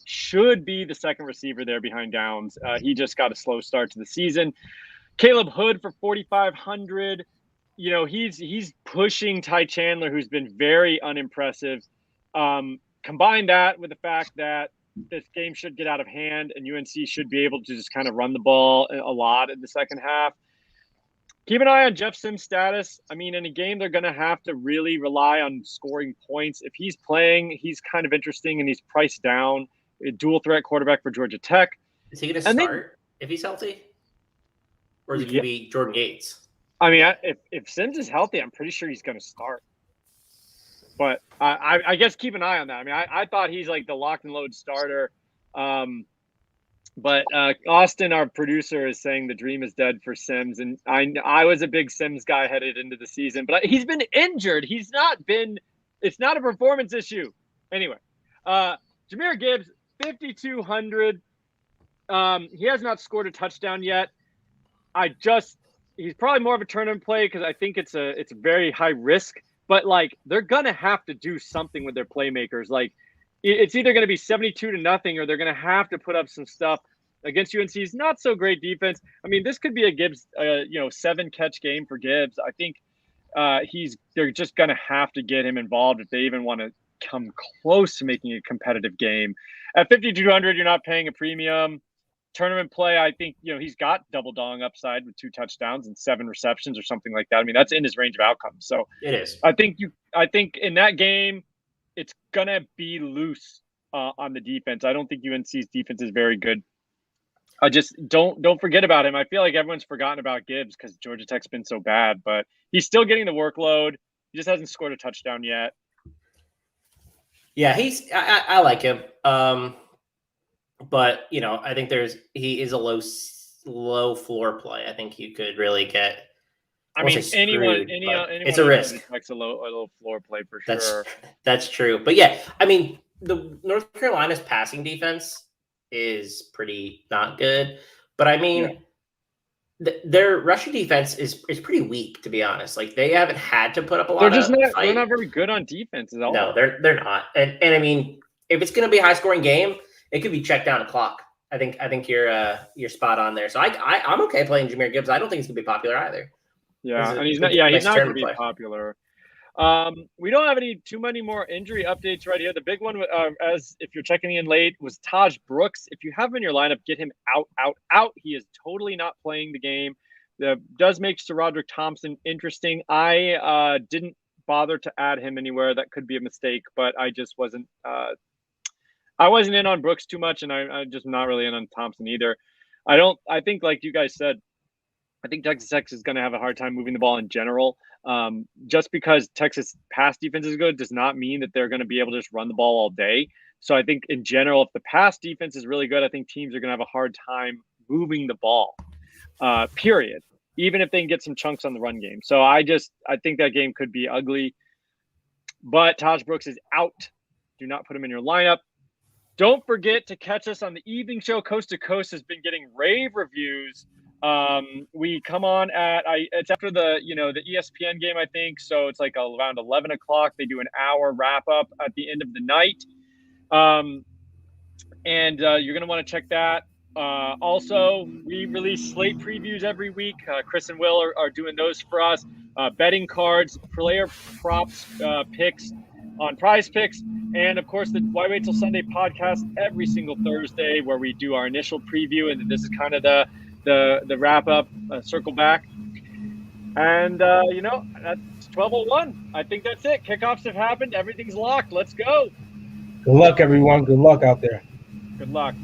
should be the second receiver there behind Downs. He just got a slow start to the season. Caleb Hood for 4,500. He's pushing Ty Chandler, who's been very unimpressive. Combine that with the fact that this game should get out of hand and UNC should be able to just kind of run the ball a lot in the second half. Keep an eye on Jeff Sims' status. I mean, in a game, they're going to have to really rely on scoring points. If he's playing, he's kind of interesting and he's priced down. A dual threat quarterback for Georgia Tech. Is he going to start if he's healthy? Or is it going to be Jordan Gates? I mean, if Sims is healthy, I'm pretty sure he's going to start. But I guess keep an eye on that. I mean, I thought he's like the locked and load starter. But Austin, our producer, is saying the dream is dead for Sims. And I was a big Sims guy headed into the season. But he's been injured. It's not a performance issue. Anyway, Jahmyr Gibbs, 5,200. He has not scored a touchdown yet. He's probably more of a tournament play because I think it's a very high risk, but like they're gonna have to do something with their playmakers. Like it's either gonna be 72-0 or they're gonna have to put up some stuff against UNC's not so great defense. I mean, this could be a Gibbs, 7-catch game for Gibbs. I think they're just gonna have to get him involved if they even want to come close to making a competitive game. At 5,200, you're not paying a premium. Tournament play, I think, he's got double dong upside with 2 touchdowns and 7 receptions or something like that. I mean, that's in his range of outcomes. So it is. I think in that game, it's gonna be loose on the defense. I don't think UNC's defense is very good. I just don't forget about him. I feel like everyone's forgotten about Gibbs because Georgia Tech's been so bad, but he's still getting the workload. He just hasn't scored a touchdown yet. Yeah, I like him. But I think he is a low floor play. I think you could really get. It's a risk. It's a low floor play for sure. That's true. But yeah, I mean, the North Carolina's passing defense is pretty not good. But I mean, their rushing defense is pretty weak, to be honest. Like they haven't had to put up a lot. They're not very good on defense at all. No, they're not. And I mean, if it's going to be a high scoring game, it could be checked down a clock. I think you're spot on there. So I'm okay playing Jahmyr Gibbs. I don't think he's gonna be popular either. Yeah, and he's not gonna be popular. We don't have too many more injury updates right here. The big one, as if you're checking in late, was Taj Brooks. If you have him in your lineup, get him out. He is totally not playing the game. That does make SaRodorick Thompson interesting. I didn't bother to add him anywhere. That could be a mistake, but I just wasn't. I wasn't in on Brooks too much, and I'm just not really in on Thompson either. I think, like you guys said, I think Texas Tech is going to have a hard time moving the ball in general. Just because Texas pass defense is good does not mean that they're going to be able to just run the ball all day. So I think in general, if the pass defense is really good, I think teams are going to have a hard time moving the ball, period, even if they can get some chunks on the run game. So I think that game could be ugly. But Taj Brooks is out. Do not put him in your lineup. Don't forget to catch us on the evening show. Coast to Coast has been getting rave reviews. We come on it's after the ESPN game, I think. So it's like around 11 o'clock. They do an hour wrap up at the end of the night. And you're going to want to check that. Also, we release slate previews every week. Chris and Will are doing those for us. Betting cards, player props, picks on Prize Picks, and of course the Why Wait Till Sunday podcast every single Thursday, where we do our initial preview, and this is kind of the wrap up, circle back. And that's 12:01. I think that's it. Kickoffs have happened. Everything's locked. Let's go. Good luck, everyone. Good luck out there. Good luck.